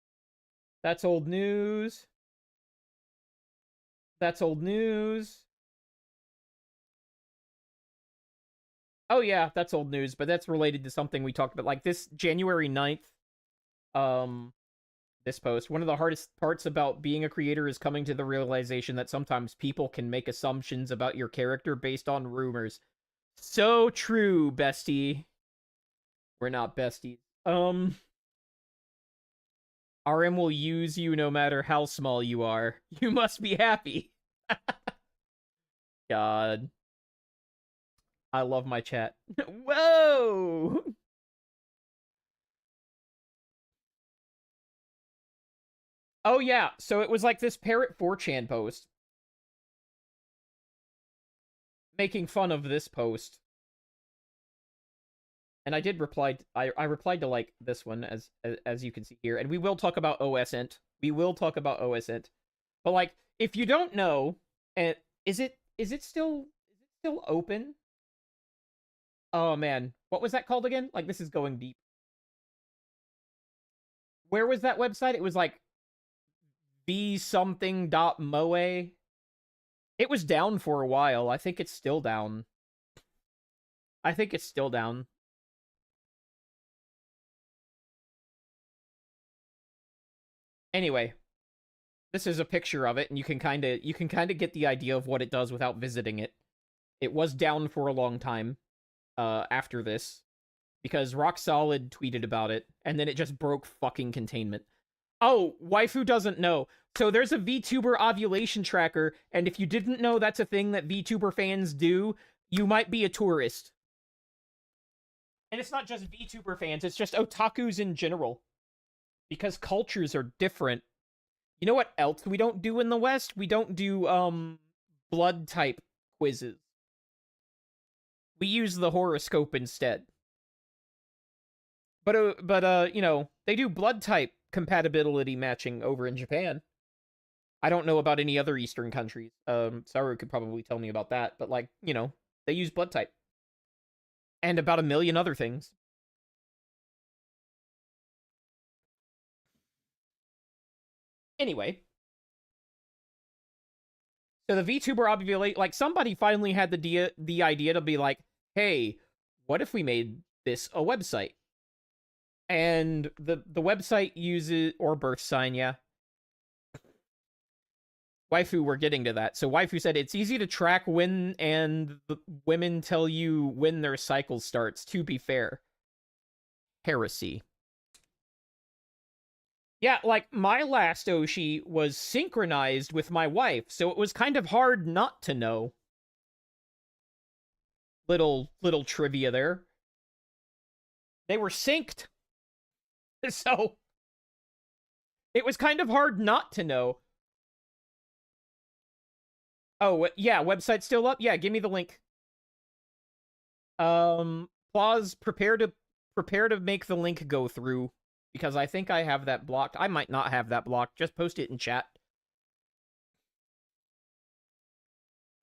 That's old news. That's old news. Oh yeah, that's old news, but that's related to something we talked about. Like this January 9th, um, this post. One of the hardest parts about being a creator is coming to the realization that sometimes people can make assumptions about your character based on rumors. So true, bestie. We're not besties. RM will use you no matter how small you are. You must be happy. God. I love my chat. Whoa! Oh yeah, so it was like this Parrot 4chan post. making fun of this post. And I did reply. I replied to like this one as you can see here, and we will talk about OSINT. We will talk about OSINT. But like, if you don't know, and is it still open? Oh man, what was that called again? Like, this is going deep. Where was that website? It was like vsomething.moe. It was down for a while. I think it's still down. I think it's still down. Anyway, this is a picture of it, and you can kind of get the idea of what it does without visiting it. It was down for a long time after this because Rock Solid tweeted about it, and then it just broke fucking containment. Oh, waifu doesn't know. So there's a VTuber ovulation tracker, and if you didn't know that's a thing that VTuber fans do, you might be a tourist. And it's not just VTuber fans, it's just otakus in general. Because cultures are different. You know what else we don't do in the West? We don't do blood type quizzes. We use the horoscope instead. But you know, they do blood type compatibility matching over in Japan. I don't know about any other Eastern countries. Saru could probably tell me about that, but like, you know, they use blood type. And about a million other things. Anyway. So the VTuber ovulate, like, somebody finally had the idea to be like, hey, what if we made this a website? And the website uses, or birth sign, yeah. Waifu, we're getting to that. So Waifu said it's easy to track when, and the women tell you when their cycle starts, to be fair. Heresy. Yeah, like, my last Oshi was synchronized with my wife, so it was kind of hard not to know. Little trivia there. They were synced. So it was kind of hard not to know. Oh, yeah, website still up? Yeah, give me the link. Pause, prepare to make the link go through, because I think I have that blocked. I might not have that blocked. Just post it in chat.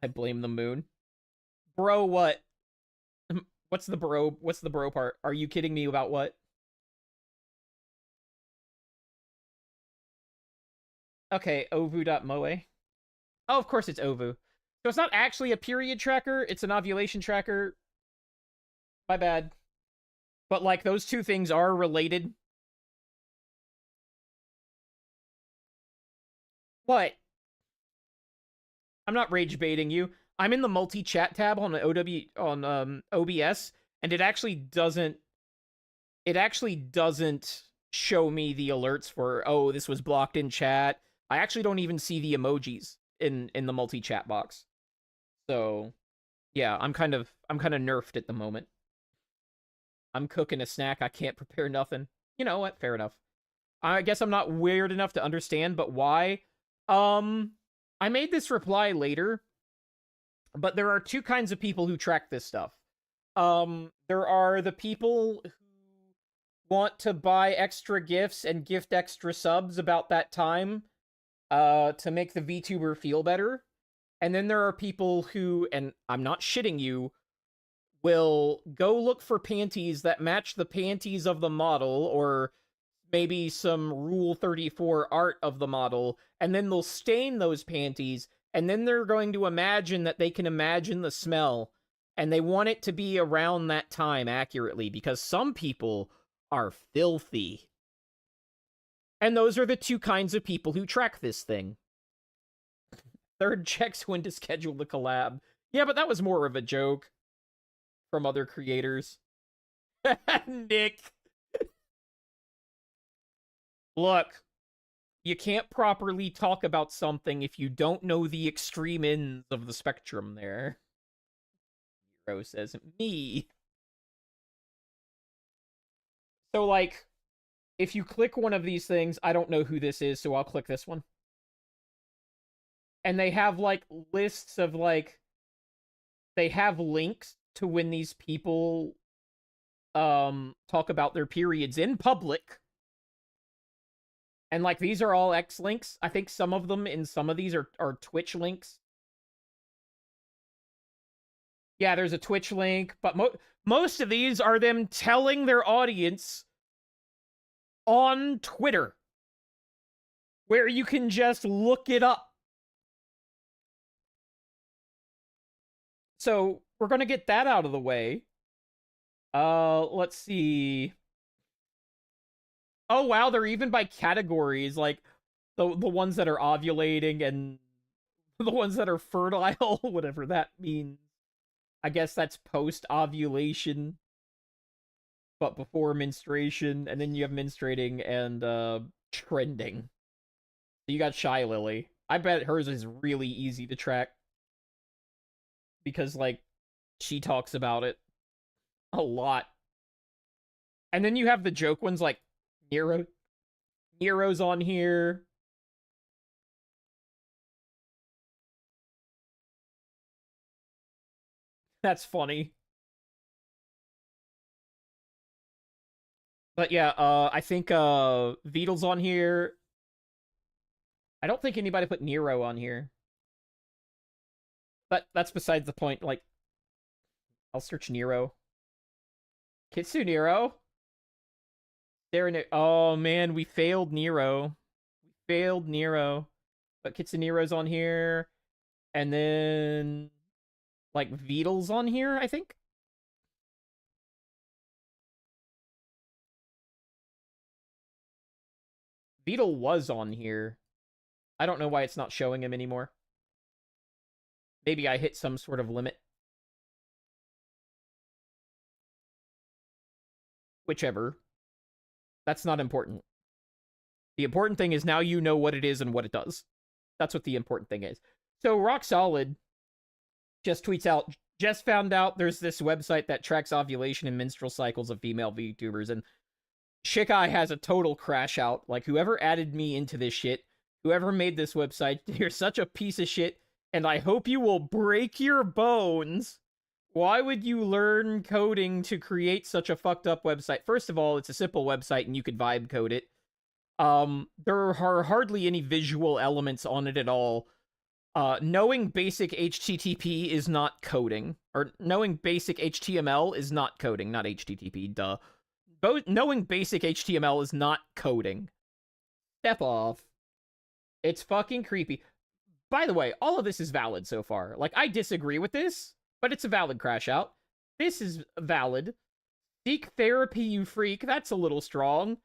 I blame the moon. Bro, what? What's the bro part? Are you kidding me about what? Okay, ovu.moe. Oh, of course it's ovu. So it's not actually a period tracker, it's an ovulation tracker. My bad. But, like, those two things are related. What? I'm not rage baiting you. I'm in the multi-chat tab on OBS, and it actually doesn't show me the alerts for, oh, this was blocked in chat. I actually don't even see the emojis in the multi-chat box. So, yeah, I'm kind of nerfed at the moment. I'm cooking a snack. I can't prepare nothing. You know what? Fair enough. I guess I'm not weird enough to understand, but why? I made this reply later, but there are two kinds of people who track this stuff. There are the people who want to buy extra gifts and gift extra subs about that time, to make the VTuber feel better. And then there are people who, and I'm not shitting you, will go look for panties that match the panties of the model, or maybe some Rule 34 art of the model, and then they'll stain those panties, and then they're going to imagine that they can imagine the smell, and they want it to be around that time accurately, because some people are filthy. And those are the two kinds of people who track this thing. Third checks when to schedule the collab. Yeah, but that was more of a joke from other creators. Nick. Look, you can't properly talk about something if you don't know the extreme ends of the spectrum there. Hero says, me. So, like, if you click one of these things, I don't know who this is, so I'll click this one. And they have, like, lists of, like, they have links to when these people talk about their periods in public. And like these are all X links. I think some of them in some of these are Twitch links. Yeah, there's a Twitch link, but most of these are them telling their audience on Twitter, where you can just look it up. So we're gonna get that out of the way. Let's see. Oh wow, they're even by categories, like the ones that are ovulating and the ones that are fertile, whatever that means. I guess that's post ovulation, but before menstruation, and then you have menstruating and trending. So you got Shy Lily. I bet hers is really easy to track because like she talks about it a lot. And then you have the joke ones like Nero. Nero's on here. That's funny. But yeah, I think Beetle's on here. I don't think anybody put Nero on here. But that's besides the point. Like, I'll search Nero. Kitsu Nero. Oh man, we failed Nero. We failed Nero. But Kitsu Nero's on here. And then like Beetle's on here, I think. Beetle was on here. I don't know why it's not showing him anymore. Maybe I hit some sort of limit. Whichever. That's not important. The important thing is now you know what it is and what it does. That's what the important thing is. So Rock Solid just tweets out, just found out there's this website that tracks ovulation and menstrual cycles of female VTubers, and Shikai has a total crash out. Like, whoever added me into this shit, whoever made this website, you're such a piece of shit, and I hope you will break your bones. Why would you learn coding to create such a fucked up website? First of all, it's a simple website and you could vibe code it. There are hardly any visual elements on it at all. Knowing basic HTTP is not coding. Or knowing basic HTML is not coding, not HTTP, duh. Knowing basic HTML is not coding. Step off. It's fucking creepy. By the way, all of this is valid so far. Like, I disagree with this, but it's a valid crash out. This is valid. Seek therapy, you freak. That's a little strong.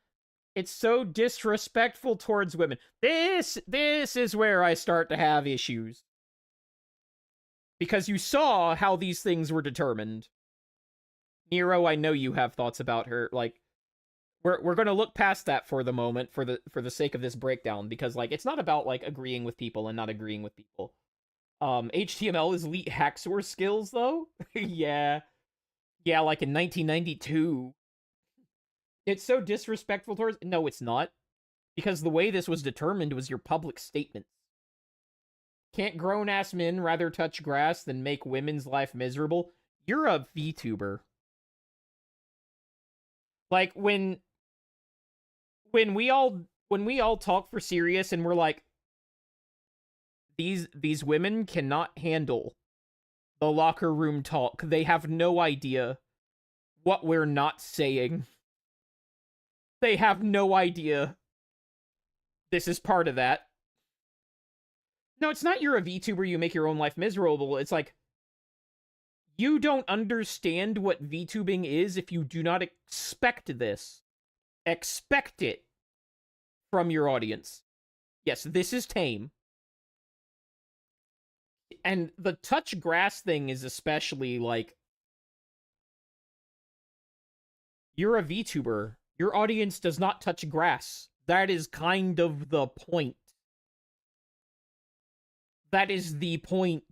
It's so disrespectful towards women. This is where I start to have issues. Because you saw how these things were determined. Nero, I know you have thoughts about her. Like, we're gonna look past that for the moment, for the sake of this breakdown, because like it's not about like agreeing with people and not agreeing with people. HTML is elite hacksaw skills though. Yeah, like in 1992. It's so disrespectful towards. No, it's not, because the way this was determined was your public statements. Can't grown-ass men rather touch grass than make women's life miserable? You're a VTuber. Like, when we all talk for serious and we're like, these women cannot handle the locker room talk. They have no idea what we're not saying. They have no idea. This is part of that. No, it's not you're a VTuber, you make your own life miserable. It's like, you don't understand what VTubing is if you do not expect this. Expect it from your audience. Yes, this is tame. And the touch grass thing is especially like, you're a VTuber. Your audience does not touch grass. That is kind of the point. That is the point.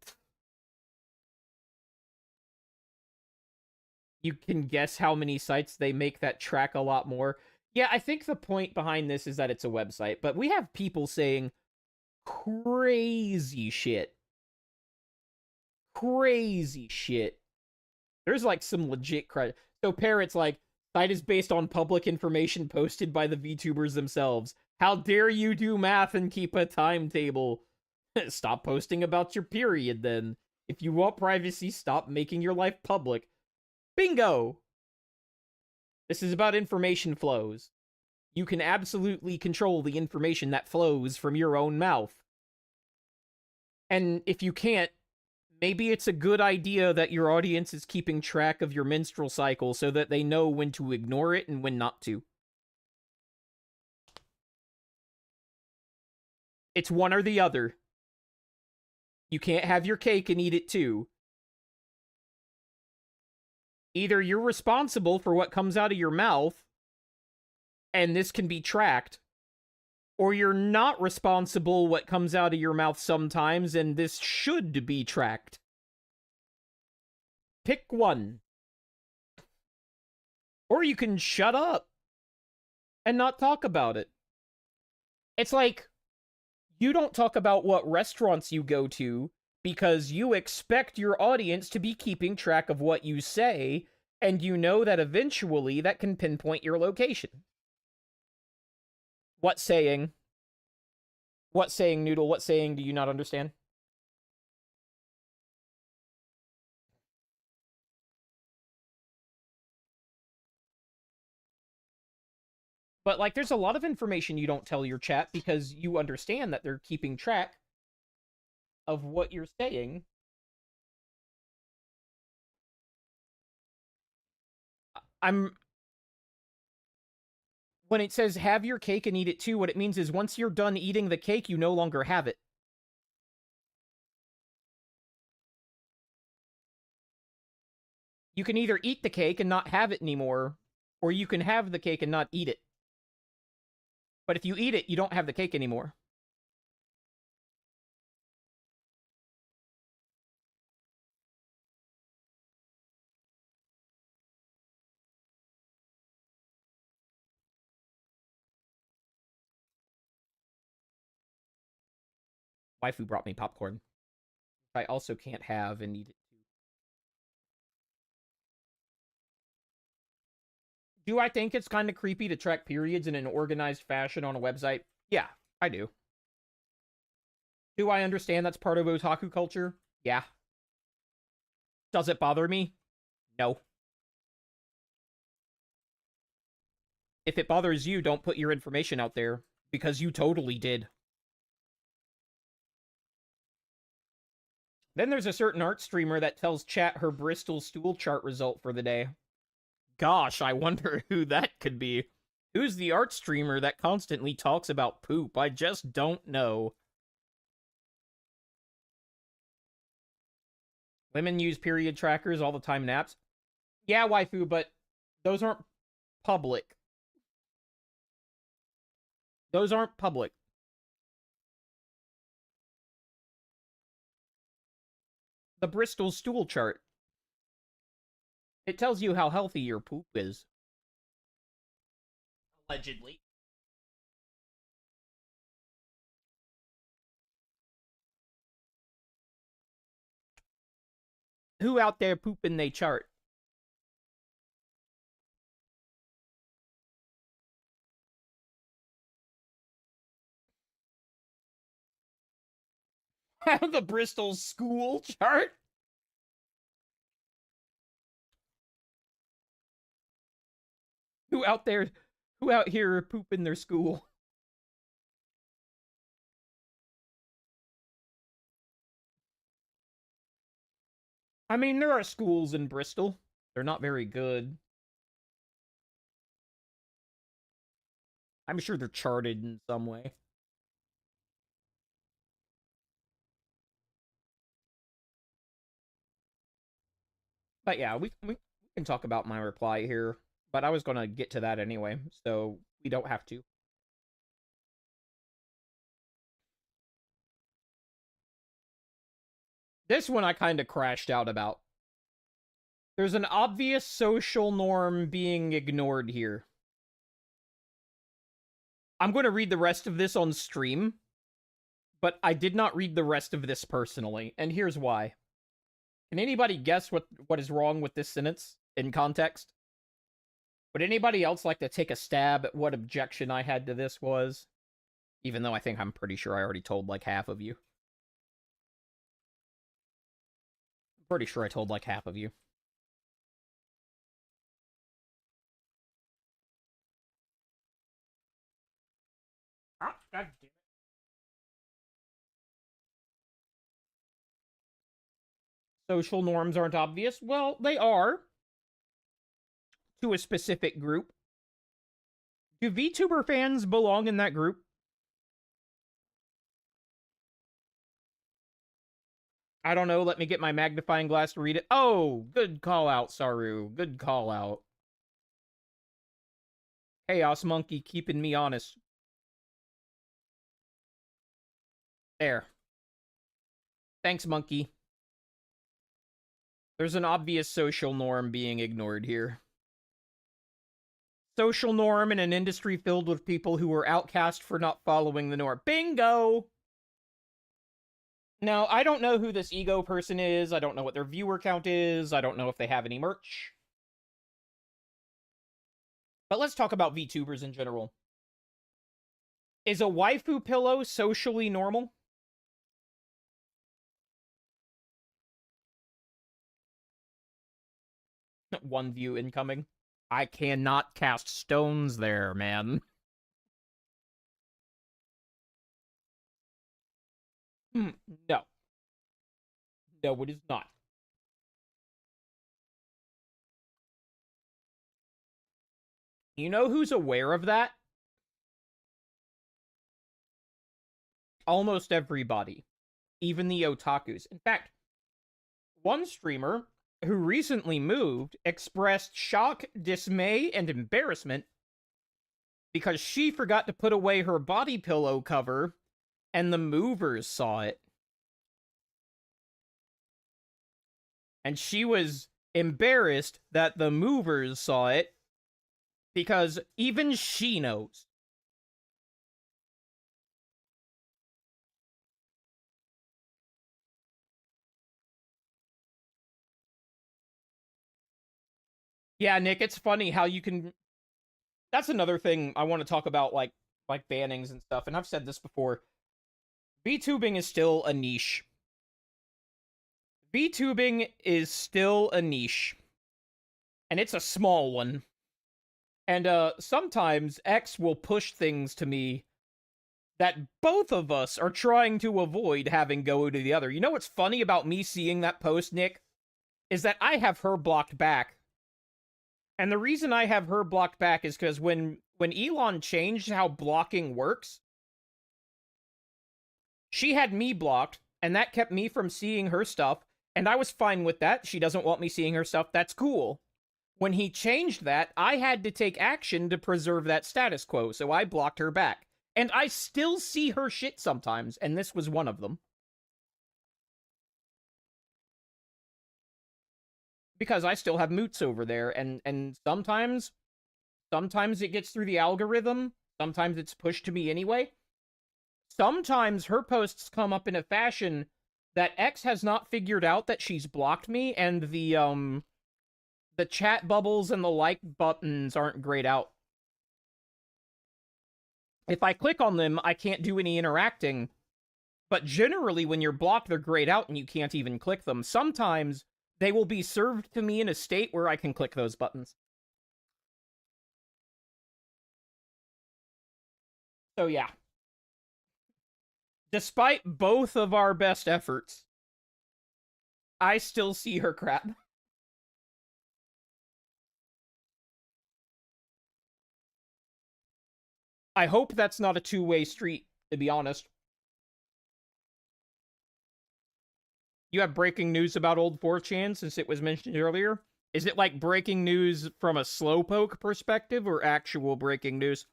You can guess how many sites they make that track a lot more. Yeah, I think the point behind this is that it's a website, but we have people saying crazy shit. crazy shit. There's like some legit credit. So Parrot's like, site is based on public information posted by the VTubers themselves. How dare you do math and keep a timetable? Stop posting about your period then. If you want privacy, stop making your life public. Bingo! This is about information flows. You can absolutely control the information that flows from your own mouth. And if you can't, maybe it's a good idea that your audience is keeping track of your menstrual cycle so that they know when to ignore it and when not to. It's one or the other. You can't have your cake and eat it too. Either you're responsible for what comes out of your mouth, and this can be tracked, or you're not responsible what comes out of your mouth sometimes, and this should be tracked. Pick one. Or you can shut up and not talk about it. It's like, you don't talk about what restaurants you go to because you expect your audience to be keeping track of what you say, and you know that eventually that can pinpoint your location. What saying? What saying, Noodle? What saying do you not understand? But, like, there's a lot of information you don't tell your chat because you understand that they're keeping track of what you're saying. When it says have your cake and eat it too, what it means is once you're done eating the cake, you no longer have it. You can either eat the cake and not have it anymore, or you can have the cake and not eat it. But if you eat it, you don't have the cake anymore. Waifu brought me popcorn. I also can't have and eat it too. Do I think it's kind of creepy to track periods in an organized fashion on a website? Yeah, I do. Do I understand that's part of otaku culture? Yeah. Does it bother me? No. If it bothers you, don't put your information out there, because you totally did. Then there's a certain art streamer that tells chat her Bristol stool chart result for the day. Gosh, I wonder who that could be. Who's the art streamer that constantly talks about poop? I just don't know. Women use period trackers all the time in apps. Yeah, waifu, but those aren't public. Those aren't public. The Bristol stool chart. It tells you how healthy your poop is. Allegedly. Who out there pooping they chart? The Bristol school chart? Who out there, who out here pooping their school? I mean, there are schools in Bristol. They're not very good. I'm sure they're charted in some way. But yeah, we can talk about my reply here. But I was going to get to that anyway, so we don't have to. This one I kind of crashed out about. There's an obvious social norm being ignored here. I'm going to read the rest of this on stream, but I did not read the rest of this personally, and here's why. Can anybody guess what is wrong with this sentence in context? Would anybody else like to take a stab at what objection I had to this was? Even though I'm pretty sure I already told like half of you. Pretty sure I told like half of you. Ah, God damn it. Social norms aren't obvious. Well, they are to a specific group. Do VTuber fans belong in that group? I don't know. Let me get my magnifying glass to read it. Oh, good call out, Saru. Good call out. Chaos Monkey keeping me honest. There. Thanks, Monkey. There's an obvious social norm being ignored here. Social norm in an industry filled with people who were outcast for not following the norm. Bingo! Now, I don't know who this ego person is. I don't know what their viewer count is. I don't know if they have any merch. But let's talk about VTubers in general. Is a waifu pillow socially normal? One view incoming. I cannot cast stones there, man. No. No, it is not. You know who's aware of that? Almost everybody. Even the otakus. In fact, one streamer who recently moved expressed shock, dismay, and embarrassment because she forgot to put away her body pillow cover and the movers saw it. And she was embarrassed that the movers saw it because even she knows. Yeah, Nick, it's funny how you can. That's another thing I want to talk about, like bannings and stuff. And I've said this before. VTubing is still a niche. VTubing is still a niche, and it's a small one. And sometimes X will push things to me that both of us are trying to avoid having go to the other. You know what's funny about me seeing that post, Nick? Is that I have her blocked back. And the reason I have her blocked back is because when Elon changed how blocking works, she had me blocked, and that kept me from seeing her stuff, and I was fine with that. She doesn't want me seeing her stuff. That's cool. When he changed that, I had to take action to preserve that status quo, so I blocked her back. And I still see her shit sometimes, and this was one of them. Because I still have moots over there, and sometimes it gets through the algorithm, sometimes it's pushed to me anyway. Sometimes her posts come up in a fashion that X has not figured out that she's blocked me, and the chat bubbles and the like buttons aren't grayed out. If I click on them, I can't do any interacting, but generally when you're blocked, they're grayed out and you can't even click them. Sometimes they will be served to me in a state where I can click those buttons. So yeah. Despite both of our best efforts, I still see her crap. I hope that's not a two-way street, to be honest. You have breaking news about old 4chan since it was mentioned earlier? Is it like breaking news from a slowpoke perspective or actual breaking news?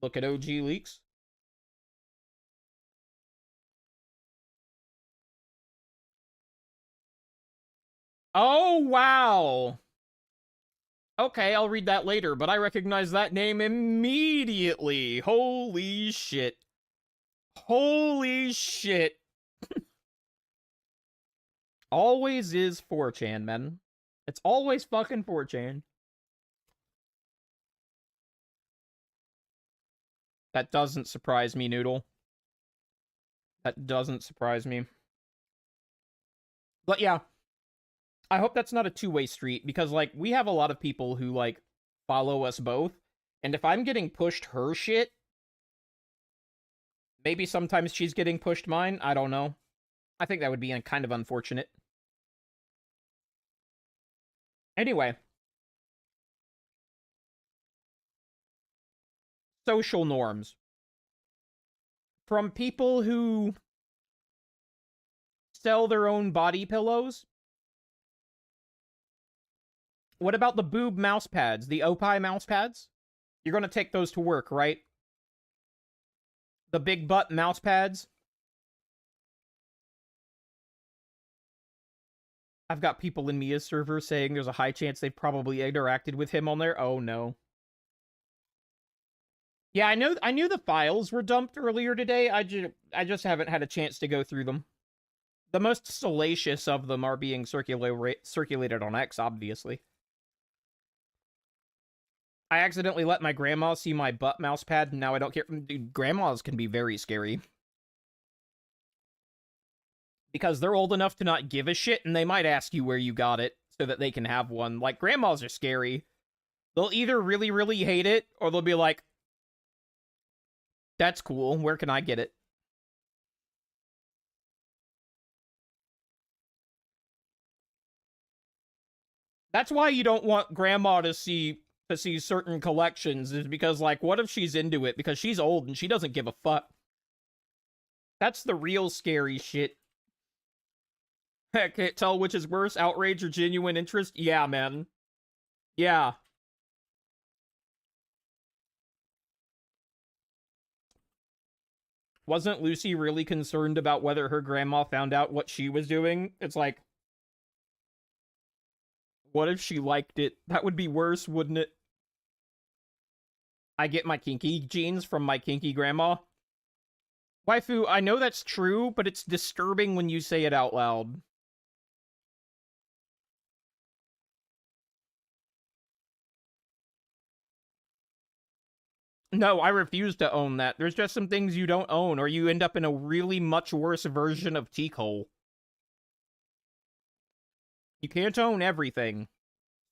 Look at OG leaks. Oh, wow. Okay, I'll read that later, but I recognize that name immediately. Holy shit. Holy shit. Always is 4chan, man. It's always fucking 4chan. That doesn't surprise me, Noodle. That doesn't surprise me. But yeah, I hope that's not a two-way street, because, like, we have a lot of people who, like, follow us both, and if I'm getting pushed her shit, maybe sometimes she's getting pushed mine, I don't know. I think that would be kind of unfortunate. Anyway. Social norms. From people who sell their own body pillows. What about the boob mouse pads? The Opie mouse pads? You're gonna take those to work, right? The big butt mouse pads? I've got people in Mia's server saying there's a high chance they've probably interacted with him on there. Oh no. Yeah, I knew the files were dumped earlier today. I just haven't had a chance to go through them. The most salacious of them are being circulated on X, obviously. I accidentally let my grandma see my butt mouse pad, and now I don't care. Dude, grandmas can be very scary. Because they're old enough to not give a shit, and they might ask you where you got it, so that they can have one. Like, grandmas are scary. They'll either really, really hate it, or they'll be like, that's cool, where can I get it? That's why you don't want grandma to see certain collections, is because, like, what if she's into it? Because she's old and she doesn't give a fuck. That's the real scary shit. Heck, can't tell which is worse, outrage or genuine interest? Yeah, man. Yeah. Wasn't Lucy really concerned about whether her grandma found out what she was doing? It's like, what if she liked it? That would be worse, wouldn't it? I get my kinky genes from my kinky grandma. Waifu, I know that's true, but it's disturbing when you say it out loud. No, I refuse to own that. There's just some things you don't own, or you end up in a really much worse version of T-Cole. You can't own everything.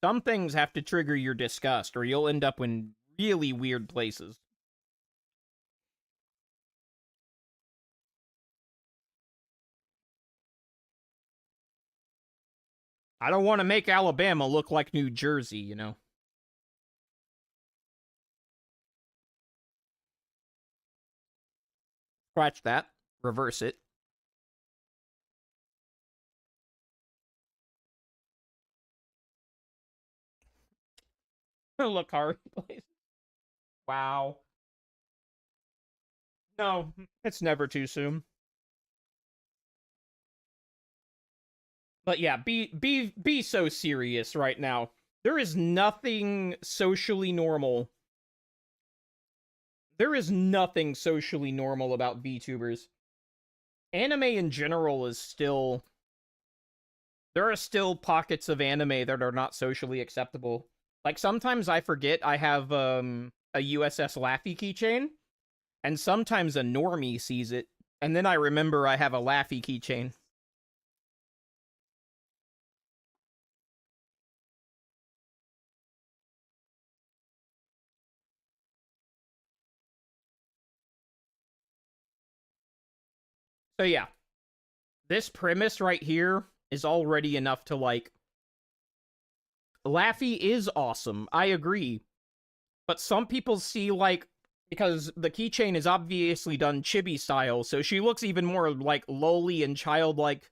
Some things have to trigger your disgust, or you'll end up in really weird places. I don't want to make Alabama look like New Jersey, you know? Scratch that. Reverse it. Look, Harry plays. Wow. No, it's never too soon. But yeah, be so serious right now. There is nothing socially normal. There is nothing socially normal about VTubers. Anime in general is still... There are still pockets of anime that are not socially acceptable. Like, sometimes I forget I have a USS Laffy keychain, and sometimes a normie sees it, and then I remember I have a Laffy keychain. So yeah, this premise right here is already enough to, like... Laffy is awesome, I agree. But some people see, like... Because the keychain is obviously done chibi style, so she looks even more, like, lowly and childlike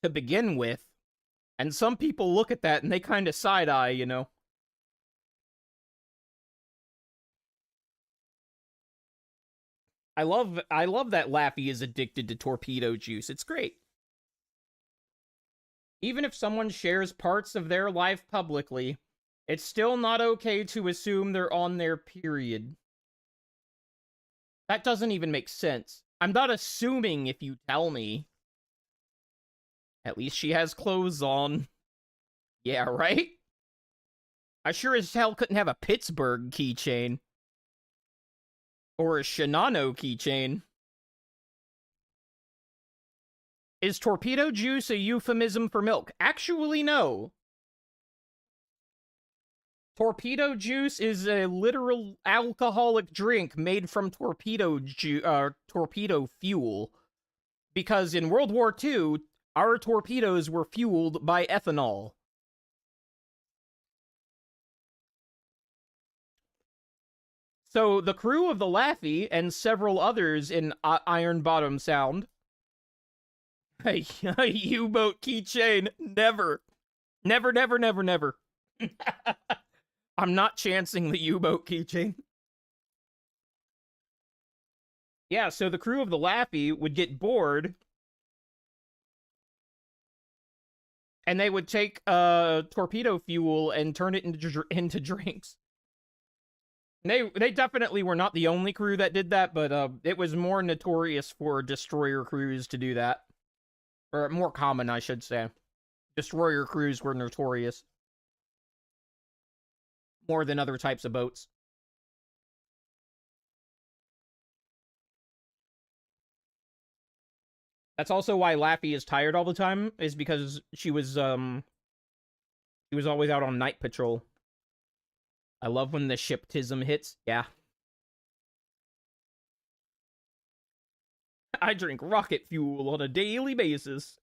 to begin with. And some people look at that and they kind of side-eye, you know? I love that Laffy is addicted to torpedo juice. It's great. Even if someone shares parts of their life publicly, it's still not okay to assume they're on their period. That doesn't even make sense. I'm not assuming if you tell me. At least she has clothes on. Yeah, right? I sure as hell couldn't have a Pittsburgh keychain. Or a Shinano keychain. Is torpedo juice a euphemism for milk? Actually, no. Torpedo juice is a literal alcoholic drink made from torpedo fuel. Because in World War II, our torpedoes were fueled by ethanol. So the crew of the Laffy and several others in Iron Bottom Sound. A U-boat keychain. Never. Never, never, never, never. I'm not chancing the U-boat keychain. Yeah, so the crew of the Laffy would get bored, and they would take torpedo fuel and turn it into drinks. They definitely were not the only crew that did that, but it was more notorious for destroyer crews to do that. Or more common, I should say. Destroyer crews were notorious. More than other types of boats. That's also why Laffy is tired all the time, is because she was always out on night patrol. I love when the shiptism hits. Yeah. I drink rocket fuel on a daily basis.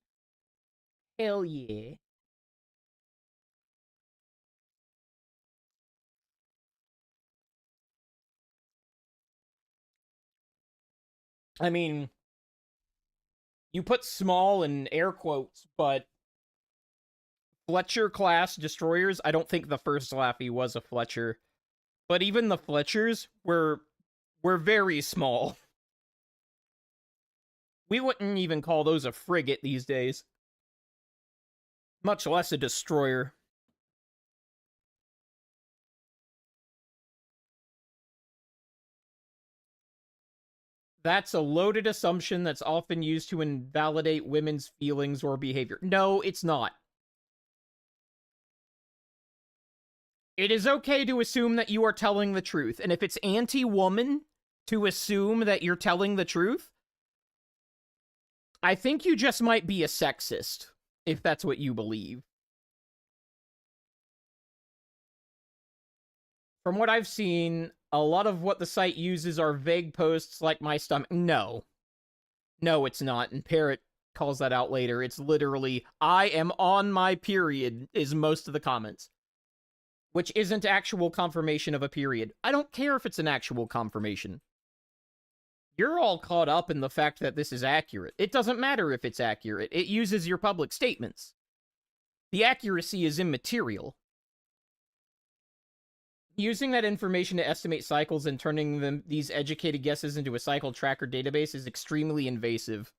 Hell yeah. I mean, you put small in air quotes, but Fletcher class destroyers, I don't think the first Laffy was a Fletcher. But even the Fletchers were very small. We wouldn't even call those a frigate these days. Much less a destroyer. That's a loaded assumption that's often used to invalidate women's feelings or behavior. No, it's not. It is okay to assume that you are telling the truth. And if it's anti-woman to assume that you're telling the truth, I think you just might be a sexist, if that's what you believe. From what I've seen, a lot of what the site uses are vague posts like my stomach. No. No, it's not. And Parrot calls that out later. It's literally, I am on my period, is most of the comments. Which isn't actual confirmation of a period. I don't care if it's an actual confirmation. You're all caught up in the fact that this is accurate. It doesn't matter if it's accurate. It uses your public statements. The accuracy is immaterial. Using that information to estimate cycles and turning these educated guesses into a cycle tracker database is extremely invasive.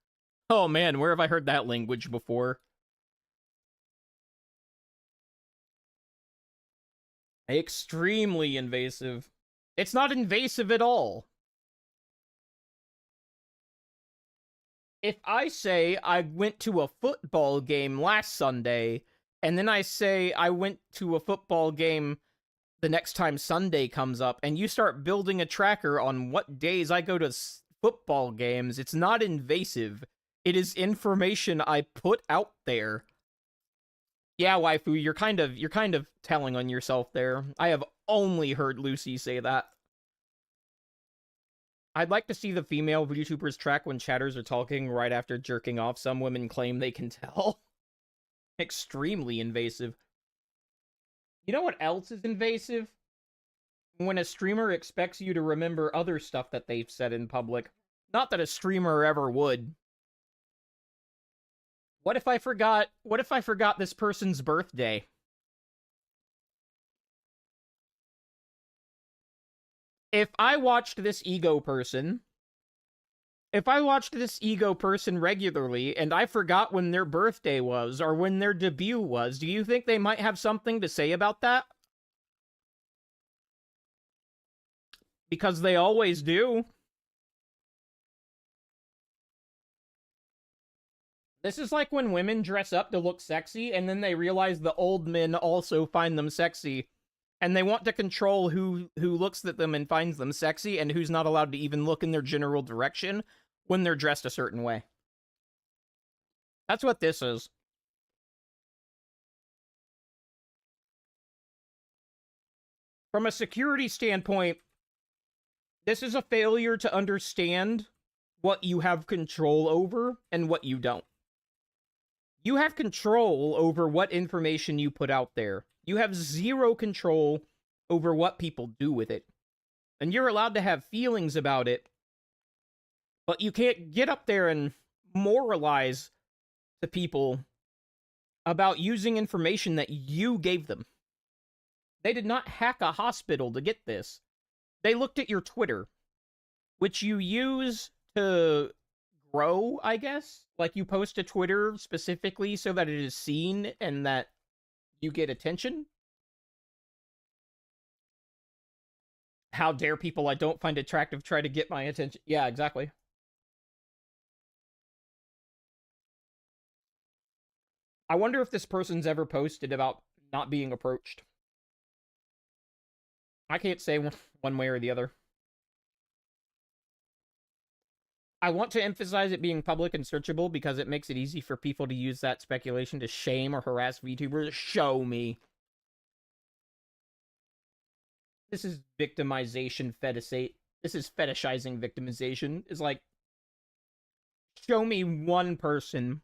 Oh man, where have I heard that language before? Extremely invasive. It's not invasive at all. If I say I went to a football game last Sunday, and then I say I went to a football game the next time Sunday comes up, and you start building a tracker on what days I go to football games, it's not invasive. It is information I put out there. Yeah, waifu, you're kind of telling on yourself there. I have only heard Lucy say that. I'd like to see the female YouTubers track when chatters are talking right after jerking off. Some women claim they can tell. Extremely invasive. You know what else is invasive? When a streamer expects you to remember other stuff that they've said in public. Not that a streamer ever would. What if I forgot this person's birthday? If I watched this ego person regularly and I forgot when their birthday was or when their debut was, do you think they might have something to say about that? Because they always do. This is like when women dress up to look sexy, and then they realize the old men also find them sexy, and they want to control who looks at them and finds them sexy, and who's not allowed to even look in their general direction when they're dressed a certain way. That's what this is. From a security standpoint, this is a failure to understand what you have control over and what you don't. You have control over what information you put out there. You have zero control over what people do with it. And you're allowed to have feelings about it, but you can't get up there and moralize to people about using information that you gave them. They did not hack a hospital to get this. They looked at your Twitter, which you use to grow, I guess. Like, you post to Twitter specifically so that it is seen and that you get attention. How dare people I don't find attractive try to get my attention? Yeah, exactly. I wonder if this person's ever posted about not being approached. I can't say one way or the other. I want to emphasize it being public and searchable because it makes it easy for people to use that speculation to shame or harass VTubers. Show me. This is victimization fetishate. This is fetishizing victimization. It's like, show me one person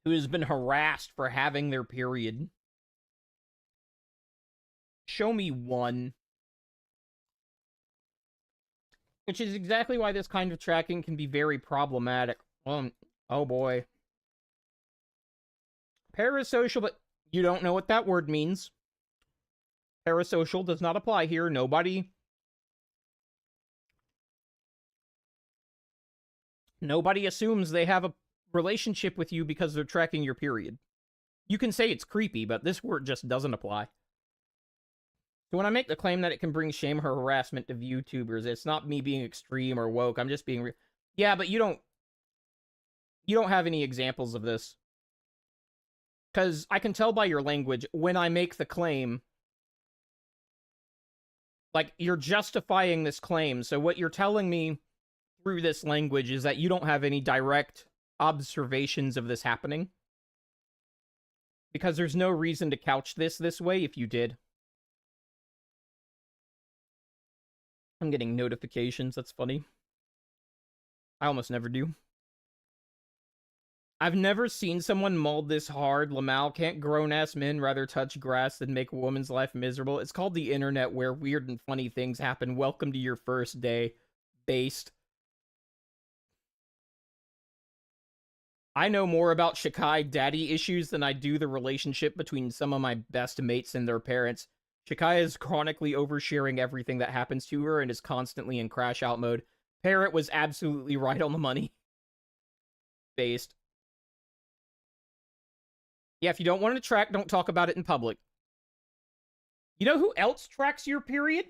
who has been harassed for having their period. Show me one. Which is exactly why this kind of tracking can be very problematic. Oh boy. Parasocial, but you don't know what that word means. Parasocial does not apply here. Nobody assumes they have a relationship with you because they're tracking your period. You can say it's creepy, but this word just doesn't apply. So when I make the claim that it can bring shame or harassment to VTubers, it's not me being extreme or woke. I'm just being yeah, but you don't have any examples of this. Because I can tell by your language when I make the claim, like, you're justifying this claim. So what you're telling me through this language is that you don't have any direct observations of this happening. Because there's no reason to couch this way if you did. I'm getting notifications. That's funny. I almost never do. I've never seen someone mauled this hard. Lamal, can't grown-ass men rather touch grass than make a woman's life miserable? It's called the internet where weird and funny things happen. Welcome to your first day. Based. I know more about Shikai daddy issues than I do the relationship between some of my best mates and their parents. Shikai is chronically oversharing everything that happens to her and is constantly in crash out mode. Parrot was absolutely right on the money. Based. Yeah, if you don't want to track, don't talk about it in public. You know who else tracks your period?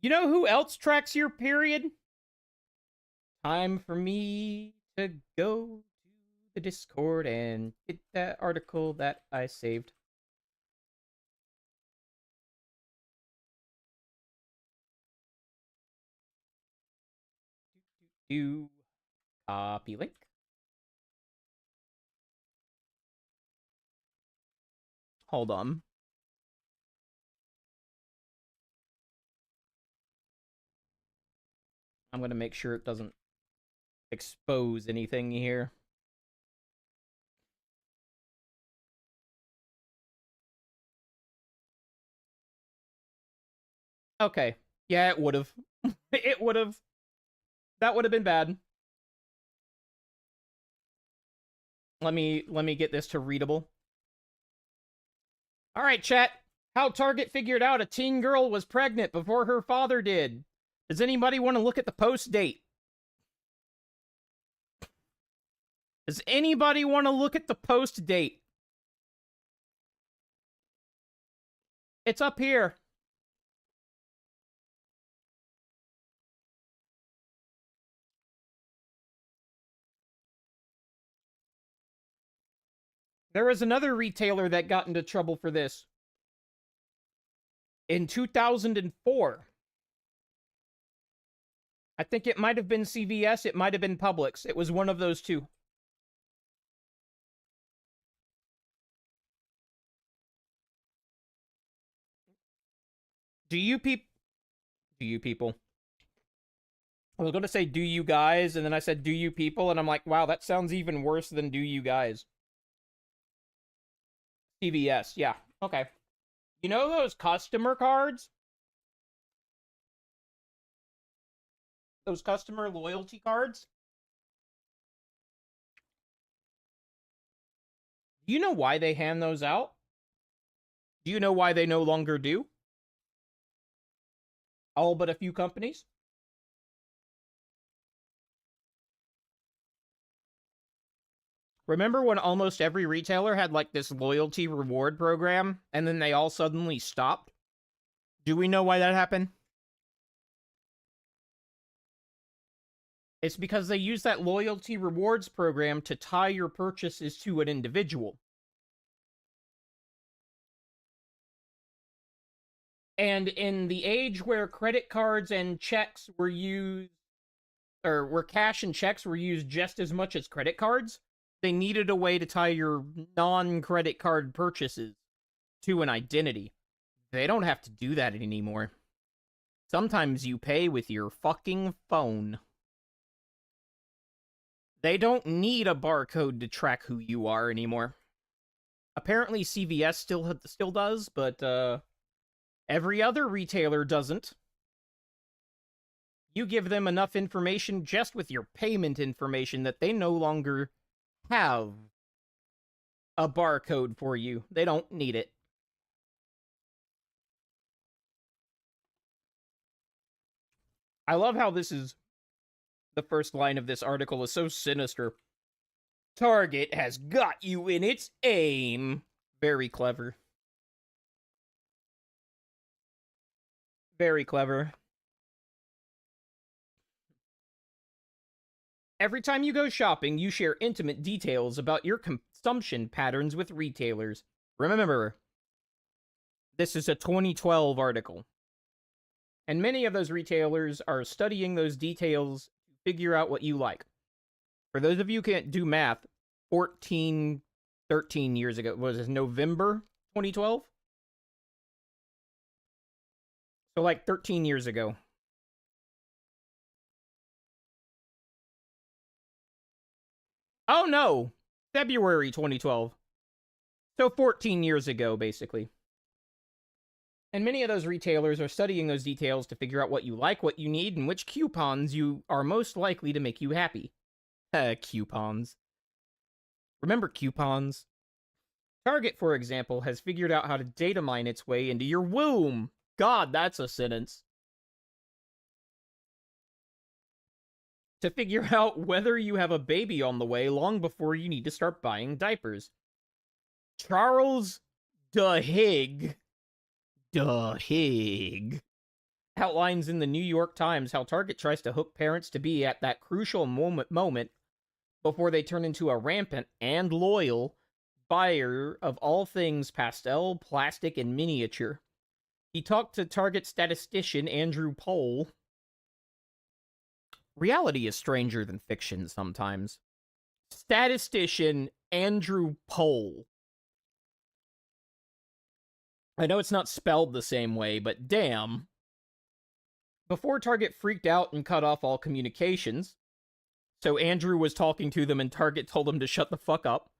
You know who else tracks your period? Time for me to go to the Discord and get that article that I saved. Copy link. Hold on. I'm going to make sure it doesn't expose anything here. Okay. Yeah, it would have. It would have. That would have been bad. Let me get this to readable. All right, chat. How Target figured out a teen girl was pregnant before her father did. Does anybody want to look at the post date? Does anybody want to look at the post date? It's up here. There was another retailer that got into trouble for this. In 2004, I think it might have been CVS, it might have been Publix. It was one of those two. Do you people? I was going to say do you guys, and then I said do you people, and I'm like, wow, that sounds even worse than do you guys. CVS, yeah. Okay. You know those customer cards? Those customer loyalty cards? Do you know why they hand those out? Do you know why they no longer do? All but a few companies? Remember when almost every retailer had like this loyalty reward program and then they all suddenly stopped? Do we know why that happened? It's because they use that loyalty rewards program to tie your purchases to an individual. And in the age where credit cards and checks were used, or where cash and checks were used just as much as credit cards, they needed a way to tie your non-credit card purchases to an identity. They don't have to do that anymore. Sometimes you pay with your fucking phone. They don't need a barcode to track who you are anymore. Apparently CVS still does, but every other retailer doesn't. You give them enough information just with your payment information that they no longer have a barcode for you. They don't need it. I love how this is the first line of this article is so sinister. Target has got you in its aim. Very clever. Very clever. Every time you go shopping, you share intimate details about your consumption patterns with retailers. Remember, this is a 2012 article. And many of those retailers are studying those details to figure out what you like. For those of you who can't do math, 13 years ago, was this November 2012? So like 13 years ago. Oh no! February 2012. So 14 years ago, basically. And many of those retailers are studying those details to figure out what you like, what you need, and which coupons you are most likely to make you happy. Coupons. Remember coupons? Target, for example, has figured out how to data mine its way into your womb. God, that's a sentence. To figure out whether you have a baby on the way long before you need to start buying diapers. Charles DeHig outlines in the New York Times how Target tries to hook parents to be at that crucial moment before they turn into a rampant and loyal buyer of all things pastel, plastic, and miniature. He talked to Target statistician Andrew Pohl. Reality is stranger than fiction sometimes. Statistician Andrew Pohl. I know it's not spelled the same way, but damn. Before Target freaked out and cut off all communications, so Andrew was talking to them and Target told him to shut the fuck up,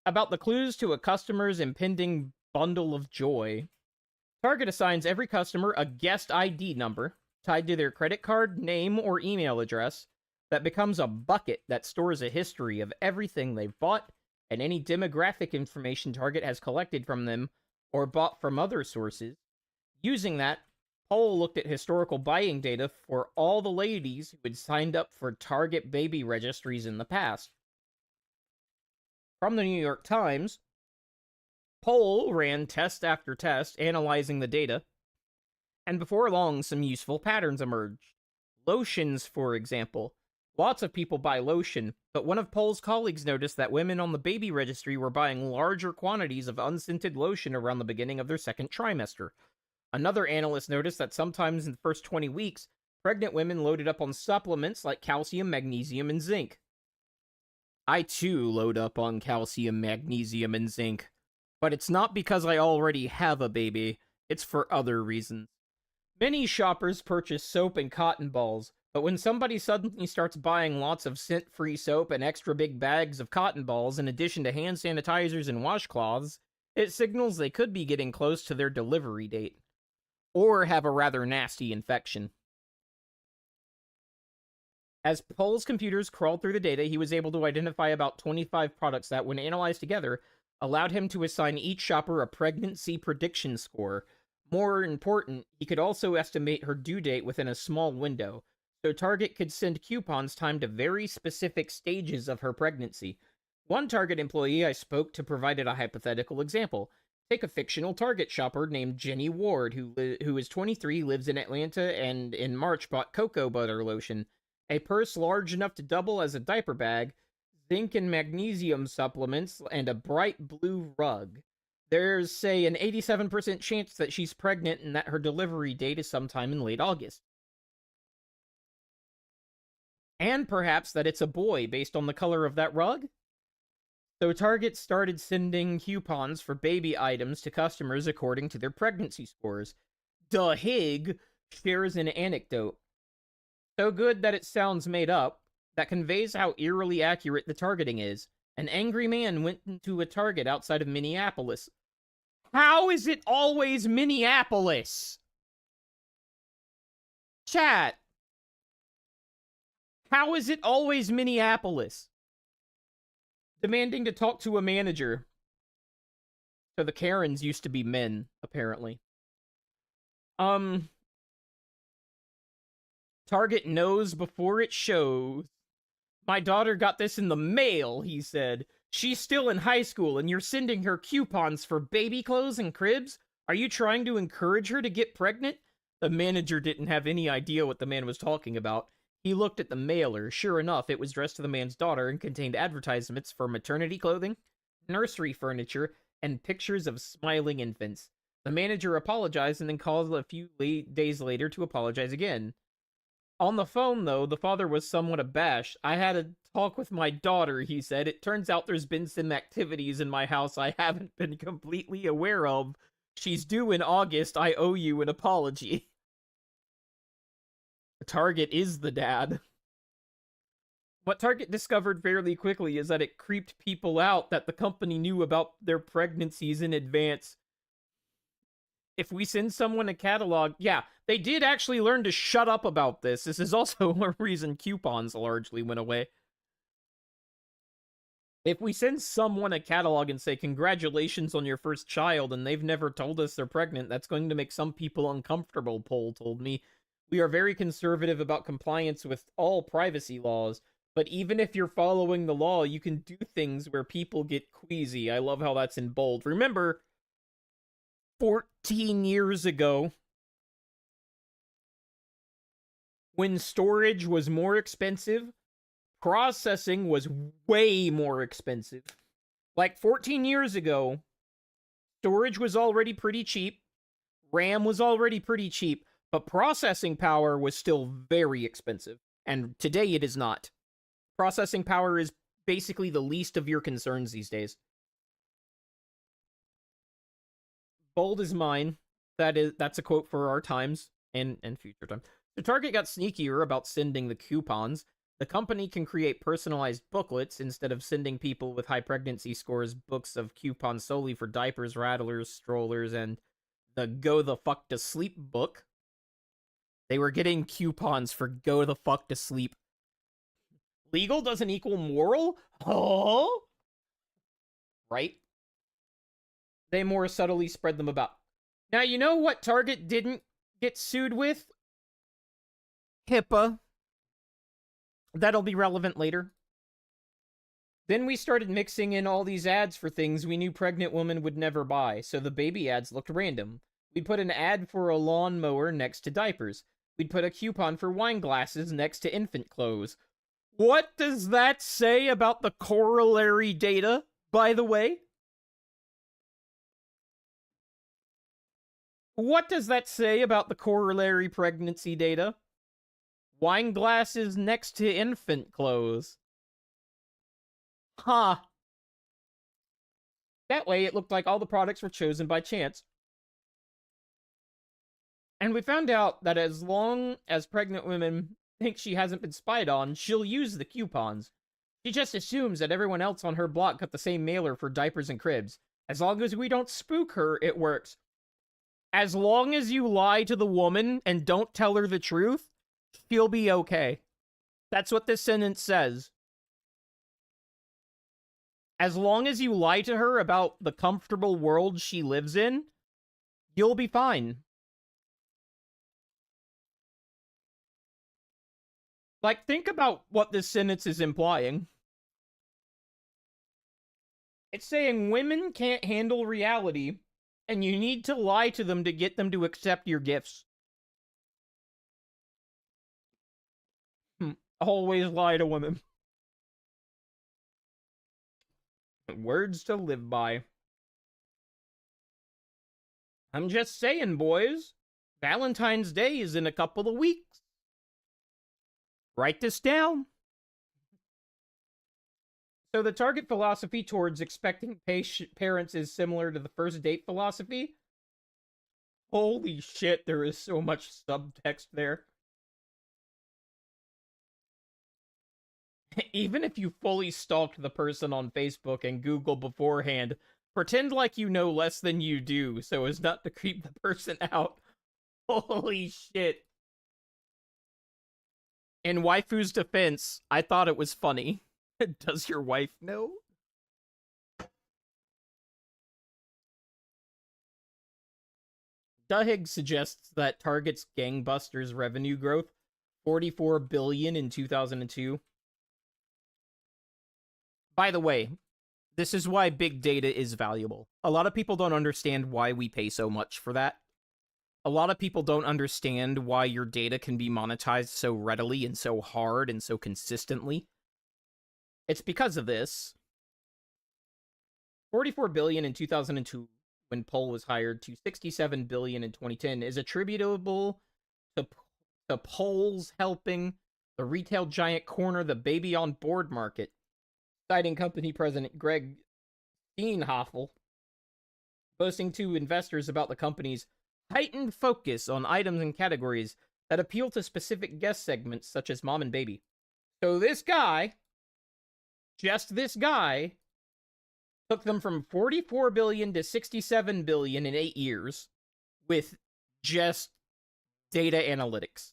about the clues to a customer's impending bundle of joy. Target assigns every customer a guest ID number tied to their credit card, name, or email address that becomes a bucket that stores a history of everything they've bought and any demographic information Target has collected from them or bought from other sources. Using that, Poll looked at historical buying data for all the ladies who had signed up for Target baby registries in the past. From the New York Times, Poll ran test after test analyzing the data, and before long some useful patterns emerged. Lotions, for example, Lots of people buy lotion, but one of Pohl's colleagues noticed that women on the baby registry were buying larger quantities of unscented lotion around the beginning of their second trimester. Another analyst noticed that sometimes in the first 20 weeks, pregnant women loaded up on supplements like calcium, magnesium, and zinc. I too load up on calcium, magnesium, and zinc. But it's not because I already have a baby, it's for other reasons. Many shoppers purchase soap and cotton balls, but when somebody suddenly starts buying lots of scent-free soap and extra big bags of cotton balls in addition to hand sanitizers and washcloths, it signals they could be getting close to their delivery date. Or have a rather nasty infection. As Pohl's computers crawled through the data, he was able to identify about 25 products that, when analyzed together, allowed him to assign each shopper a pregnancy prediction score. More important, he could also estimate her due date within a small window, so Target could send coupons timed to very specific stages of her pregnancy. One Target employee I spoke to provided a hypothetical example. Take a fictional Target shopper named Jenny Ward, who is 23, lives in Atlanta, and in March bought cocoa butter lotion, a purse large enough to double as a diaper bag, zinc and magnesium supplements, and a bright blue rug. There's, say, an 87% chance that she's pregnant and that her delivery date is sometime in late August. And perhaps that it's a boy based on the color of that rug? So Target started sending coupons for baby items to customers according to their pregnancy scores. Hig shares an anecdote. So good that it sounds made up, that conveys how eerily accurate the targeting is. An angry man went into a Target outside of Minneapolis. How is it always Minneapolis? Chat. How is it always Minneapolis? Demanding to talk to a manager. So the Karens used to be men, apparently. Target knows before it shows. My daughter got this in the mail, he said. She's still in high school and you're sending her coupons for baby clothes and cribs? Are you trying to encourage her to get pregnant? The manager didn't have any idea what the man was talking about. He looked at the mailer. Sure enough, it was addressed to the man's daughter and contained advertisements for maternity clothing, nursery furniture, and pictures of smiling infants. The manager apologized and then called a few days later to apologize again. On the phone, though, the father was somewhat abashed. I had a talk with my daughter, he said. It turns out there's been some activities in my house I haven't been completely aware of. She's due in August. I owe you an apology. Target is the dad. What Target discovered fairly quickly is that it creeped people out that the company knew about their pregnancies in advance. If we send someone a catalog, yeah, they did actually learn to shut up about this. This is also a reason coupons largely went away. If we send someone a catalog and say, congratulations on your first child, and they've never told us they're pregnant, that's going to make some people uncomfortable, Pohl told me. We are very conservative about compliance with all privacy laws, but even if you're following the law, you can do things where people get queasy. I love how that's in bold. Remember, 14 years ago, when storage was more expensive, processing was way more expensive. Like 14 years ago, storage was already pretty cheap, RAM was already pretty cheap, but processing power was still very expensive. And today it is not. Processing power is basically the least of your concerns these days. Bold is mine. That's a quote for our times and future time. So Target got sneakier about sending the coupons. The company can create personalized booklets instead of sending people with high pregnancy scores books of coupons solely for diapers, rattlers, strollers, and the Go the Fuck to Sleep book. They were getting coupons for Go the Fuck to Sleep. Legal doesn't equal moral? Oh? Right? They more subtly spread them about. Now, you know what Target didn't get sued with? HIPAA. That'll be relevant later. Then we started mixing in all these ads for things we knew pregnant women would never buy, so the baby ads looked random. We'd put an ad for a lawnmower next to diapers. We'd put a coupon for wine glasses next to infant clothes. What does that say about the corollary data, by the way? What does that say about the corollary pregnancy data? Wine glasses next to infant clothes. Huh. That way, it looked like all the products were chosen by chance. And we found out that as long as pregnant women think she hasn't been spied on, she'll use the coupons. She just assumes that everyone else on her block got the same mailer for diapers and cribs. As long as we don't spook her, it works. As long as you lie to the woman and don't tell her the truth, she'll be okay. That's what this sentence says. As long as you lie to her about the comfortable world she lives in, you'll be fine. Like, think about what this sentence is implying. It's saying women can't handle reality, and you need to lie to them to get them to accept your gifts. Always lie to women. Words to live by. I'm just saying, boys. Valentine's Day is in a couple of weeks. Write this down. So the Target philosophy towards expecting parents is similar to the first date philosophy. Holy shit, there is so much subtext there. Even if you fully stalked the person on Facebook and Google beforehand, pretend like you know less than you do so as not to creep the person out. Holy shit. In waifu's defense, I thought it was funny. Does your wife know? Duhigg suggests that Target's gangbusters revenue growth, 44 billion in 2002. By the way, this is why big data is valuable. A lot of people don't understand why we pay so much for that. A lot of people don't understand why your data can be monetized so readily and so hard and so consistently. It's because of this. 44 billion in 2002 when Poll was hired to 67 billion in 2010 is attributable to Poll's helping the retail giant corner the baby on board market, citing company president Greg Steenhoffel, boasting to investors about the company's heightened focus on items and categories that appeal to specific guest segments such as mom and baby. So this guy, just this guy, took them from 44 billion to 67 billion in 8 years with just data analytics.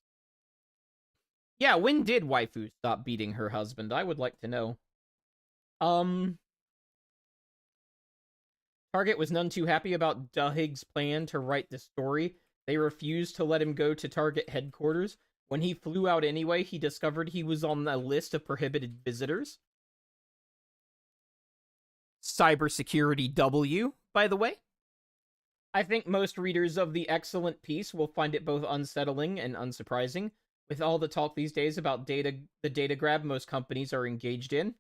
Yeah, when did waifu stop beating her husband? I would like to know. Target was none too happy about Duhigg's plan to write the story. They refused to let him go to Target headquarters. When he flew out anyway, he discovered he was on the list of prohibited visitors. Cybersecurity W, by the way. I think most readers of the excellent piece will find it both unsettling and unsurprising, with all the talk these days about the data grab most companies are engaged in.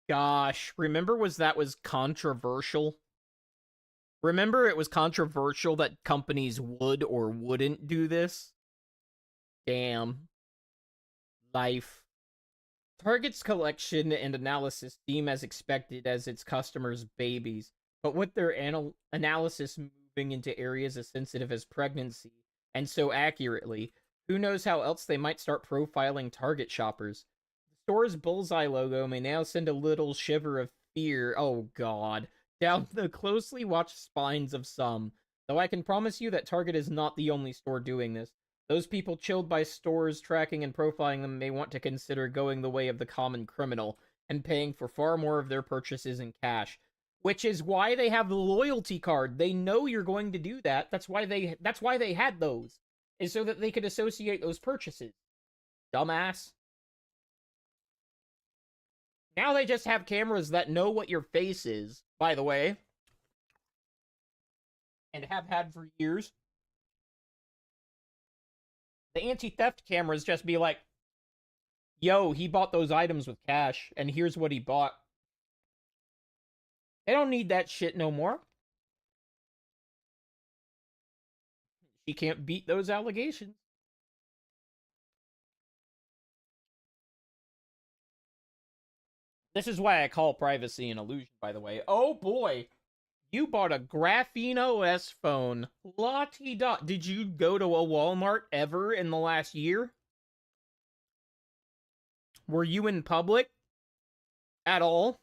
Gosh, remember that was controversial? Remember it was controversial that companies would or wouldn't do this? Damn. Life. Target's collection and analysis seem as expected as its customers' babies, but with their analysis moving into areas as sensitive as pregnancy, and so accurately, who knows how else they might start profiling Target shoppers. The store's bullseye logo may now send a little shiver of fear, oh god, down the closely watched spines of some, though I can promise you that Target is not the only store doing this. Those people chilled by stores tracking and profiling them may want to consider going the way of the common criminal and paying for far more of their purchases in cash, which is why they have the loyalty card. They know you're going to do that. That's why they had those, is so that they could associate those purchases. Dumbass. Now they just have cameras that know what your face is, by the way, and have had for years. The anti-theft cameras just be like, Yo, he bought those items with cash, and here's what he bought. They don't need that shit no more. She can't beat those allegations. This is why I call privacy an illusion, by the way. Oh boy, you bought a Graphene OS phone. Lottie dot. Did you go to a Walmart ever in the last year? Were you in public at all?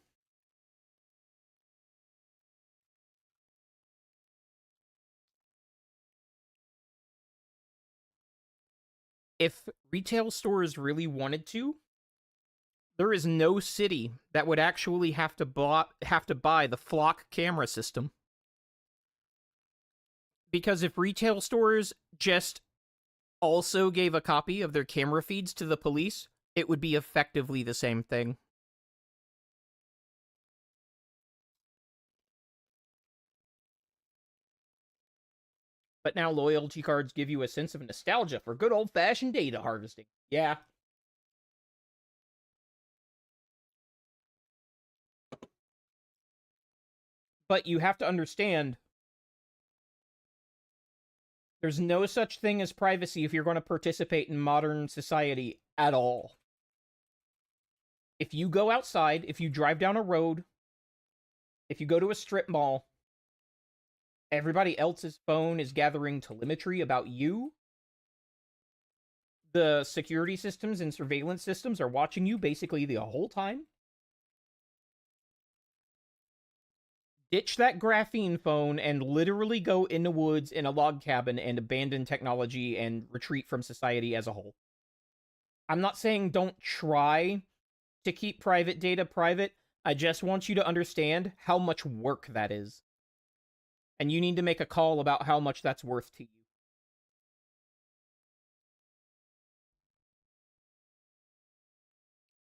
If retail stores really wanted to, there is no city that would actually have to buy the Flock camera system. Because if retail stores just also gave a copy of their camera feeds to the police, it would be effectively the same thing. But now loyalty cards give you a sense of nostalgia for good old-fashioned data harvesting. Yeah. But you have to understand, there's no such thing as privacy if you're going to participate in modern society at all. If you go outside, if you drive down a road, if you go to a strip mall, everybody else's phone is gathering telemetry about you. The security systems and surveillance systems are watching you basically the whole time. Ditch that graphene phone and literally go in the woods in a log cabin and abandon technology and retreat from society as a whole. I'm not saying don't try to keep private data private. I just want you to understand how much work that is. And you need to make a call about how much that's worth to you.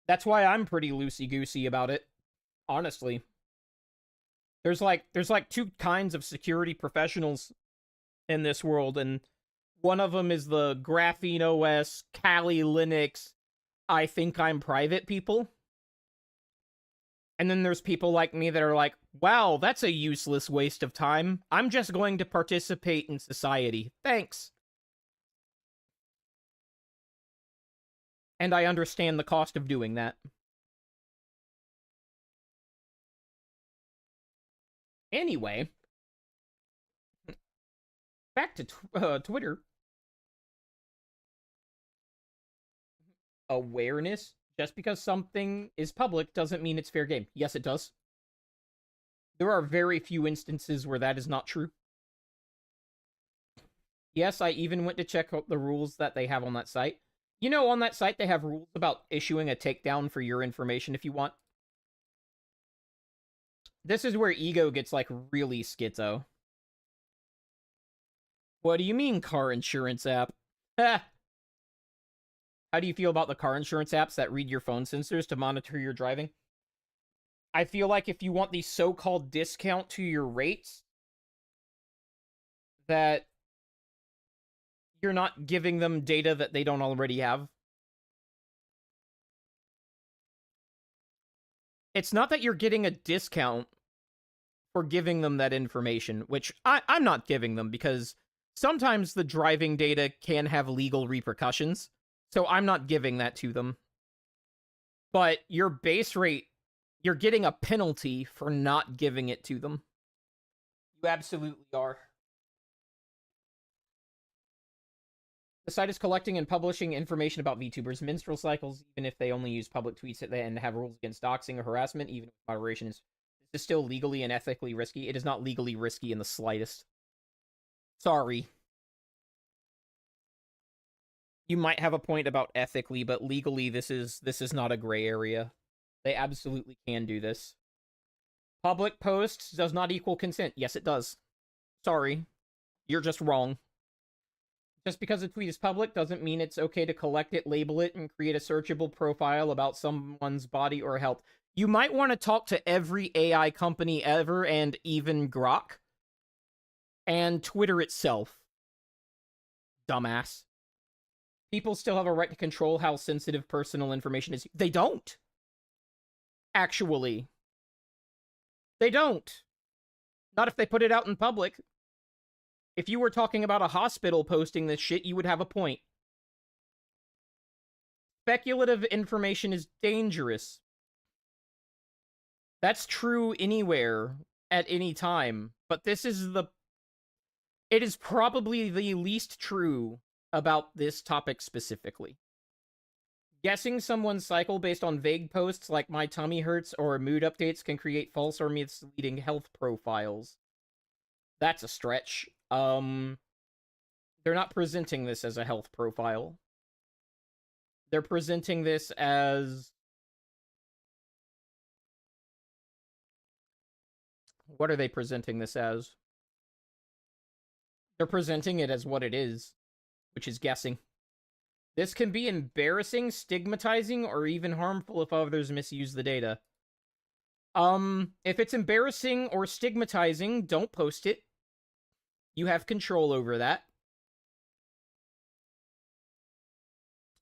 That's why I'm pretty loosey-goosey about it, honestly. There's like two kinds of security professionals in this world, and one of them is the Graphene OS, Kali Linux, I think I'm private people. And then there's people like me that are like, wow, that's a useless waste of time. I'm just going to participate in society. Thanks. And I understand the cost of doing that. Anyway, back to Twitter. Awareness. Just because something is public doesn't mean it's fair game. Yes, it does. There are very few instances where that is not true. Yes, I even went to check out the rules that they have on that site. You know, on that site, they have rules about issuing a takedown for your information if you want. This is where ego gets, like, really schizo. What do you mean, car insurance app? How do you feel about the car insurance apps that read your phone sensors to monitor your driving? I feel like if you want the so-called discount to your rates, that you're not giving them data that they don't already have. It's not that you're getting a discount for giving them that information, which I'm not giving them because sometimes the driving data can have legal repercussions, so I'm not giving that to them. But your base rate, you're getting a penalty for not giving it to them. You absolutely are. The site is collecting and publishing information about VTubers' menstrual cycles, even if they only use public tweets and have rules against doxing or harassment, even if moderation is still legally and ethically risky. It is not legally risky in the slightest. Sorry. You might have a point about ethically, but legally this is not a gray area. They absolutely can do this. Public posts does not equal consent. Yes, it does. Sorry. You're just wrong. Just because a tweet is public doesn't mean it's okay to collect it, label it, and create a searchable profile about someone's body or health. You might want to talk to every AI company ever, and even Grok. And Twitter itself. Dumbass. People still have a right to control how sensitive personal information is. They don't. Actually. They don't. Not if they put it out in public. If you were talking about a hospital posting this shit, you would have a point. Speculative information is dangerous. That's true anywhere at any time, but this is the it is probably the least true about this topic specifically. Guessing someone's cycle based on vague posts like my tummy hurts or mood updates can create false or misleading health profiles. That's a stretch. They're not presenting this as a health profile. They're presenting this as what are they presenting this as? They're presenting it as what it is, which is guessing. This can be embarrassing, stigmatizing, or even harmful if others misuse the data. If it's embarrassing or stigmatizing, don't post it. You have control over that.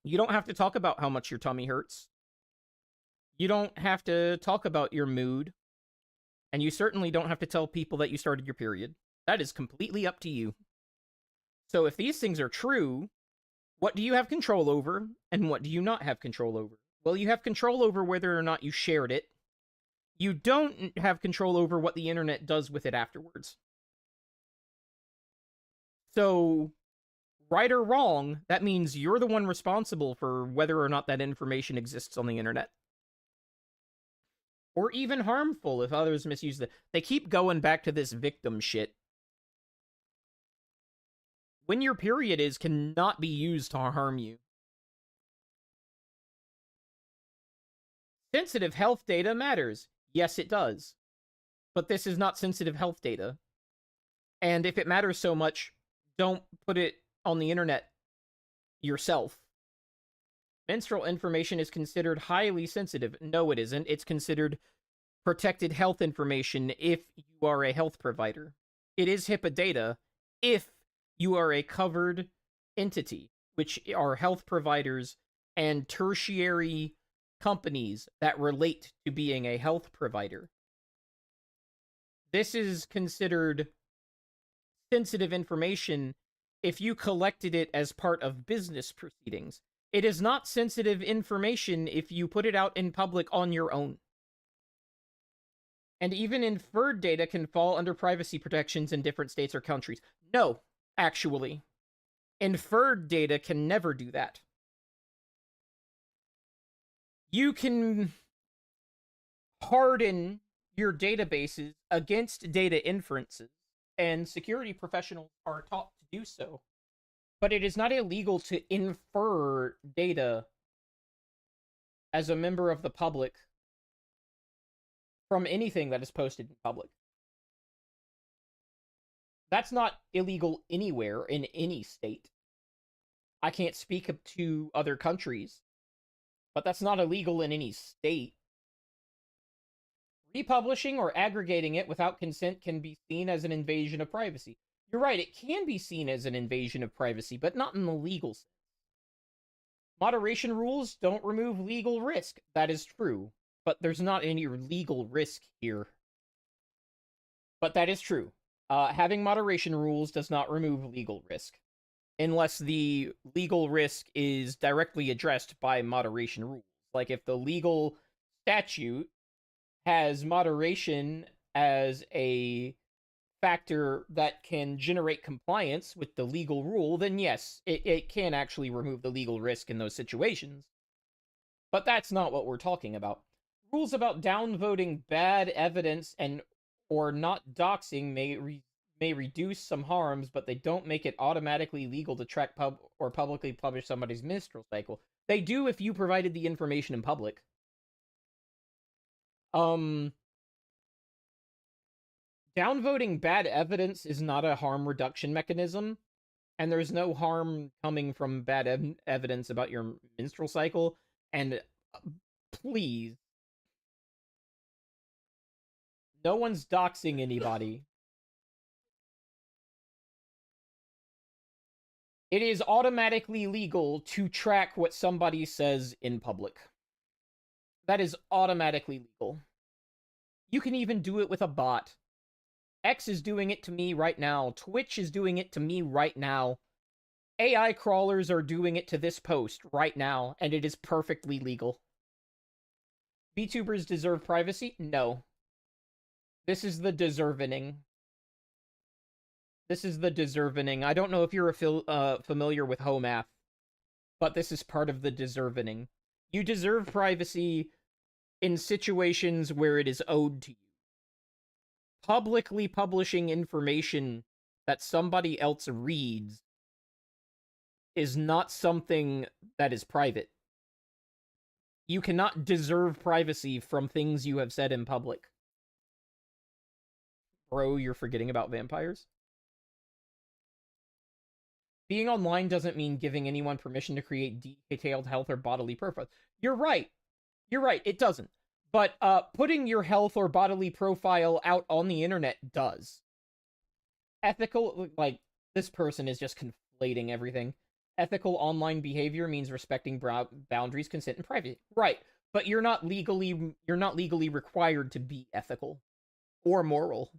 You don't have to talk about how much your tummy hurts. You don't have to talk about your mood. And you certainly don't have to tell people that you started your period. That is completely up to you. So if these things are true, what do you have control over, and what do you not have control over? Well, you have control over whether or not you shared it. You don't have control over what the internet does with it afterwards. So, right or wrong, that means you're the one responsible for whether or not that information exists on the internet. Or even harmful if others misuse it. They keep going back to this victim shit. When your period is cannot be used to harm you. Sensitive health data matters. Yes, it does. But this is not sensitive health data. And if it matters so much, don't put it on the internet yourself. Menstrual information is considered highly sensitive. No, it isn't. It's considered protected health information if you are a health provider. It is HIPAA data if you are a covered entity, which are health providers and tertiary companies that relate to being a health provider. This is considered sensitive information if you collected it as part of business proceedings. It is not sensitive information if you put it out in public on your own. And even inferred data can fall under privacy protections in different states or countries. No, actually. Inferred data can never do that. You can harden your databases against data inferences, and security professionals are taught to do so. But it is not illegal to infer data as a member of the public from anything that is posted in public. That's not illegal anywhere in any state. I can't speak to other countries, but that's not illegal in any state. Republishing or aggregating it without consent can be seen as an invasion of privacy. You're right, it can be seen as an invasion of privacy, but not in the legal sense. Moderation rules don't remove legal risk. That is true, but there's not any legal risk here. But that is true. Having moderation rules does not remove legal risk, unless the legal risk is directly addressed by moderation rules. Like if the legal statute has moderation as a factor that can generate compliance with the legal rule, then yes, it can actually remove the legal risk in those situations. But that's not what we're talking about. Rules about downvoting bad evidence and or not doxing may reduce some harms, but they don't make it automatically legal to track or publicly publish somebody's menstrual cycle. They do if you provided the information in public. Downvoting bad evidence is not a harm reduction mechanism, and there's no harm coming from bad evidence about your menstrual cycle. And please, no one's doxing anybody. It is automatically legal to track what somebody says in public. That is automatically legal. You can even do it with a bot. X is doing it to me right now. Twitch is doing it to me right now. AI crawlers are doing it to this post right now, and it is perfectly legal. VTubers deserve privacy? No. This is the deserving. This is the deserving. I don't know if you're familiar with HOMAF, but this is part of the deserving. You deserve privacy in situations where it is owed to you. Publicly publishing information that somebody else reads is not something that is private. You cannot deserve privacy from things you have said in public. Bro, you're forgetting about vampires? Being online doesn't mean giving anyone permission to create detailed health or bodily profiles. You're right. You're right, it doesn't. But putting your health or bodily profile out on the internet does. Ethical, like, this person is just conflating everything. Ethical online behavior means respecting boundaries, consent, and privacy. Right, but you're not legally required to be ethical or moral.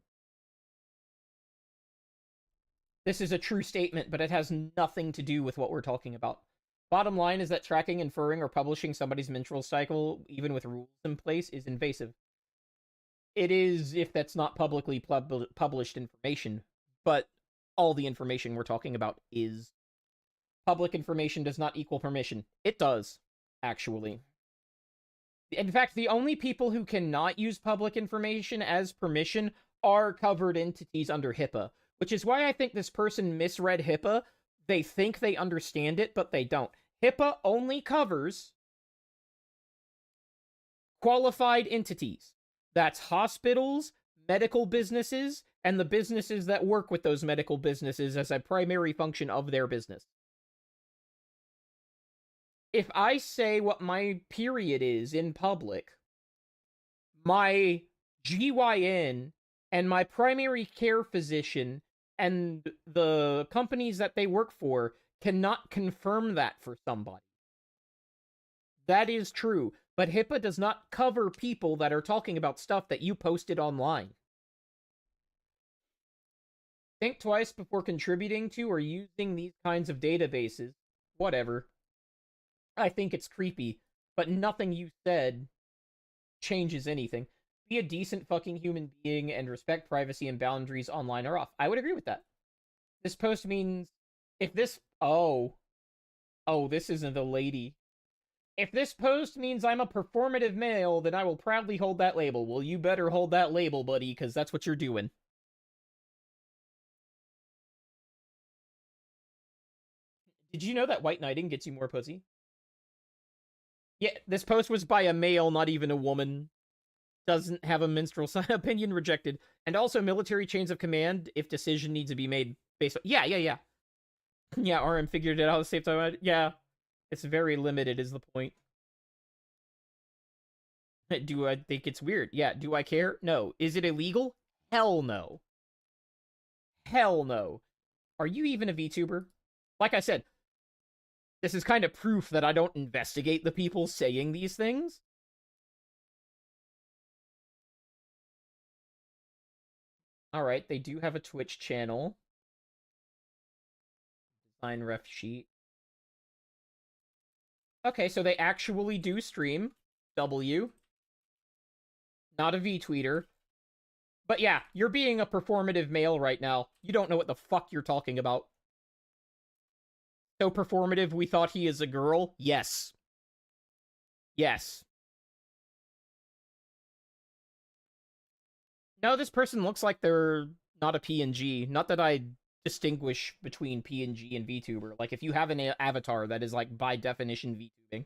This is a true statement, but it has nothing to do with what we're talking about. Bottom line is that tracking, inferring, or publishing somebody's menstrual cycle, even with rules in place, is invasive. It is if that's not publicly published information, but all the information we're talking about is. Public information does not equal permission. It does, actually. In fact, the only people who cannot use public information as permission are covered entities under HIPAA, which is why I think this person misread HIPAA. They think they understand it, but they don't. HIPAA only covers qualified entities. That's hospitals, medical businesses, and the businesses that work with those medical businesses as a primary function of their business. If I say what my period is in public, my GYN and my primary care physician and the companies that they work for cannot confirm that for somebody. That is true, but HIPAA does not cover people that are talking about stuff that you posted online. Think twice before contributing to or using these kinds of databases. Whatever. I think it's creepy, but nothing you said changes anything. Be a decent fucking human being and respect privacy and boundaries online or off. I would agree with that. This post means if this this isn't a lady. If this post means I'm a performative male, then I will proudly hold that label. Well, you better hold that label, buddy, because that's what you're doing. Did you know that white knighting gets you more pussy? Yeah, this post was by a male, not even a woman. Doesn't have a menstrual sign. Opinion rejected. And also military chains of command if decision needs to be made based on... Yeah. Yeah, RM figured it out at the same time. Yeah. It's very limited is the point. Do I think it's weird? Yeah. Do I care? No. Is it illegal? Hell no. Hell no. Are you even a VTuber? Like I said, this is kind of proof that I don't investigate the people saying these things. Alright, they do have a Twitch channel. Design ref sheet. Okay, so they actually do stream. W. Not a V-tweeter. But yeah, you're being a performative male right now. You don't know what the fuck you're talking about. So performative, we thought he is a girl? Yes. Yes. No, this person looks like they're not a PNG. Not that I distinguish between PNG and VTuber. Like, if you have an avatar that is, like, by definition VTubing.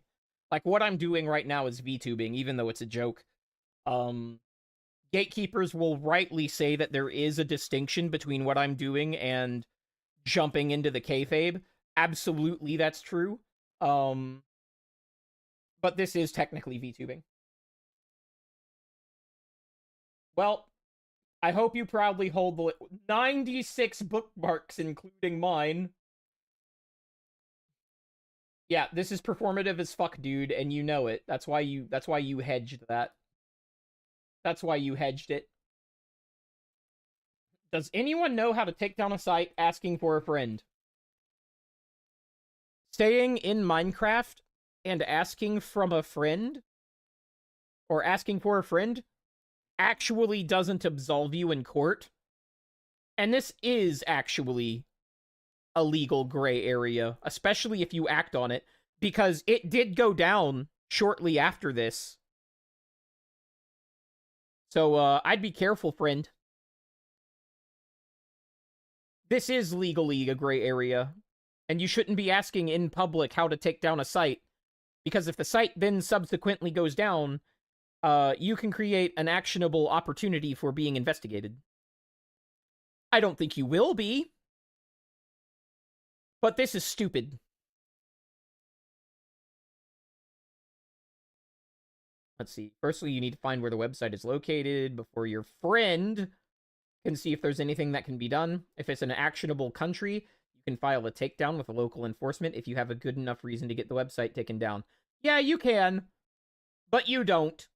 Like, what I'm doing right now is VTubing, even though it's a joke. Gatekeepers will rightly say that there is a distinction between what I'm doing and jumping into the kayfabe. Absolutely, that's true. But this is technically VTubing. Well, I hope you proudly hold the 96 bookmarks, including mine. Yeah, this is performative as fuck, dude, and you know it. That's why you hedged that. That's why you hedged it. Does anyone know how to take down a site asking for a friend? Staying in Minecraft and asking from a friend or asking for a friend actually doesn't absolve you in court. And this is actually a legal gray area, especially if you act on it, because it did go down shortly after this. So I'd be careful, friend. This is legally a gray area, and you shouldn't be asking in public how to take down a site, because if the site then subsequently goes down, you can create an actionable opportunity for being investigated. I don't think you will be, but this is stupid. Let's see. Firstly, you need to find where the website is located before your friend can see if there's anything that can be done. If it's an actionable country, you can file a takedown with local enforcement if you have a good enough reason to get the website taken down. Yeah, you can, but you don't.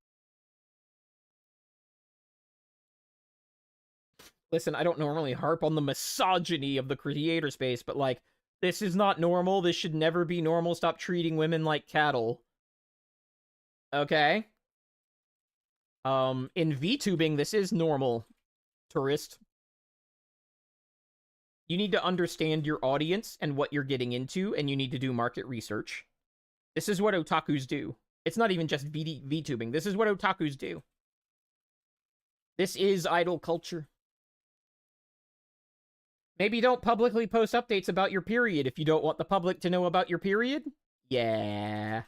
Listen, I don't normally harp on the misogyny of the creator space, but like, this is not normal. This should never be normal. Stop treating women like cattle. Okay? In VTubing, this is normal, tourist. You need to understand your audience and what you're getting into, and you need to do market research. This is what otakus do. It's not even just VTubing. This is what otakus do. This is idol culture. Maybe don't publicly post updates about your period if you don't want the public to know about your period. Yeah.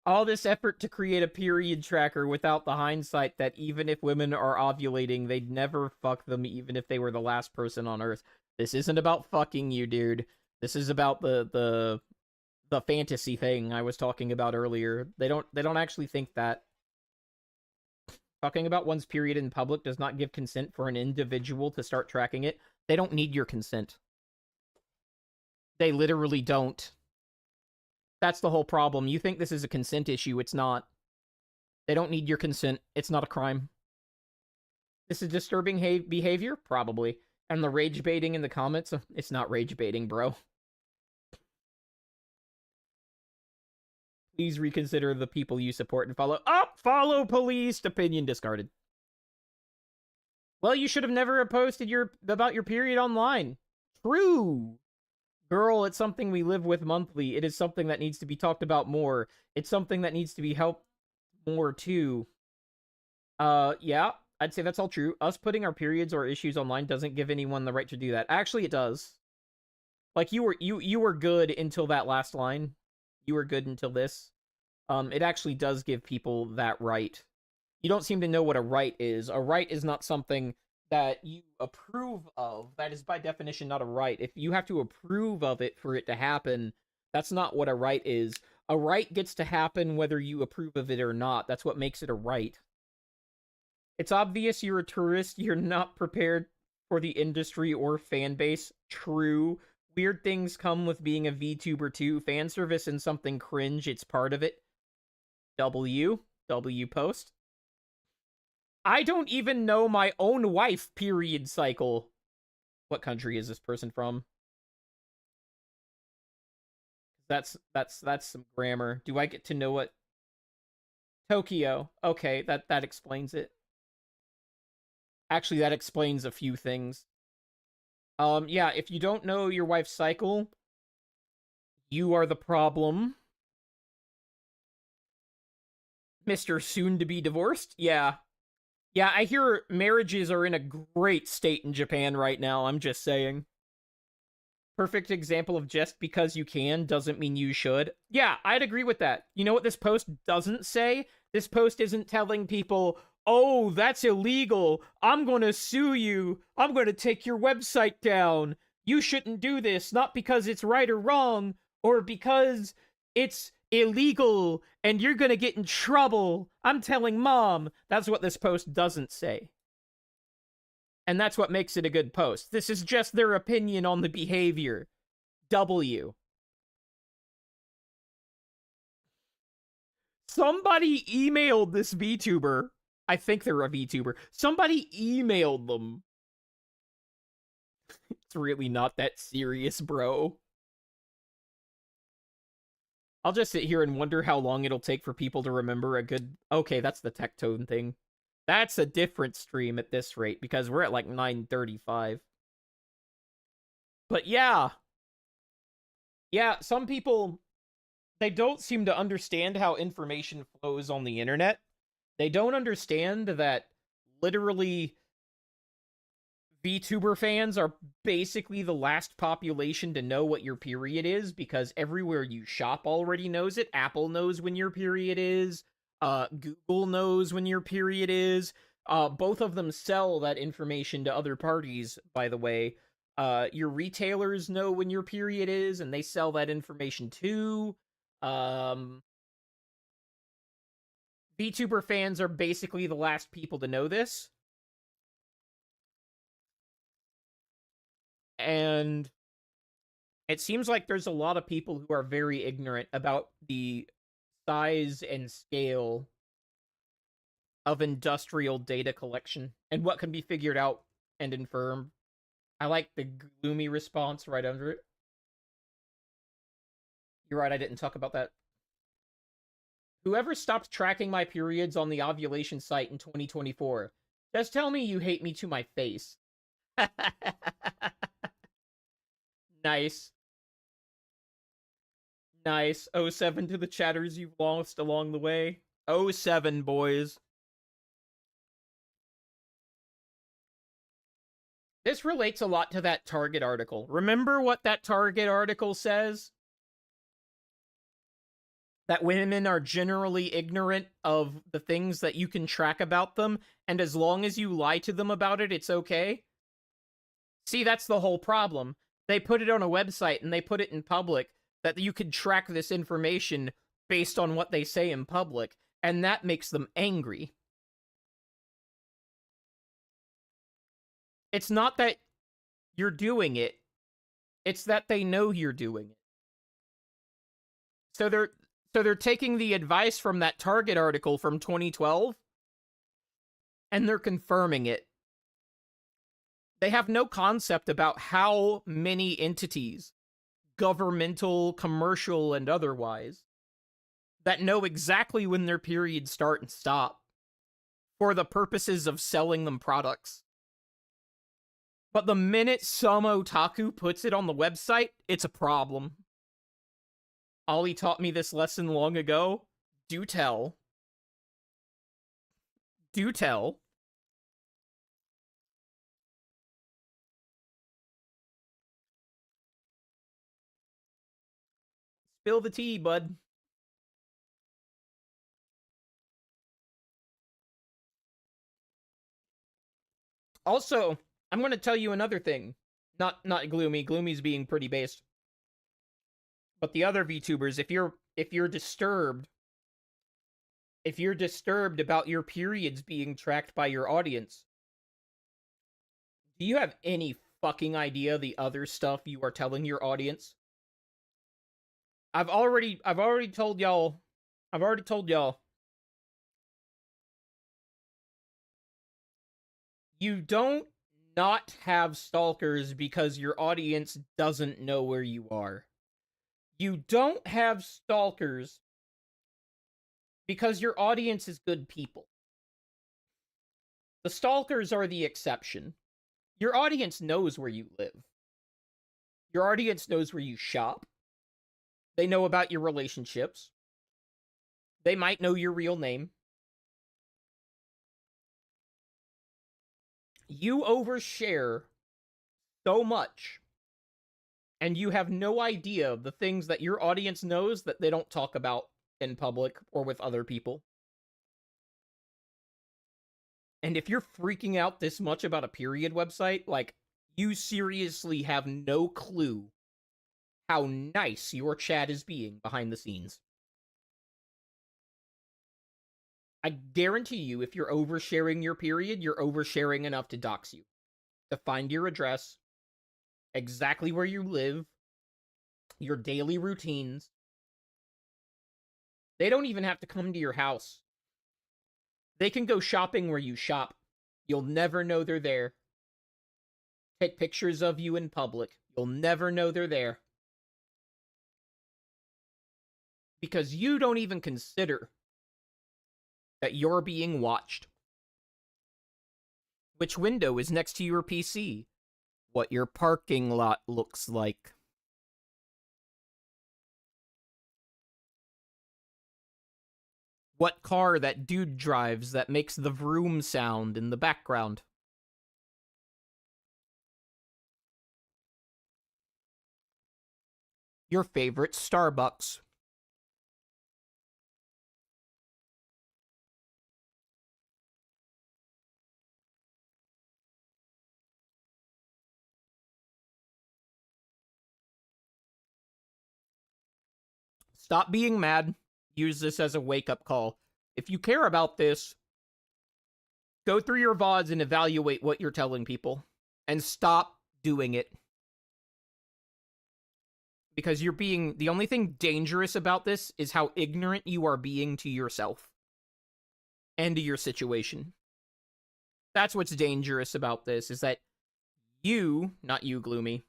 All this effort to create a period tracker without the hindsight that even if women are ovulating, they'd never fuck them even if they were the last person on Earth. This isn't about fucking you, dude. This is about the fantasy thing I was talking about earlier. They don't actually think that. Talking about one's period in public does not give consent for an individual to start tracking it. They don't need your consent. They literally don't. That's the whole problem. You think this is a consent issue. It's not. They don't need your consent. It's not a crime. This is disturbing behavior? Probably. And the rage baiting in the comments? It's not rage baiting, bro. Please reconsider the people you support and follow. Follow police! Opinion discarded. Well, you should have never posted about your period online. True. Girl, it's something we live with monthly. It is something that needs to be talked about more. It's something that needs to be helped more, too. Yeah, I'd say that's all true. Us putting our periods or issues online doesn't give anyone the right to do that. Actually, it does. Like, you were good until that last line. You were good until this. It actually does give people that right. You don't seem to know what a right is. A right is not something that you approve of. That is by definition not a right. If you have to approve of it for it to happen, that's not what a right is. A right gets to happen whether you approve of it or not. That's what makes it a right. It's obvious you're a tourist. You're not prepared for the industry or fan base. True. Weird things come with being a VTuber too. Fan service and something cringe. It's part of it. W post. I don't even know my own wife period cycle. What country is this person from? That's some grammar. Do I get to know what? Tokyo. Okay, that explains it. Actually, that explains a few things. Yeah, if you don't know your wife's cycle, you are the problem. Mr. Soon to be divorced? Yeah. Yeah, I hear marriages are in a great state in Japan right now, I'm just saying. Perfect example of just because you can doesn't mean you should. Yeah, I'd agree with that. You know what this post doesn't say? This post isn't telling people, oh, that's illegal. I'm going to sue you. I'm going to take your website down. You shouldn't do this, not because it's right or wrong, or because it's illegal and you're going to get in trouble. I'm telling mom. That's what this post doesn't say. And that's what makes it a good post. This is just their opinion on the behavior. W. Somebody emailed this VTuber. I think they're a VTuber. Somebody emailed them. It's really not that serious, bro. I'll just sit here and wonder how long it'll take for people to remember a good... Okay, that's the Tectone thing. That's a different stream at this rate, because we're at like 9:35. But yeah. Yeah, some people, they don't seem to understand how information flows on the internet. They don't understand that literally VTuber fans are basically the last population to know what your period is, because everywhere you shop already knows it. Apple knows when your period is. Google knows when your period is. Both of them sell that information to other parties, by the way. Your retailers know when your period is, and they sell that information too. VTuber fans are basically the last people to know this. And it seems like there's a lot of people who are very ignorant about the size and scale of industrial data collection and what can be figured out and inferred. I like the gloomy response right under it. You're right, I didn't talk about that. Whoever stopped tracking my periods on the ovulation site in 2024, just tell me you hate me to my face. Nice. Nice. 07 to the chatters you've lost along the way. 07, boys. This relates a lot to that Target article. Remember what that Target article says? That women are generally ignorant of the things that you can track about them, and as long as you lie to them about it, it's okay? See, that's the whole problem. They put it on a website and they put it in public that you could track this information based on what they say in public, and that makes them angry. It's not that you're doing it, it's that they know you're doing it. So they're taking the advice from that Target article from 2012 and they're confirming it. They have no concept about how many entities, governmental, commercial, and otherwise, that know exactly when their periods start and stop for the purposes of selling them products. But the minute some otaku puts it on the website, it's a problem. Ollie taught me this lesson long ago. Do tell. Do tell. Spill the tea, bud. Also, I'm going to tell you another thing. Not Gloomy. Gloomy's being pretty based. But the other VTubers, if you're disturbed about your periods being tracked by your audience, do you have any fucking idea the other stuff you are telling your audience? I've already told y'all. You don't not have stalkers because your audience doesn't know where you are. You don't have stalkers because your audience is good people. The stalkers are the exception. Your audience knows where you live. Your audience knows where you shop. They know about your relationships. They might know your real name. You overshare so much, and you have no idea of the things that your audience knows that they don't talk about in public or with other people. And if you're freaking out this much about a period website, like, you seriously have no clue how nice your chat is being behind the scenes. I guarantee you, if you're oversharing your period, you're oversharing enough to dox you. To find your address, exactly where you live, your daily routines. They don't even have to come to your house. They can go shopping where you shop. You'll never know they're there. Take pictures of you in public. You'll never know they're there. Because you don't even consider that you're being watched. Which window is next to your PC? What your parking lot looks like. What car that dude drives that makes the vroom sound in the background. Your favorite Starbucks. Stop being mad. Use this as a wake-up call. If you care about this, go through your VODs and evaluate what you're telling people. And stop doing it. Because you're being... The only thing dangerous about this is how ignorant you are being to yourself. And to your situation. That's what's dangerous about this, is that you, not you, Gloomy,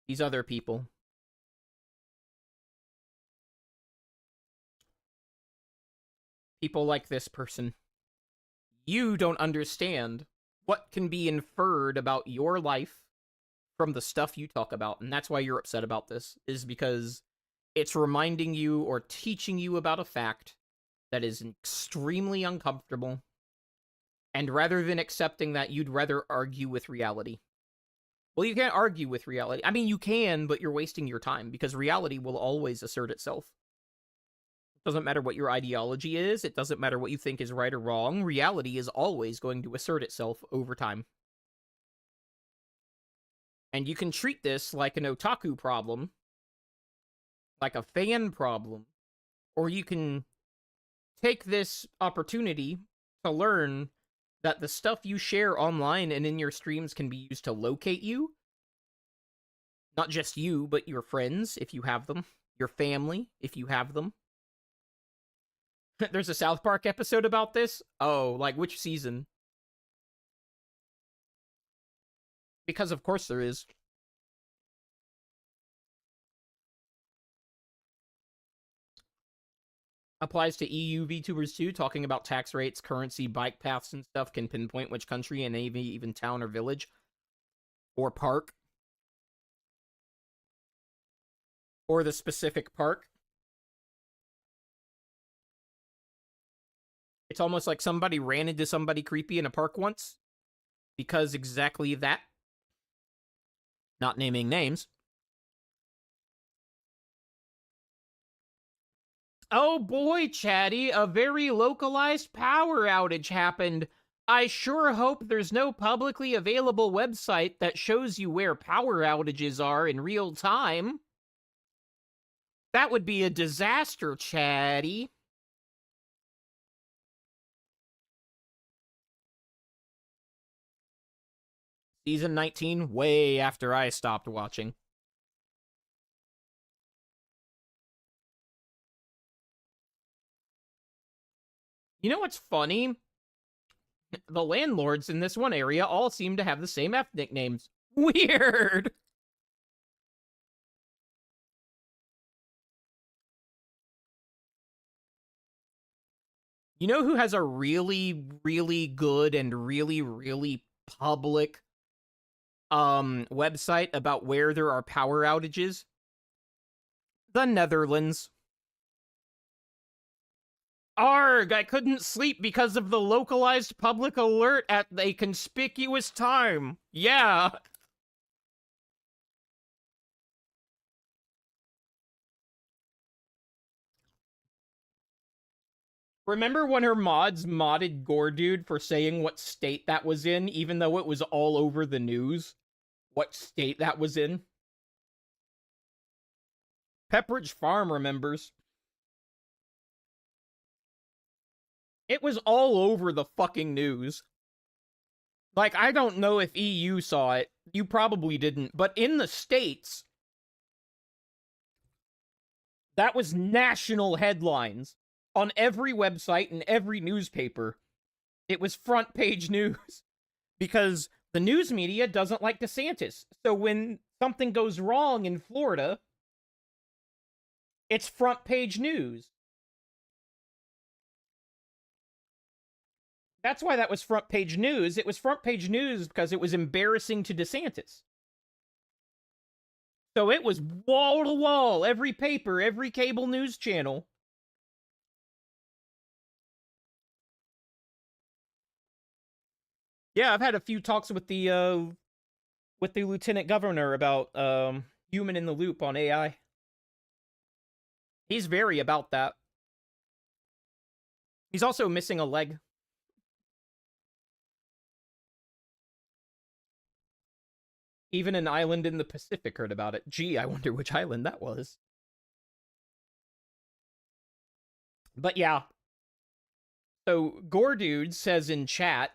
these other people, people like this person, you don't understand what can be inferred about your life from the stuff you talk about. And that's why you're upset about this, is because it's reminding you or teaching you about a fact that is extremely uncomfortable. And rather than accepting that, you'd rather argue with reality. Well, you can't argue with reality. I mean, you can, but you're wasting your time, because reality will always assert itself. It doesn't matter what your ideology is. It doesn't matter what you think is right or wrong. Reality is always going to assert itself over time. And you can treat this like an otaku problem, like a fan problem, or you can take this opportunity to learn that the stuff you share online and in your streams can be used to locate you. Not just you, but your friends, if you have them. Your family, if you have them. There's a South Park episode about this? Oh, like which season? Because of course there is. Applies to EU VTubers too, talking about tax rates, currency, bike paths, and stuff, can pinpoint which country and maybe even town or village or park. Or the specific park. It's almost like somebody ran into somebody creepy in a park once. Because exactly that. Not naming names. Oh boy, Chatty, a very localized power outage happened. I sure hope there's no publicly available website that shows you where power outages are in real time. That would be a disaster, Chatty. Season 19, way after I stopped watching. You know what's funny? The landlords in this one area all seem to have the same ethnic names. Weird! You know who has a really, really good and really, really public website about where there are power outages? The Netherlands. Arg, I couldn't sleep because of the localized public alert at a conspicuous time. Yeah. Remember when her mods modded Gordude for saying what state that was in, even though it was all over the news? What state that was in? Pepperidge Farm remembers. It was all over the fucking news. Like, I don't know if EU saw it. You probably didn't. But in the States, That was national headlines on every website and every newspaper. It was front page news because the news media doesn't like DeSantis. So when something goes wrong in Florida, it's front page news. That's why that was front page news. It was front page news because it was embarrassing to DeSantis. So it was wall to wall, every paper, every cable news channel. Yeah, I've had a few talks with the lieutenant governor about human in the loop on AI. He's very about that. He's also missing a leg. Even an island in the Pacific heard about it. Gee, I wonder which island that was. But yeah. So Gordude says in chat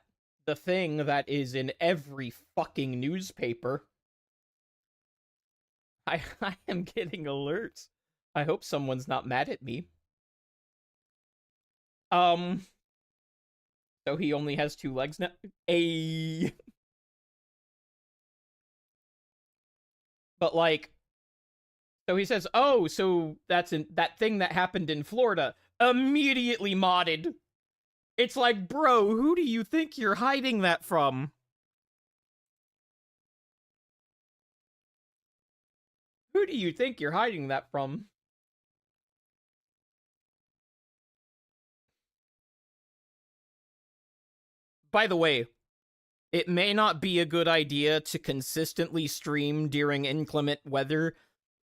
the thing that is in every fucking newspaper. I am getting alerts. I hope someone's not mad at me. So he only has 2 legs now. But like, so he says, "Oh, so that's that thing that happened in Florida." Immediately modded. It's like, bro, who do you think you're hiding that from? Who do you think you're hiding that from? By the way, it may not be a good idea to consistently stream during inclement weather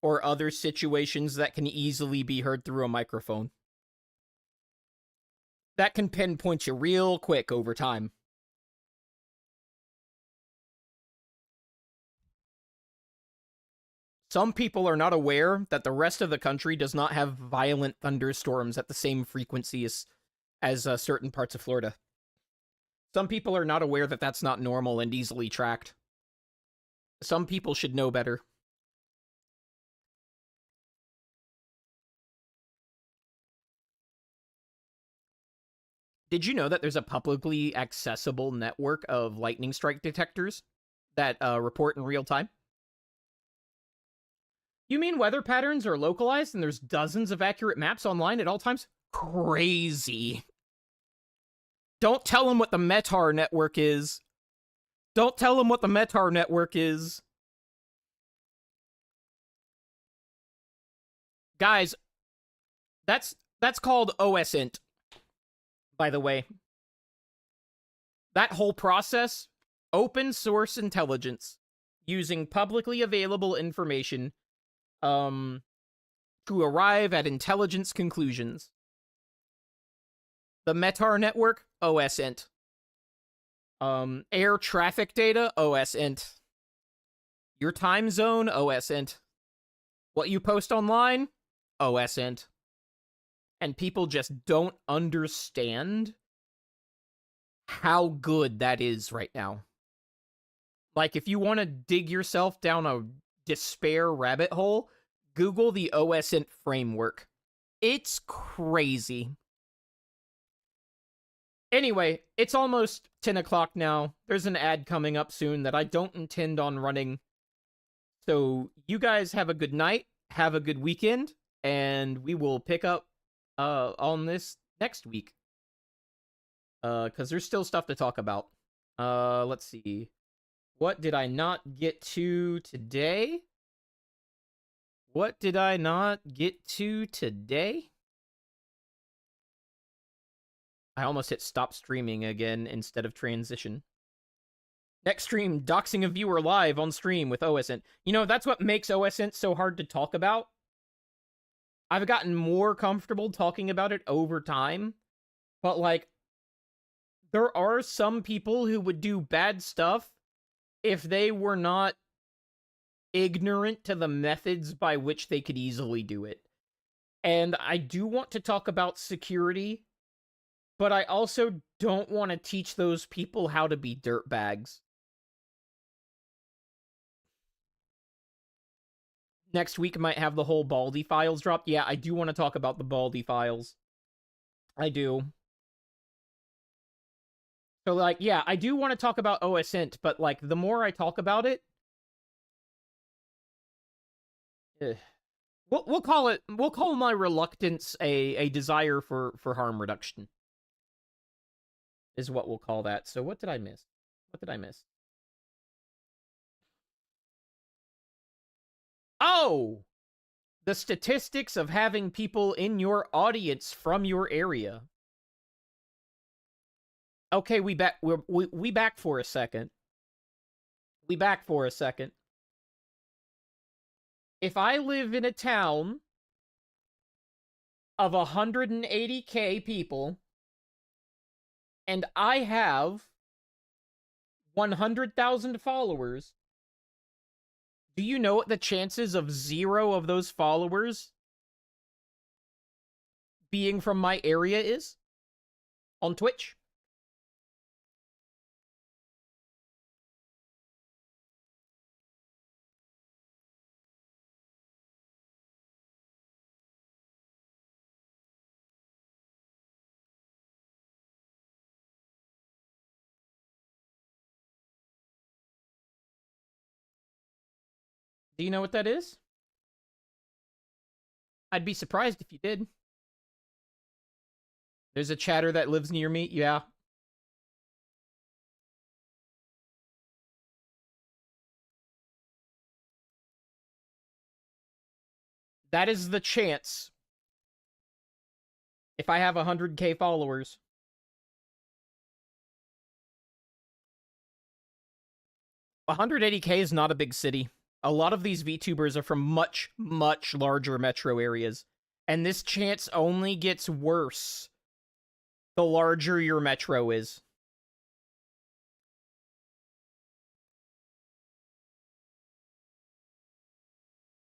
or other situations that can easily be heard through a microphone. That can pinpoint you real quick over time. Some people are not aware that the rest of the country does not have violent thunderstorms at the same frequency as certain parts of Florida. Some people are not aware that that's not normal and easily tracked. Some people should know better. Did you know that there's a publicly accessible network of lightning strike detectors that report in real time? You mean weather patterns are localized and there's dozens of accurate maps online at all times? Crazy. Don't tell them what the METAR network is. Don't tell them what the METAR network is. Guys, that's called OSINT, by the way. That whole process, open source intelligence, using publicly available information to arrive at intelligence conclusions. The METAR network, OSINT. Air traffic data, OSINT. Your time zone, OSINT. What you post online, OSINT. And people just don't understand how good that is right now. Like, if you want to dig yourself down a despair rabbit hole, Google the OSINT framework. It's crazy. Anyway, it's almost 10 o'clock now. There's an ad coming up soon that I don't intend on running. So you guys have a good night, have a good weekend, and we will pick up on this next week. Because there's still stuff to talk about. Let's see. What did I not get to today? What did I not get to today? I almost hit stop streaming again instead of transition. Next stream, doxing a viewer live on stream with OSINT. You know, that's what makes OSINT so hard to talk about. I've gotten more comfortable talking about it over time. But, like, there are some people who would do bad stuff if they were not ignorant to the methods by which they could easily do it. And I do want to talk about security, but I also don't want to teach those people how to be dirtbags. Next week might have the whole Baldy files dropped. Yeah, I do want to talk about the Baldy files. I do. So, like, yeah, I do want to talk about OSINT, but, like, the more I talk about it, eh, we'll call my reluctance a desire for harm reduction, is what we'll call that. So, what did I miss? What did I miss? Oh! The statistics of having people in your audience from your area. Okay, we back for a second. We back for a second. If I live in a town of 180k people and I have 100,000 followers, do you know what the chances of 0 of those followers being from my area is on Twitch? Do you know what that is? I'd be surprised if you did. There's a chatter that lives near me. Yeah. That is the chance if I have 100k followers. 180k is not a big city. A lot of these VTubers are from much, much larger metro areas. And this chance only gets worse the larger your metro is.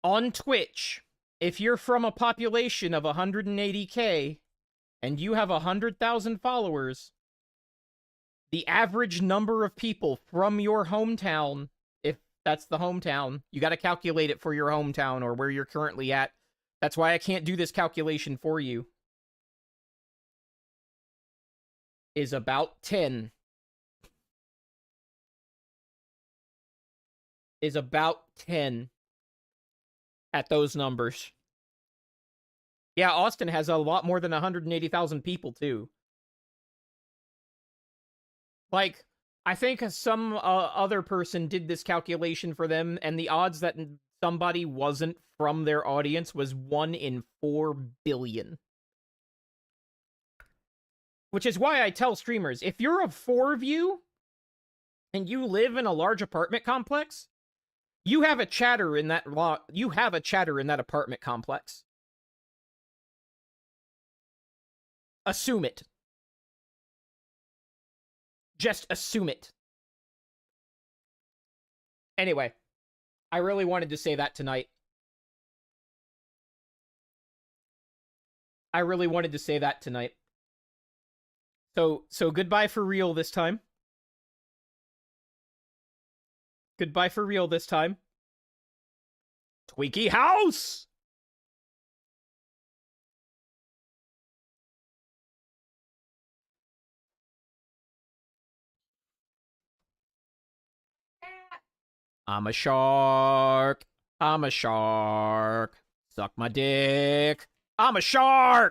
On Twitch, if you're from a population of 180k and you have 100,000 followers, the average number of people from your hometown, if that's the hometown, you got to calculate it for your hometown or where you're currently at. That's why I can't do this calculation for you. Is about 10. Is about 10 at those numbers. Yeah, Austin has a lot more than 180,000 people, too. Like, I think some other person did this calculation for them, and the odds that somebody wasn't from their audience was 1 in 4 billion. Which is why I tell streamers, if you're of 4 of you, and you live in a large apartment complex, you have a chatter in that apartment complex. Assume it. Just assume it. Anyway, I really wanted to say that tonight. I really wanted to say that tonight. So goodbye for real this time. Goodbye for real this time. Tweaky House! I'm a shark. I'm a shark. Suck my dick. I'm a shark!